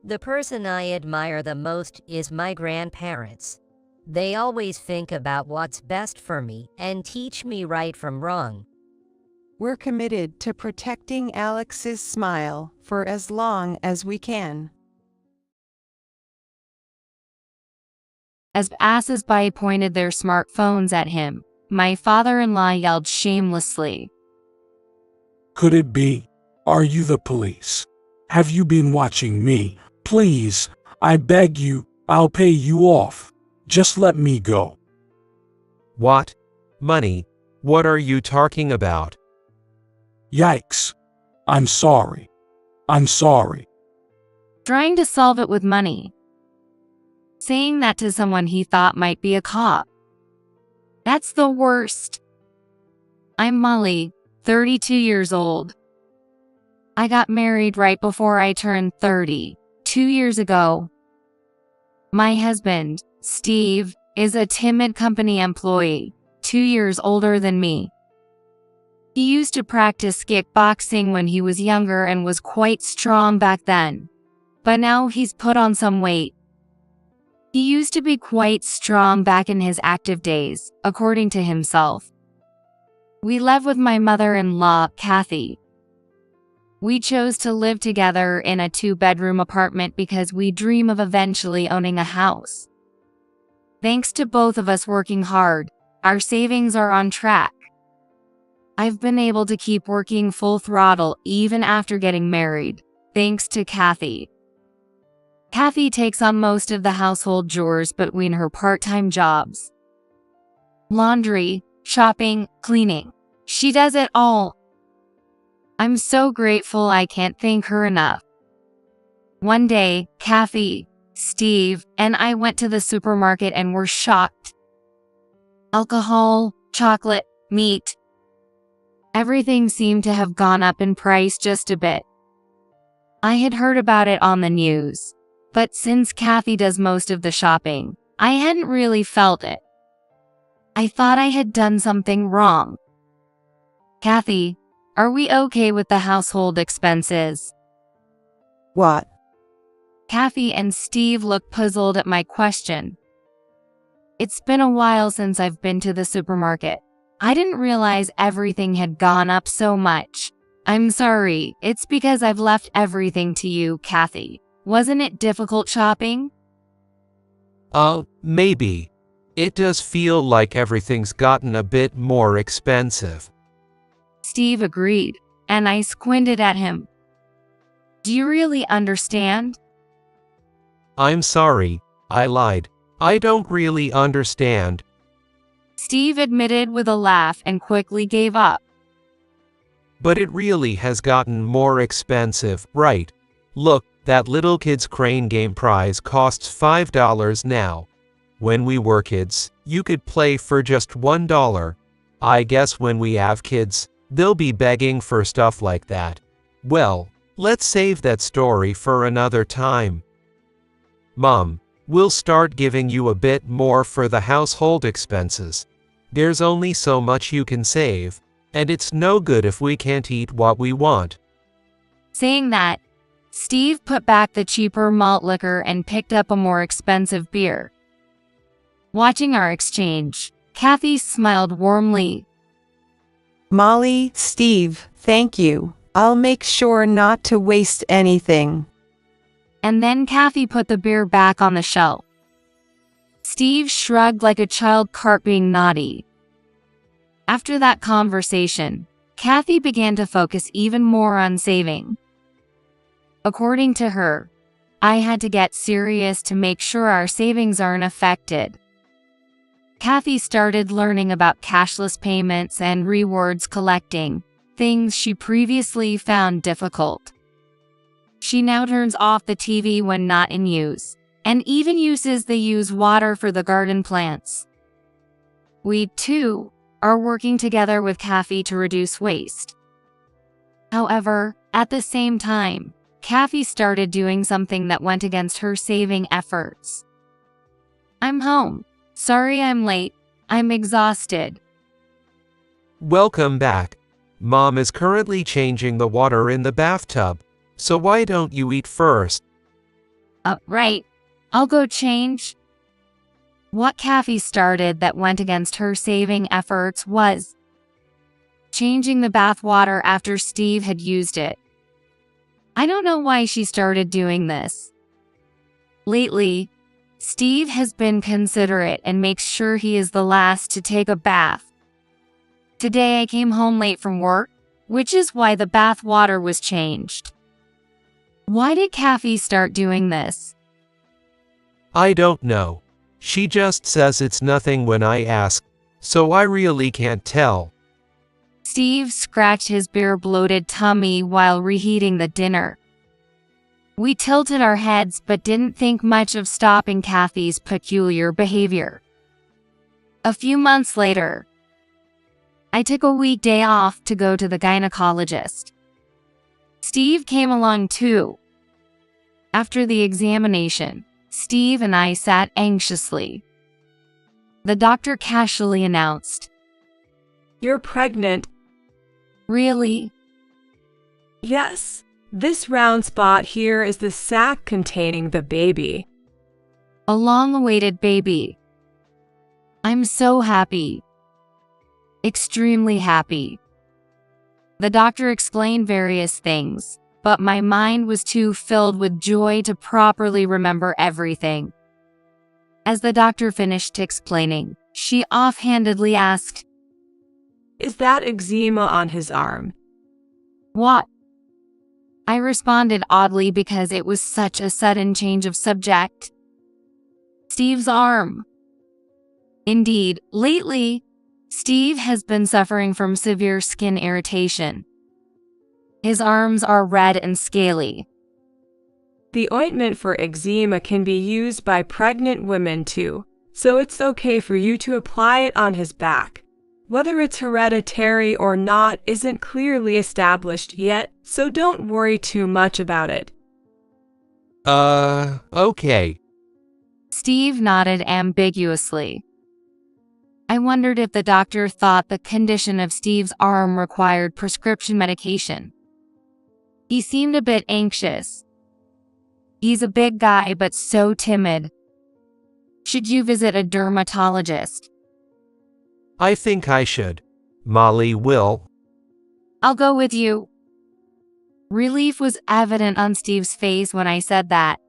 The person I admire the most is my grandparents. They always think about what's best for me and teach me right from wrong. We're committed to protecting Alex's smile for as long as we can. As passers-by pointed their smartphones at him, my father-in-law yelled shamelessly. Could it be? Are you the police? Have you been watching me? Please, I beg you, I'll pay you off. Just let me go. What? Money? What are you talking about? Yikes. I'm sorry. I'm sorry. Trying to solve it with money. Saying that to someone he thought might be a cop. That's the worst. I'm Molly, 32 years old. I got married right before I turned 30, 2 years ago. My husband, Steve, is a timid company employee, 2 years older than me. He used to practice kickboxing when he was younger and was quite strong back then. But now he's put on some weight. He used to be quite strong back in his active days, according to himself. We live with my mother-in-law, Kathy. We chose to live together in a 2-bedroom apartment because we dream of eventually owning a house. Thanks to both of us working hard, our savings are on track. I've been able to keep working full throttle even after getting married, thanks to Kathy. Kathy takes on most of the household chores between her part-time jobs. Laundry, shopping, cleaning. She does it all. I'm so grateful I can't thank her enough. One day, Kathy, Steve, and I went to the supermarket and were shocked. Alcohol, chocolate, meat. Everything seemed to have gone up in price just a bit. I had heard about it on the news. But since Kathy does most of the shopping, I hadn't really felt it. I thought I had done something wrong. Kathy, are we okay with the household expenses? What? Kathy and Steve looked puzzled at my question. It's been a while since I've been to the supermarket. I didn't realize everything had gone up so much. I'm sorry, it's because I've left everything to you, Kathy. Wasn't it difficult shopping? Maybe. It does feel like everything's gotten a bit more expensive. Steve agreed, and I squinted at him. Do you really understand? I'm sorry, I lied. I don't really understand. Steve admitted with a laugh and quickly gave up. But it really has gotten more expensive, right? Look, that little kid's crane game prize costs $5 now. When we were kids, you could play for just $1. I guess when we have kids, they'll be begging for stuff like that. Well, let's save that story for another time. Mom, we'll start giving you a bit more for the household expenses. There's only so much you can save, and it's no good if we can't eat what we want. Saying that, Steve put back the cheaper malt liquor and picked up a more expensive beer. Watching our exchange, Kathy smiled warmly. Molly, Steve, thank you. I'll make sure not to waste anything. And then Kathy put the beer back on the shelf. Steve shrugged like a child caught being naughty. After that conversation, Kathy began to focus even more on saving. According to her, I had to get serious to make sure our savings aren't affected. Kathy started learning about cashless payments and rewards collecting, things she previously found difficult. She now turns off the TV when not in use, and even uses the used water for the garden plants. We, too, are working together with Kathy to reduce waste. However, at the same time, Kathy started doing something that went against her saving efforts. I'm home. Sorry I'm late. I'm exhausted. Welcome back. Mom is currently changing the water in the bathtub, so why don't you eat first? Right. I'll go change. What Kathy started that went against her saving efforts was changing the bath water after Steve had used it. I don't know why she started doing this. Lately, Steve has been considerate and makes sure he is the last to take a bath. Today I came home late from work, which is why the bath water was changed. Why did Kathy start doing this? I don't know. She just says it's nothing when I ask, so I really can't tell. Steve scratched his beer-bloated tummy while reheating the dinner. We tilted our heads but didn't think much of stopping Kathy's peculiar behavior. A few months later, I took a weekday off to go to the gynecologist. Steve came along too. After the examination, Steve and I sat anxiously. The doctor casually announced, "You're pregnant." "Really?" "Yes. This round spot here is the sac containing the baby." A long-awaited baby. I'm so happy. Extremely happy. The doctor explained various things, but my mind was too filled with joy to properly remember everything. As the doctor finished explaining, she offhandedly asked, "Is that eczema on his arm?" "What?" I responded oddly because it was such a sudden change of subject. "Steve's arm." Indeed, lately, Steve has been suffering from severe skin irritation. His arms are red and scaly. The ointment for eczema can be used by pregnant women too, so it's okay for you to apply it on his back. Whether it's hereditary or not isn't clearly established yet, so don't worry too much about it. Okay. Steve nodded ambiguously. I wondered if the doctor thought the condition of Steve's arm required prescription medication. He seemed a bit anxious. He's a big guy but so timid. Should you visit a dermatologist? I think I should. Molly will. I'll go with you. Relief was evident on Steve's face when I said that.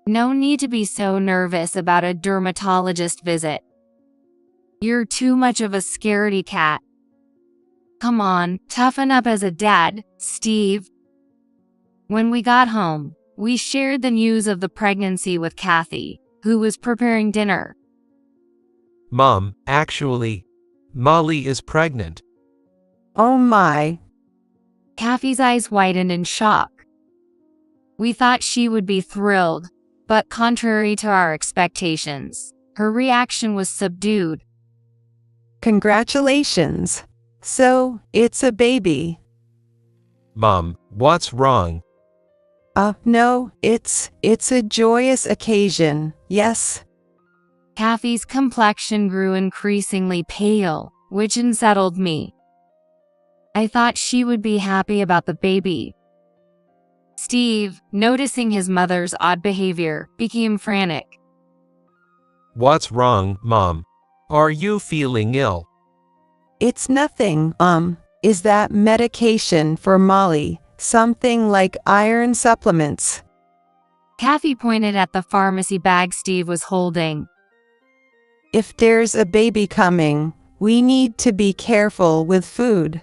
No need to be so nervous about a dermatologist visit. You're too much of a scaredy cat. Come on, toughen up as a dad, Steve. When we got home, we shared the news of the pregnancy with Kathy, who was preparing dinner. Mom, actually, Molly is pregnant. Oh my. Kathy's eyes widened in shock. We thought she would be thrilled, but contrary to our expectations, her reaction was subdued. Congratulations. So, it's a baby. Mom, what's wrong? No, it's a joyous occasion, yes. Kathy's complexion grew increasingly pale, which unsettled me. I thought she would be happy about the baby. Steve, noticing his mother's odd behavior, became frantic. What's wrong, Mom? Are you feeling ill? It's nothing, is that medication for Molly, something like iron supplements? Kathy pointed at the pharmacy bag Steve was holding. If there's a baby coming, we need to be careful with food.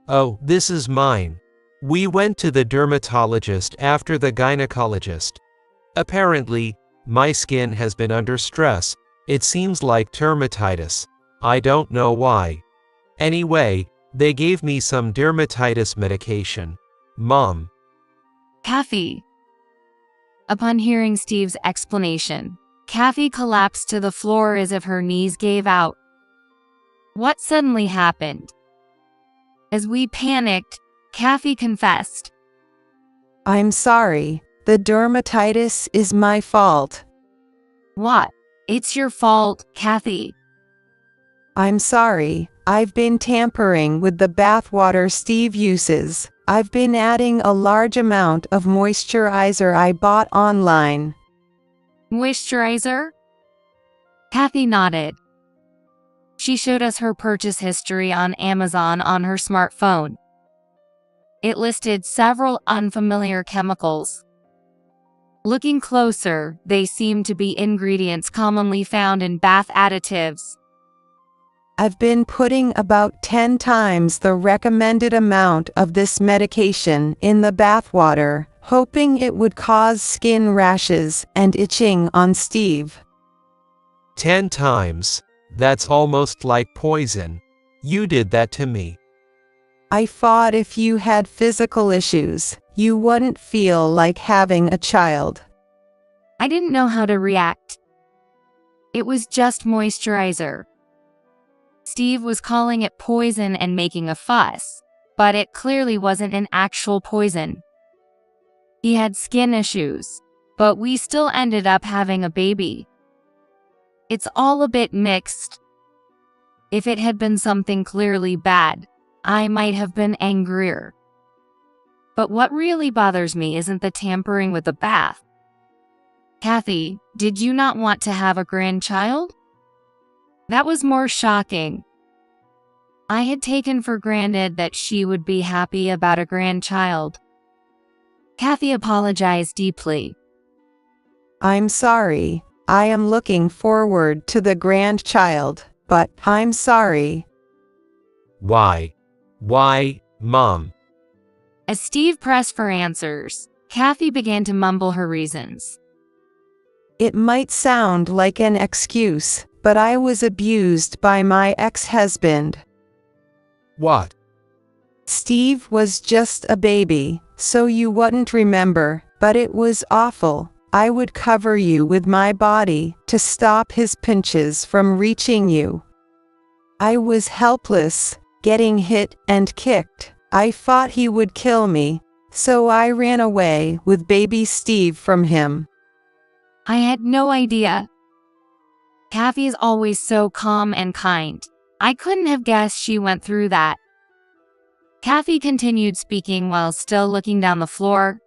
Oh, this is mine. We went to the dermatologist after the gynecologist. Apparently, my skin has been under stress. It seems like dermatitis. I don't know why. Anyway, they gave me some dermatitis medication. Mom. Kathy. Upon hearing Steve's explanation, Kathy collapsed to the floor as if her knees gave out. What suddenly happened? As we panicked, Kathy confessed. I'm sorry. The dermatitis is my fault. What? It's your fault, Kathy. I'm sorry. I've been tampering with the bathwater Steve uses. I've been adding a large amount of moisturizer I bought online. Moisturizer? Kathy nodded. She showed us her purchase history on Amazon on her smartphone. It listed several unfamiliar chemicals. Looking closer, they seemed to be ingredients commonly found in bath additives. I've been putting about 10 times the recommended amount of this medication in the bathwater, hoping it would cause skin rashes and itching on Steve. 10 times? That's almost like poison. You did that to me. I thought if you had physical issues, you wouldn't feel like having a child. I didn't know how to react. It was just moisturizer. Steve was calling it poison and making a fuss, but it clearly wasn't an actual poison. He had skin issues, but we still ended up having a baby. It's all a bit mixed. If it had been something clearly bad, I might have been angrier. But what really bothers me isn't the tampering with the bath. Kathy, did you not want to have a grandchild? That was more shocking. I had taken for granted that she would be happy about a grandchild. Kathy apologized deeply. I'm sorry. I am looking forward to the grandchild, but I'm sorry. Why? Why, Mom? As Steve pressed for answers, Kathy began to mumble her reasons. It might sound like an excuse, but I was abused by my ex-husband. What? Steve was just a baby, so you wouldn't remember, but it was awful. I would cover you with my body to stop his pinches from reaching you. I was helpless, getting hit and kicked. I thought he would kill me, so I ran away with baby Steve from him. I had no idea. Kathy is always so calm and kind. I couldn't have guessed she went through that. Kathy continued speaking while still looking down the floor.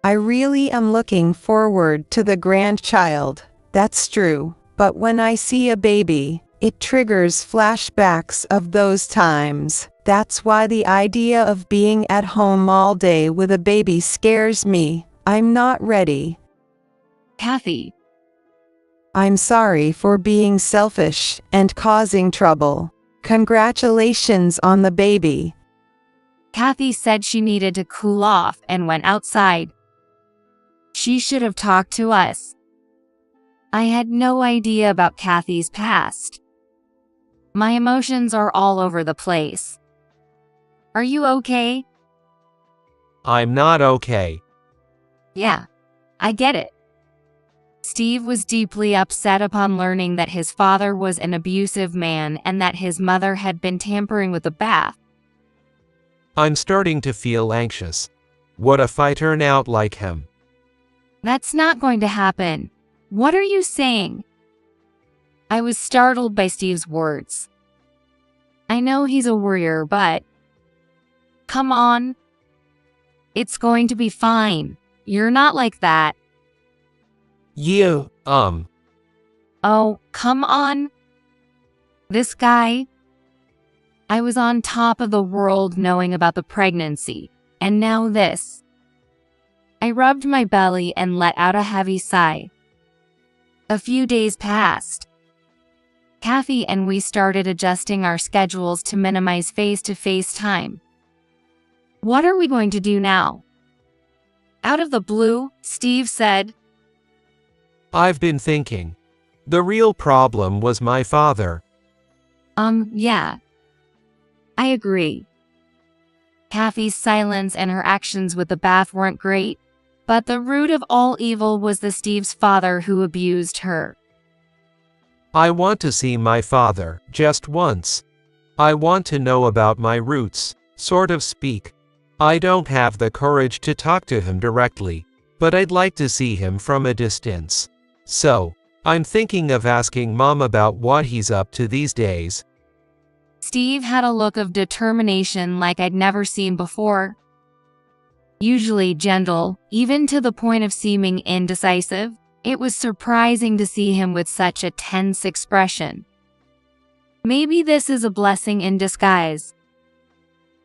I really am looking forward to the grandchild, that's true, but when I see a baby, it triggers flashbacks of those times. That's why the idea of being at home all day with a baby scares me. I'm not ready. Kathy. I'm sorry for being selfish and causing trouble. Congratulations on the baby. Kathy said she needed to cool off and went outside. She should have talked to us. I had no idea about Kathy's past. My emotions are all over the place. Are you okay? I'm not okay. Yeah, I get it. Steve was deeply upset upon learning that his father was an abusive man and that his mother had been tampering with the bath. I'm starting to feel anxious. What if I turn out like him? That's not going to happen. What are you saying? I was startled by Steve's words. I know he's a warrior, but... Come on. It's going to be fine. You're not like that. You, Oh, come on. This guy... I was on top of the world knowing about the pregnancy, and now this. I rubbed my belly and let out a heavy sigh. A few days passed. Kathy and we started adjusting our schedules to minimize face-to-face time. What are we going to do now? Out of the blue, Steve said, I've been thinking. The real problem was my father. Yeah. I agree. Kathy's silence and her actions with the bath weren't great, but the root of all evil was the Steve's father who abused her. I want to see my father, just once. I want to know about my roots, sort of speak. I don't have the courage to talk to him directly, but I'd like to see him from a distance. So, I'm thinking of asking Mom about what he's up to these days. Steve had a look of determination like I'd never seen before. Usually gentle, even to the point of seeming indecisive, it was surprising to see him with such a tense expression. Maybe this is a blessing in disguise.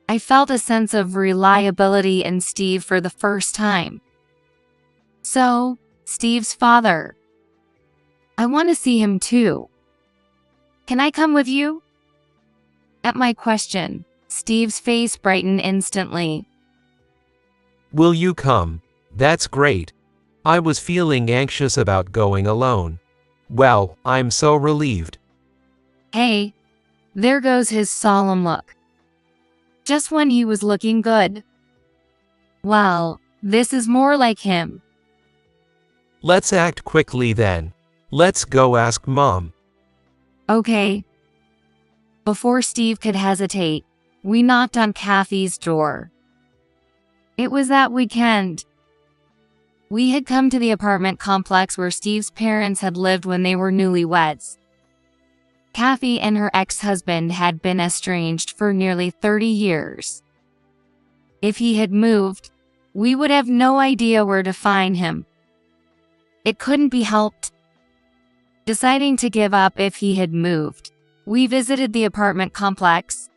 I felt a sense of reliability in Steve for the first time. So, Steve's father. I want to see him too. Can I come with you? At my question, Steve's face brightened instantly. Will you come? That's great. I was feeling anxious about going alone. Well, I'm so relieved. Hey, there goes his solemn look. Just when he was looking good. Well, this is more like him. Let's act quickly then. Let's go ask Mom. Okay. Before Steve could hesitate, we knocked on Kathy's door. It was that weekend. We had come to the apartment complex where Steve's parents had lived when they were newlyweds. Kathy and her ex-husband had been estranged for nearly 30 years. If he had moved, we would have no idea where to find him. It couldn't be helped. Deciding to give up if he had moved, we visited the apartment complex,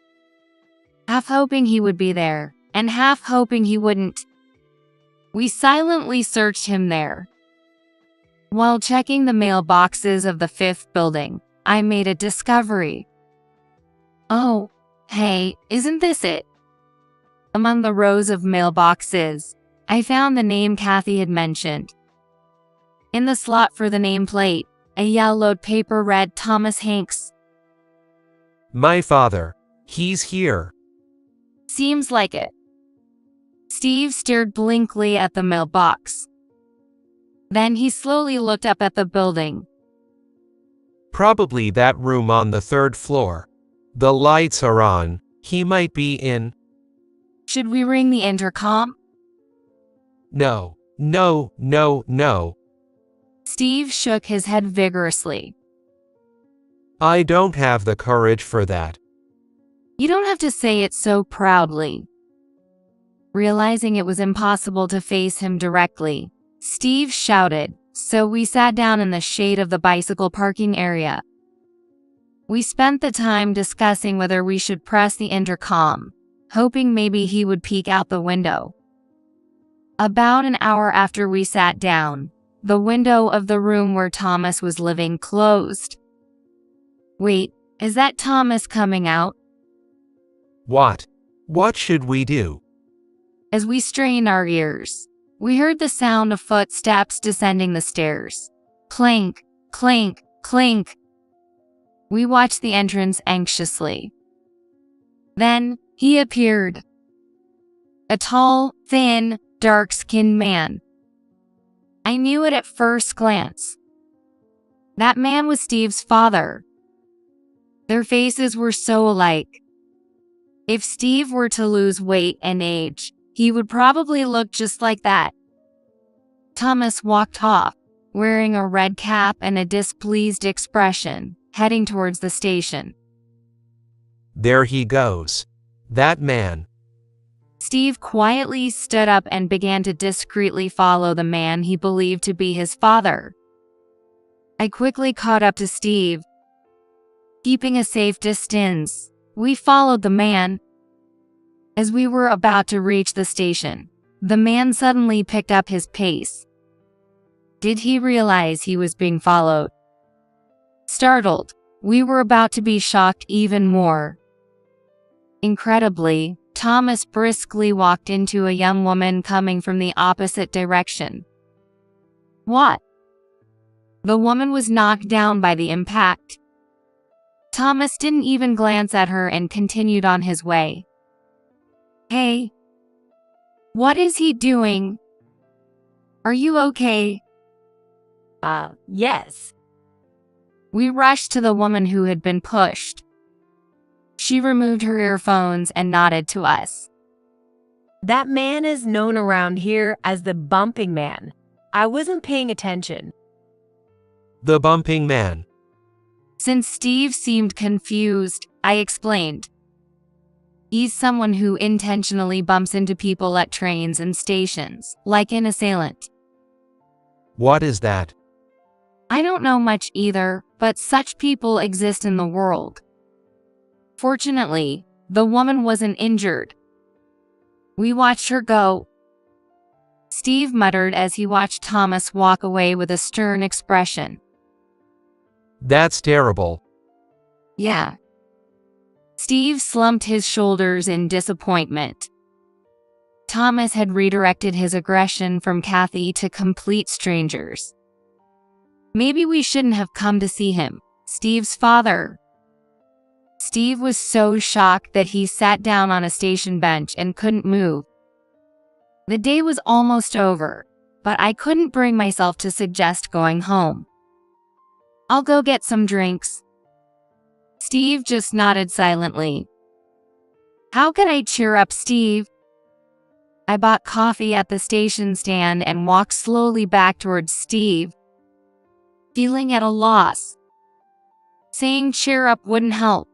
half hoping he would be there, and half hoping he wouldn't. We silently searched him there. While checking the mailboxes of the 5th building, I made a discovery. Oh, hey, isn't this it? Among the rows of mailboxes, I found the name Kathy had mentioned. In the slot for the nameplate, a yellowed paper read Thomas Hanks. My father. He's here. Seems like it. Steve stared blankly at the mailbox. Then he slowly looked up at the building. Probably that room on the 3rd floor. The lights are on. He might be in. Should we ring the intercom? No, no, no, no. Steve shook his head vigorously. I don't have the courage for that. You don't have to say it so proudly. Realizing it was impossible to face him directly, Steve shouted, so we sat down in the shade of the bicycle parking area. We spent the time discussing whether we should press the intercom, hoping maybe he would peek out the window. About an hour after we sat down, the window of the room where Thomas was living closed. Wait, is that Thomas coming out? What? What should we do? As we strained our ears, we heard the sound of footsteps descending the stairs. Clink, clink, clink. We watched the entrance anxiously. Then, he appeared. A tall, thin, dark-skinned man. I knew it at first glance. That man was Steve's father. Their faces were so alike. If Steve were to lose weight and age, he would probably look just like that. Thomas walked off, wearing a red cap and a displeased expression, heading towards the station. There he goes. That man. Steve quietly stood up and began to discreetly follow the man he believed to be his father. I quickly caught up to Steve. Keeping a safe distance, we followed the man. As we were about to reach the station, the man suddenly picked up his pace. Did he realize he was being followed? Startled, we were about to be shocked even more. Incredibly, Thomas briskly walked into a young woman coming from the opposite direction. What? The woman was knocked down by the impact. Thomas didn't even glance at her and continued on his way. Hey. What is he doing? Are you okay? Yes. We rushed to the woman who had been pushed. She removed her earphones and nodded to us. That man is known around here as the bumping man. I wasn't paying attention. The bumping man. Since Steve seemed confused, I explained. He's someone who intentionally bumps into people at trains and stations, like an assailant. What is that? I don't know much either, but such people exist in the world. Fortunately, the woman wasn't injured. We watched her go. Steve muttered as he watched Thomas walk away with a stern expression. That's terrible. Yeah. Steve slumped his shoulders in disappointment. Thomas had redirected his aggression from Kathy to complete strangers. Maybe we shouldn't have come to see him, Steve's father. Steve was so shocked that he sat down on a station bench and couldn't move. The day was almost over, but I couldn't bring myself to suggest going home. I'll go get some drinks. Steve just nodded silently. How could I cheer up Steve? I bought coffee at the station stand and walked slowly back towards Steve, feeling at a loss. Saying cheer up wouldn't help,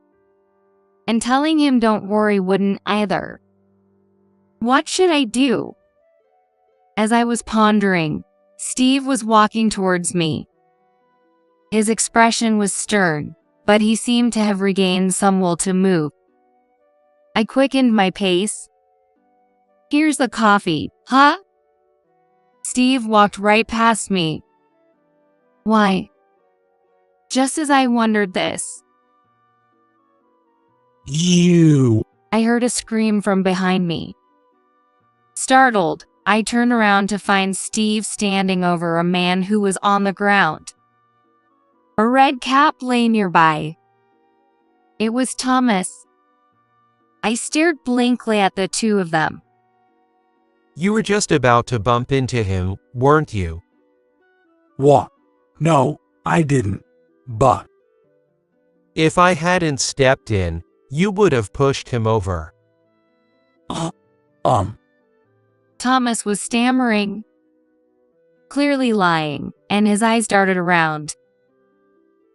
and telling him don't worry wouldn't either. What should I do? As I was pondering, Steve was walking towards me. His expression was stern, but he seemed to have regained some will to move. I quickened my pace. Here's the coffee, huh? Steve walked right past me. Why? Just as I wondered this, You! I heard a scream from behind me. Startled, I turned around to find Steve standing over a man who was on the ground. A red cap lay nearby. It was Thomas. I stared blankly at the two of them. You were just about to bump into him, weren't you? What? No, I didn't. But if I hadn't stepped in, you would have pushed him over. Thomas was stammering, clearly lying, and his eyes darted around.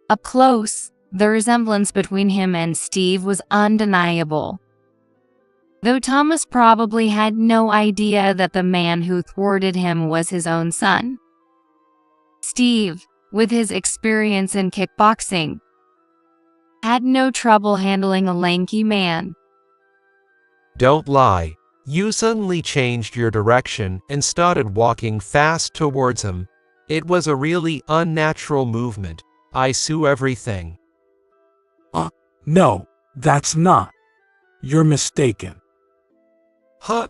Up close, the resemblance between him and Steve was undeniable. Though Thomas probably had no idea that the man who thwarted him was his own son. Steve, with his experience in kickboxing, had no trouble handling a lanky man. Don't lie. You suddenly changed your direction and started walking fast towards him. It was a really unnatural movement. I sue everything. No, that's not. You're mistaken. Huh?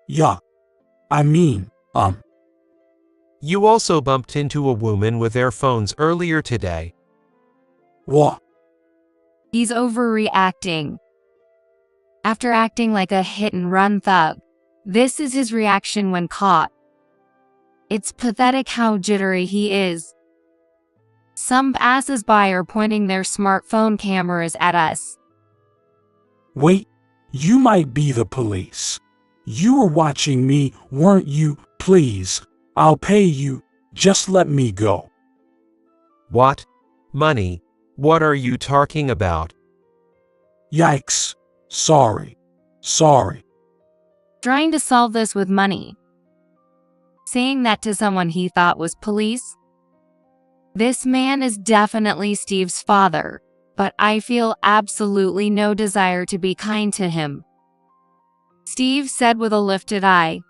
Yeah. I mean, You also bumped into a woman with their phones earlier today. What? He's overreacting. After acting like a hit-and-run thug, this is his reaction when caught. It's pathetic how jittery he is. Some passers-by are pointing their smartphone cameras at us. Wait, you might be the police. You were watching me, weren't you? Please, I'll pay you. Just let me go. What? Money? What are you talking about? Yikes. Sorry. Trying to solve this with money. Saying that to someone he thought was police? This man is definitely Steve's father, but I feel absolutely no desire to be kind to him. Steve said with a lifted eye.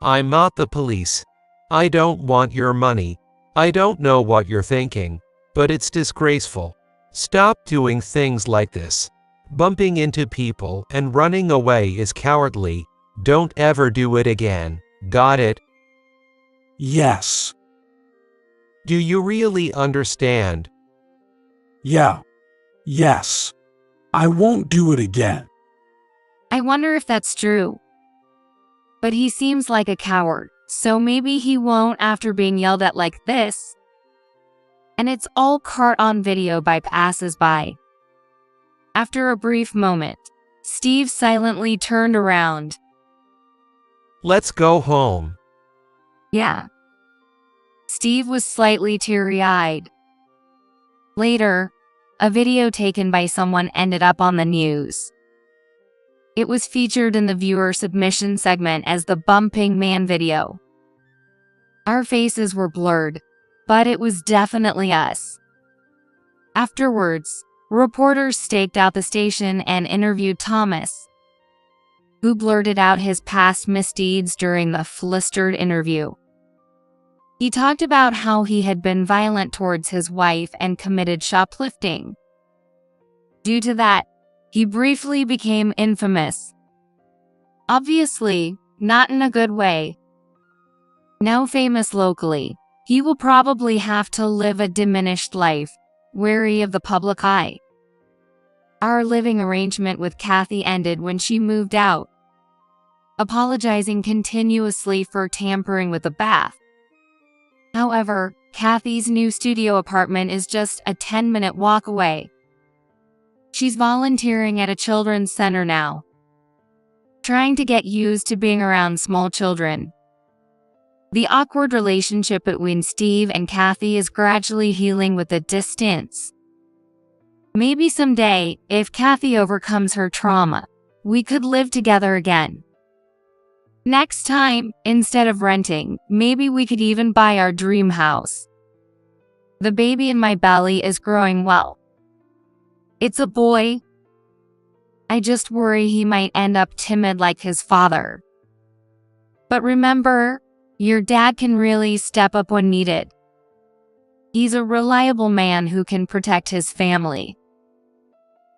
I'm not the police. I don't want your money. I don't know what you're thinking, but it's disgraceful. Stop doing things like this. Bumping into people and running away is cowardly. Don't ever do it again. Got it? Yes. Do you really understand? Yeah. Yes. I won't do it again. I wonder if that's true. But he seems like a coward, so maybe he won't after being yelled at like this. And it's all caught on video by passers-by. After a brief moment, Steve silently turned around. Let's go home. Yeah. Steve was slightly teary-eyed. Later, a video taken by someone ended up on the news. It was featured in the viewer submission segment as the Bumping Man video. Our faces were blurred, but it was definitely us. Afterwards, reporters staked out the station and interviewed Thomas, who blurted out his past misdeeds during the flustered interview. He talked about how he had been violent towards his wife and committed shoplifting. Due to that, he briefly became infamous. Obviously, not in a good way. Now famous locally, he will probably have to live a diminished life, wary of the public eye. Our living arrangement with Kathy ended when she moved out, apologizing continuously for tampering with the bath. However, Kathy's new studio apartment is just a 10-minute walk away. She's volunteering at a children's center now, trying to get used to being around small children. The awkward relationship between Steve and Kathy is gradually healing with the distance. Maybe someday, if Kathy overcomes her trauma, we could live together again. Next time, instead of renting, maybe we could even buy our dream house. The baby in my belly is growing well. It's a boy. I just worry he might end up timid like his father. But remember, your dad can really step up when needed. He's a reliable man who can protect his family.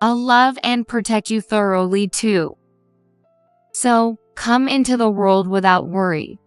I'll love and protect you thoroughly too. So, come into the world without worry.